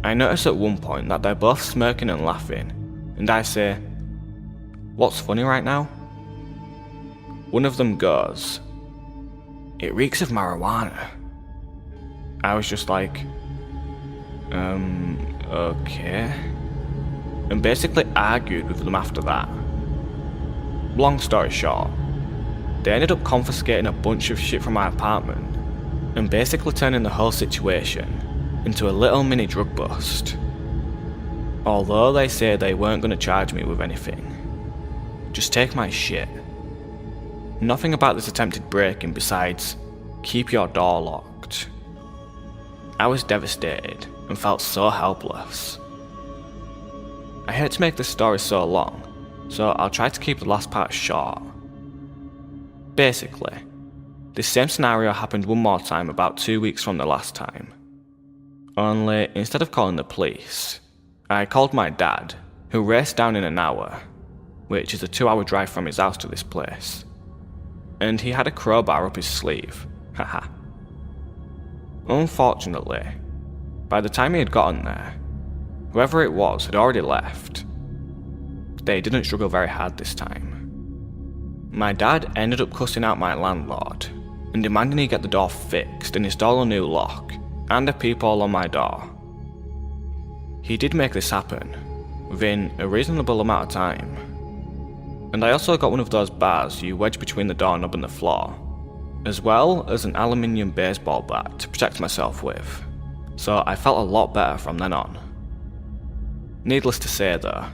I noticed at one point that they're both smirking and laughing, and I say, "What's funny right now?" One of them goes, "It reeks of marijuana." I was just like, okay. And basically argued with them after that. Long story short, they ended up confiscating a bunch of shit from my apartment and basically turning the whole situation into a little mini drug bust. Although they say they weren't going to charge me with anything. Just take my shit. Nothing about this attempted break-in besides keep your door locked. I was devastated and felt so helpless. I hate to make this story so long, so I'll try to keep the last part short. Basically, this same scenario happened one more time about 2 weeks from the last time. Only, instead of calling the police, I called my dad, who raced down in an hour, which is a 2-hour drive from his house to this place. And he had a crowbar up his sleeve, haha. Unfortunately, by the time he had gotten there, whoever it was had already left. They didn't struggle very hard this time. My dad ended up cussing out my landlord and demanding he get the door fixed and install a new lock and a peephole on my door. He did make this happen within a reasonable amount of time. And I also got one of those bars you wedge between the doorknob and the floor, as well as an aluminium baseball bat to protect myself with, so I felt a lot better from then on. Needless to say though,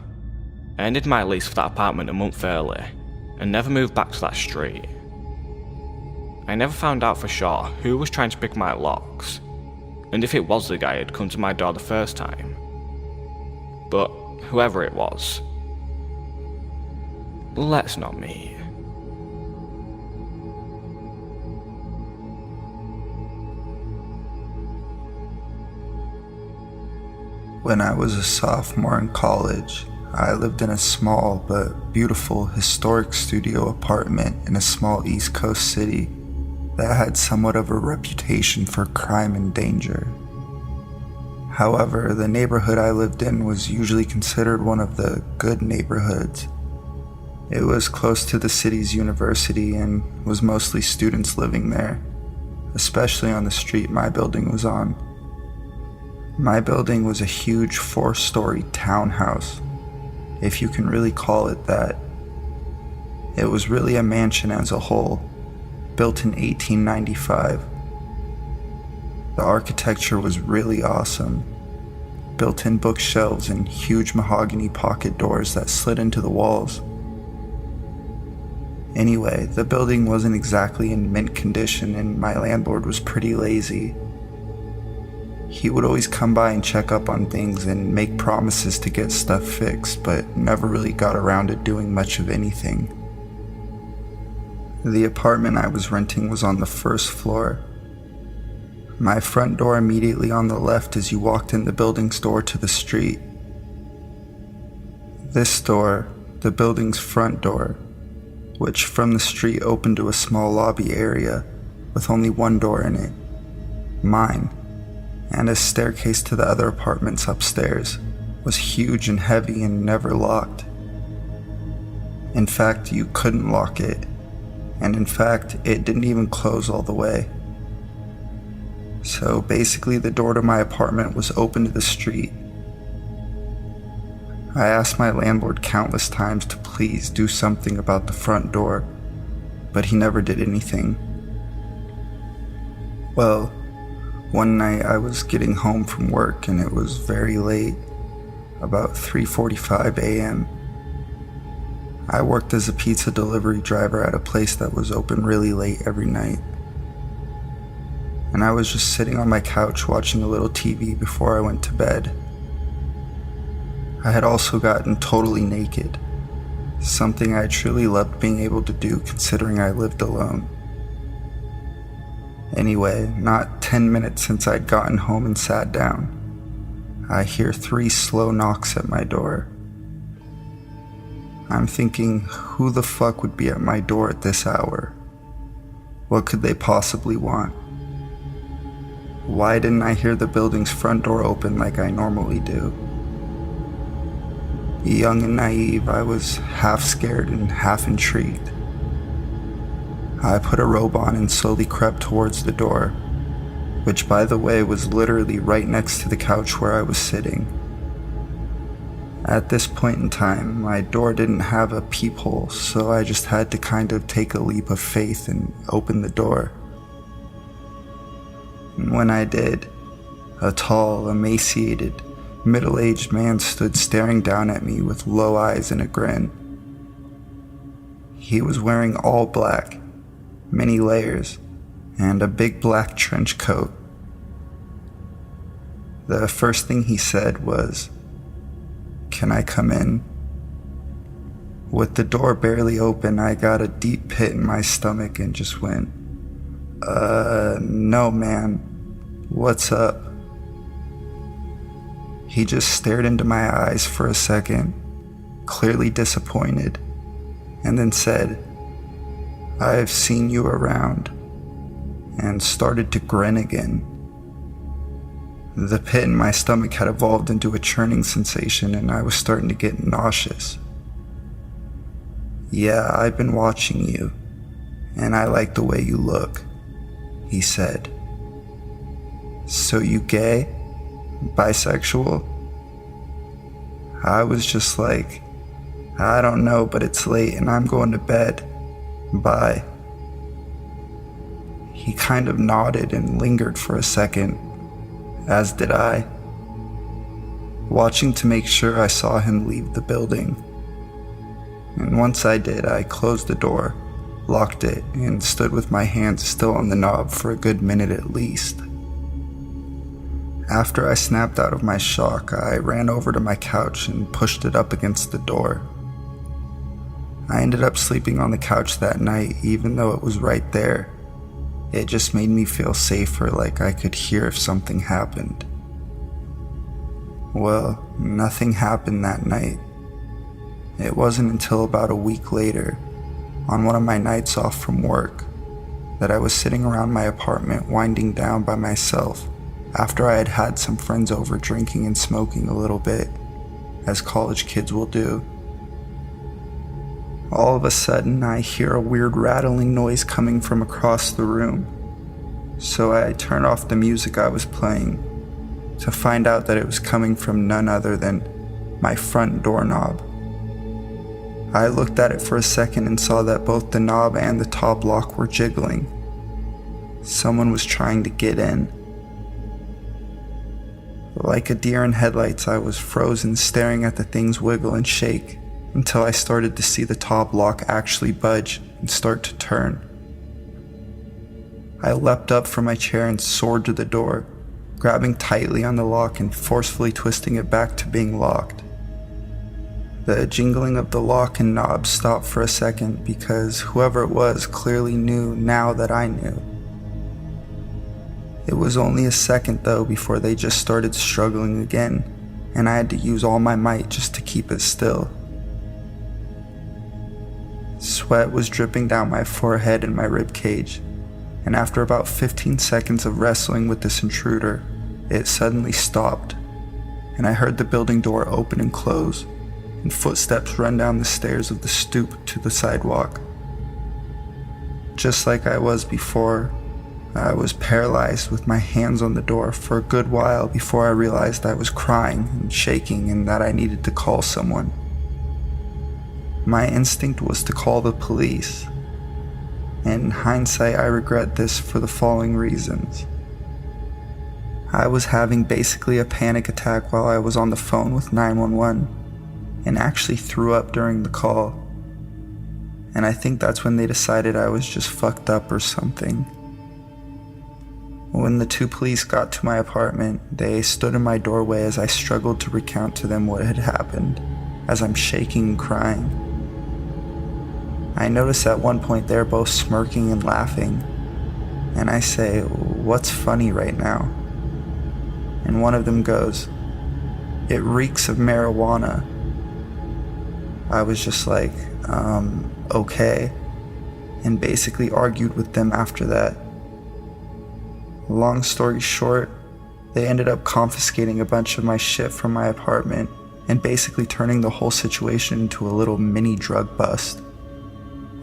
I ended my lease for that apartment a month early and never moved back to that street. I never found out for sure who was trying to pick my locks, and if it was the guy who had come to my door the first time. But whoever it was, let's not meet. When I was a sophomore in college, I lived in a small but beautiful historic studio apartment in a small East Coast city that had somewhat of a reputation for crime and danger. However, the neighborhood I lived in was usually considered one of the good neighborhoods. It was close to the city's university and was mostly students living there, especially on the street my building was on. My building was a huge 4-story townhouse, if you can really call it that. It was really a mansion as a whole, built in 1895. The architecture was really awesome. Built-in bookshelves and huge mahogany pocket doors that slid into the walls. Anyway, the building wasn't exactly in mint condition and my landlord was pretty lazy. He would always come by and check up on things and make promises to get stuff fixed, but never really got around to doing much of anything. The apartment I was renting was on the first floor. My front door immediately on the left as you walked in the building's door to the street. This door, the building's front door, which from the street opened to a small lobby area, with only one door in it, mine, and a staircase to the other apartments upstairs was huge and heavy and never locked. In fact, you couldn't lock it, and in fact, it didn't even close all the way. So basically, the door to my apartment was open to the street. I asked my landlord countless times to please do something about the front door, but he never did anything. Well, one night I was getting home from work and it was very late, about 3:45 a.m. I worked as a pizza delivery driver at a place that was open really late every night. And I was just sitting on my couch watching a little TV before I went to bed. I had also gotten totally naked, something I truly loved being able to do considering I lived alone. Anyway, not 10 minutes since I'd gotten home and sat down, I hear 3 slow knocks at my door. I'm thinking, who the fuck would be at my door at this hour? What could they possibly want? Why didn't I hear the building's front door open like I normally do? Young and naive, I was half scared and half intrigued. I put a robe on and slowly crept towards the door, which by the way was literally right next to the couch where I was sitting. At this point in time, my door didn't have a peephole, so I just had to kind of take a leap of faith and open the door. And when I did, a tall, emaciated, middle-aged man stood staring down at me with low eyes and a grin. He was wearing all black, many layers, and a big black trench coat. The first thing he said was, "Can I come in?" With the door barely open, I got a deep pit in my stomach and just went, no man, what's up?" He just stared into my eyes for a second, clearly disappointed, and then said, "I've seen you around," and started to grin again. The pit in my stomach had evolved into a churning sensation and I was starting to get nauseous. "Yeah, I've been watching you, and I like the way you look," he said. "So you gay? Bisexual?" I was just like, "I don't know, but it's late and I'm going to bed. Bye." He kind of nodded and lingered for a second, as did I, watching to make sure I saw him leave the building. And once I did, I closed the door, locked it, and stood with my hands still on the knob for a good minute at least. After I snapped out of my shock, I ran over to my couch and pushed it up against the door. I ended up sleeping on the couch that night, even though it was right there. It just made me feel safer, like I could hear if something happened. Well, nothing happened that night. It wasn't until about a week later, on one of my nights off from work, that I was sitting around my apartment winding down by myself after I had had some friends over drinking and smoking a little bit, as college kids will do. All of a sudden, I hear a weird rattling noise coming from across the room, so I turned off the music I was playing to find out that it was coming from none other than my front doorknob. I looked at it for a second and saw that both the knob and the top lock were jiggling. Someone was trying to get in. Like a deer in headlights, I was frozen staring at the things wiggle and shake until I started to see the top lock actually budge and start to turn. I leapt up from my chair and soared to the door, grabbing tightly on the lock and forcefully twisting it back to being locked. The jingling of the lock and knob stopped for a second because whoever it was clearly knew now that I knew. It was only a second though before they just started struggling again, and I had to use all my might just to keep it still. Sweat was dripping down my forehead and my rib cage, and after about 15 seconds of wrestling with this intruder, it suddenly stopped, and I heard the building door open and close, and footsteps run down the stairs of the stoop to the sidewalk. Just like I was before, I was paralyzed with my hands on the door for a good while before I realized I was crying and shaking and that I needed to call someone. My instinct was to call the police, and in hindsight I regret this for the following reasons. I was having basically a panic attack while I was on the phone with 911 and actually threw up during the call, and I think that's when they decided I was just fucked up or something. When the two police got to my apartment, they stood in my doorway as I struggled to recount to them what had happened, as I'm shaking and crying. I noticed at one point they're both smirking and laughing, and I say, "What's funny right now?" And one of them goes, "It reeks of marijuana." I was just like, okay, and basically argued with them after that. Long story short, they ended up confiscating a bunch of my shit from my apartment and basically turning the whole situation into a little mini drug bust.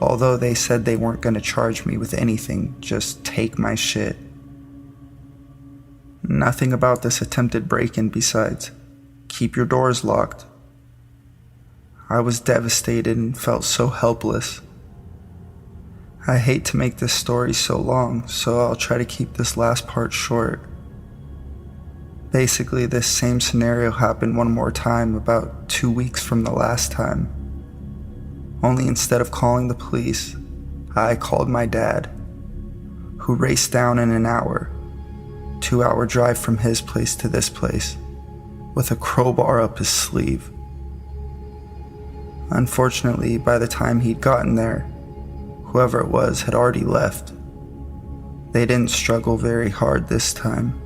Although they said they weren't going to charge me with anything, just take my shit. Nothing about this attempted break-in besides, keep your doors locked. I was devastated and felt so helpless. I hate to make this story so long, so I'll try to keep this last part short. Basically, this same scenario happened one more time about 2 weeks from the last time. Only instead of calling the police, I called my dad, who raced down in an hour, 2-hour drive from his place to this place, with a crowbar up his sleeve. Unfortunately, by the time he'd gotten there, whoever it was had already left. They didn't struggle very hard this time.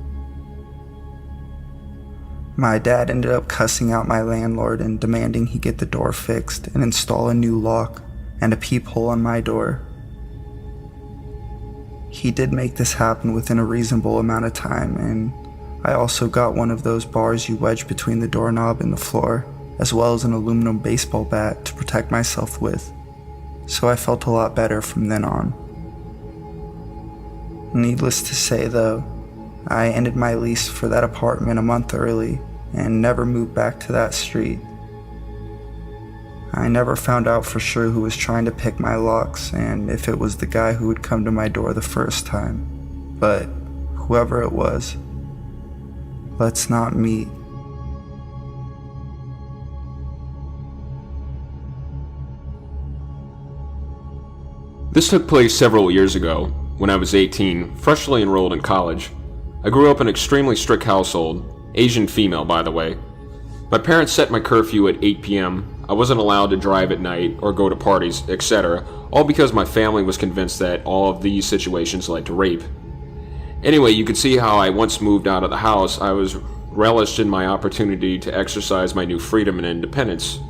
My dad ended up cussing out my landlord and demanding he get the door fixed and install a new lock and a peephole on my door. He did make this happen within a reasonable amount of time, and I also got one of those bars you wedge between the doorknob and the floor, as well as an aluminum baseball bat to protect myself with. So I felt a lot better from then on. Needless to say though, I ended my lease for that apartment a month early and never moved back to that street. I never found out for sure who was trying to pick my locks and if it was the guy who would come to my door the first time, but whoever it was, let's not meet. This took place several years ago, when I was 18, freshly enrolled in college. I grew up in an extremely strict household, Asian female by the way. My parents set my curfew at 8 p.m. I wasn't allowed to drive at night or go to parties, etc., all because my family was convinced that all of these situations led to rape. Anyway, you could see how I once moved out of the house, I was relished in my opportunity to exercise my new freedom and independence.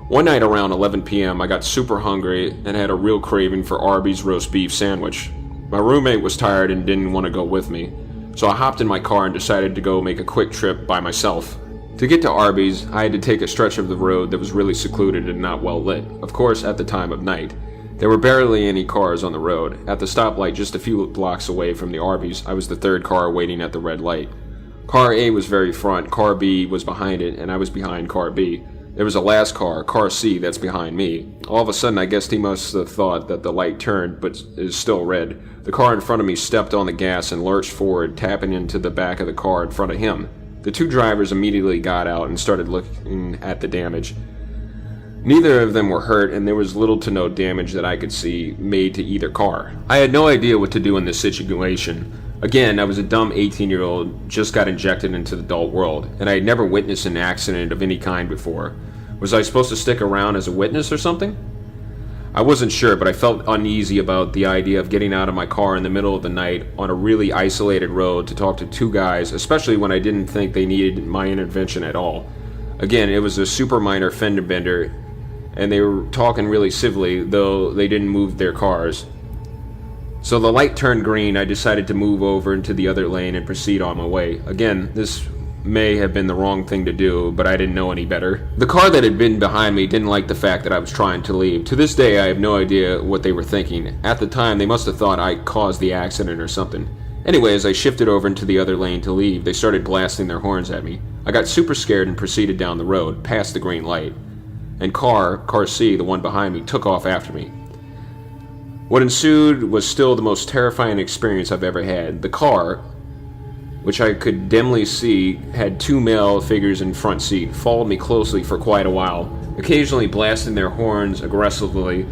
One night around 11 p.m. I got super hungry and had a real craving for Arby's roast beef sandwich. My roommate was tired and didn't want to go with me, so I hopped in my car and decided to go make a quick trip by myself. To get to Arby's, I had to take a stretch of the road that was really secluded and not well lit, of course at the time of night. There were barely any cars on the road. At the stoplight just a few blocks away from the Arby's, I was the third car waiting at the red light. Car A was very front, car B was behind it, and I was behind car B. There was a last car, car C, that's behind me. All of a sudden, I guess he must have thought that the light turned, but is still red. The car in front of me stepped on the gas and lurched forward, tapping into the back of the car in front of him. The two drivers immediately got out and started looking at the damage. Neither of them were hurt, and there was little to no damage that I could see made to either car. I had no idea what to do in this situation. Again, I was a dumb 18-year-old, just got injected into the adult world, and I had never witnessed an accident of any kind before. Was I supposed to stick around as a witness or something? I wasn't sure, but I felt uneasy about the idea of getting out of my car in the middle of the night on a really isolated road to talk to two guys, especially when I didn't think they needed my intervention at all. Again, it was a super minor fender bender, and they were talking really civilly, though they didn't move their cars. So the light turned green, I decided to move over into the other lane and proceed on my way. Again, this may have been the wrong thing to do, but I didn't know any better. The car that had been behind me didn't like the fact that I was trying to leave. To this day, I have no idea what they were thinking. At the time, they must have thought I caused the accident or something. Anyway, as I shifted over into the other lane to leave, they started blasting their horns at me. I got super scared and proceeded down the road, past the green light. And car C, the one behind me, took off after me. What ensued was still the most terrifying experience I've ever had. The car, which I could dimly see had 2 male figures in front seat, followed me closely for quite a while, occasionally blasting their horns aggressively.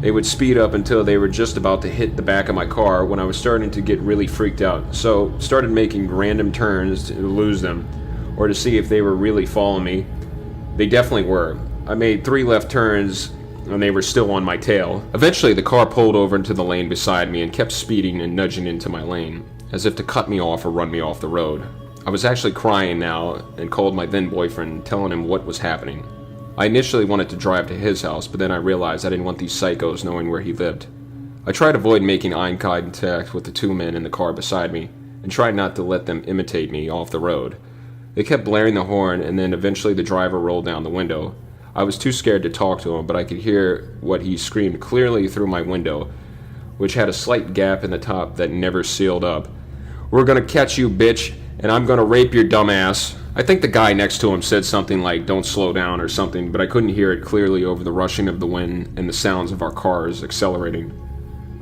They would speed up until they were just about to hit the back of my car when I was starting to get really freaked out, so started making random turns to lose them, or to see if they were really following me. They definitely were. I made 3 left turns and they were still on my tail. Eventually the car pulled over into the lane beside me and kept speeding and nudging into my lane, as if to cut me off or run me off the road. I was actually crying now and called my then boyfriend, telling him what was happening. I initially wanted to drive to his house, but then I realized I didn't want these psychos knowing where he lived. I tried to avoid making eye contact with the 2 men in the car beside me, and tried not to let them imitate me off the road. They kept blaring the horn, and then eventually the driver rolled down the window. I was too scared to talk to him, but I could hear what he screamed clearly through my window, which had a slight gap in the top that never sealed up. "We're gonna catch you, bitch, and I'm gonna rape your dumb ass." I think the guy next to him said something like, "Don't slow down" or something, but I couldn't hear it clearly over the rushing of the wind and the sounds of our cars accelerating.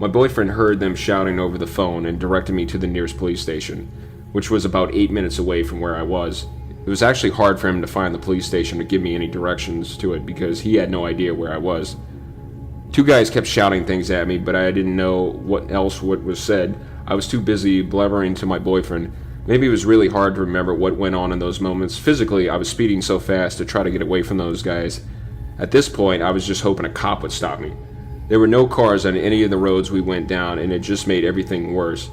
My boyfriend heard them shouting over the phone and directed me to the nearest police station, which was about 8 minutes away from where I was. It was actually hard for him to find the police station to give me any directions to it because he had no idea where I was. 2 guys kept shouting things at me, but I didn't know what was said. I was too busy blabbering to my boyfriend. Maybe it was really hard to remember what went on in those moments. Physically, I was speeding so fast to try to get away from those guys. At this point, I was just hoping a cop would stop me. There were no cars on any of the roads we went down, and it just made everything worse.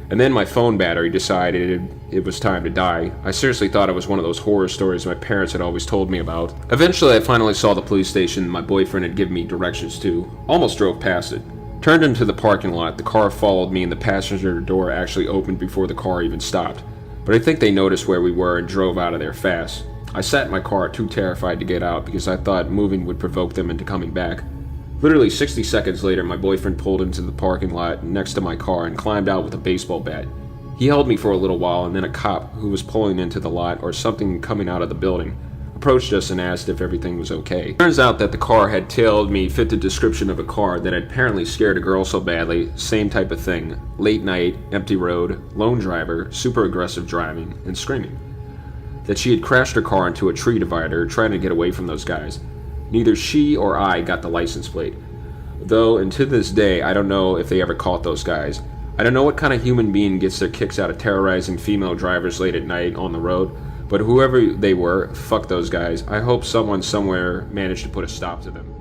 And then my phone battery decided it was time to die. I seriously thought it was one of those horror stories my parents had always told me about. Eventually, I finally saw the police station my boyfriend had given me directions to. Almost drove past it. Turned into the parking lot, the car followed me and the passenger door actually opened before the car even stopped. But I think they noticed where we were and drove out of there fast. I sat in my car too terrified to get out because I thought moving would provoke them into coming back. Literally 60 seconds later, my boyfriend pulled into the parking lot next to my car and climbed out with a baseball bat. He held me for a little while and then a cop who was pulling into the lot or something coming out of the building approached us and asked if everything was okay. Turns out that the car had tailed me fit the description of a car that had apparently scared a girl so badly, same type of thing. Late night, empty road, lone driver, super aggressive driving, and screaming. That she had crashed her car into a tree divider trying to get away from those guys. Neither she or I got the license plate. Though, and to this day, I don't know if they ever caught those guys. I don't know what kind of human being gets their kicks out of terrorizing female drivers late at night on the road, but whoever they were, fuck those guys. I hope someone somewhere managed to put a stop to them.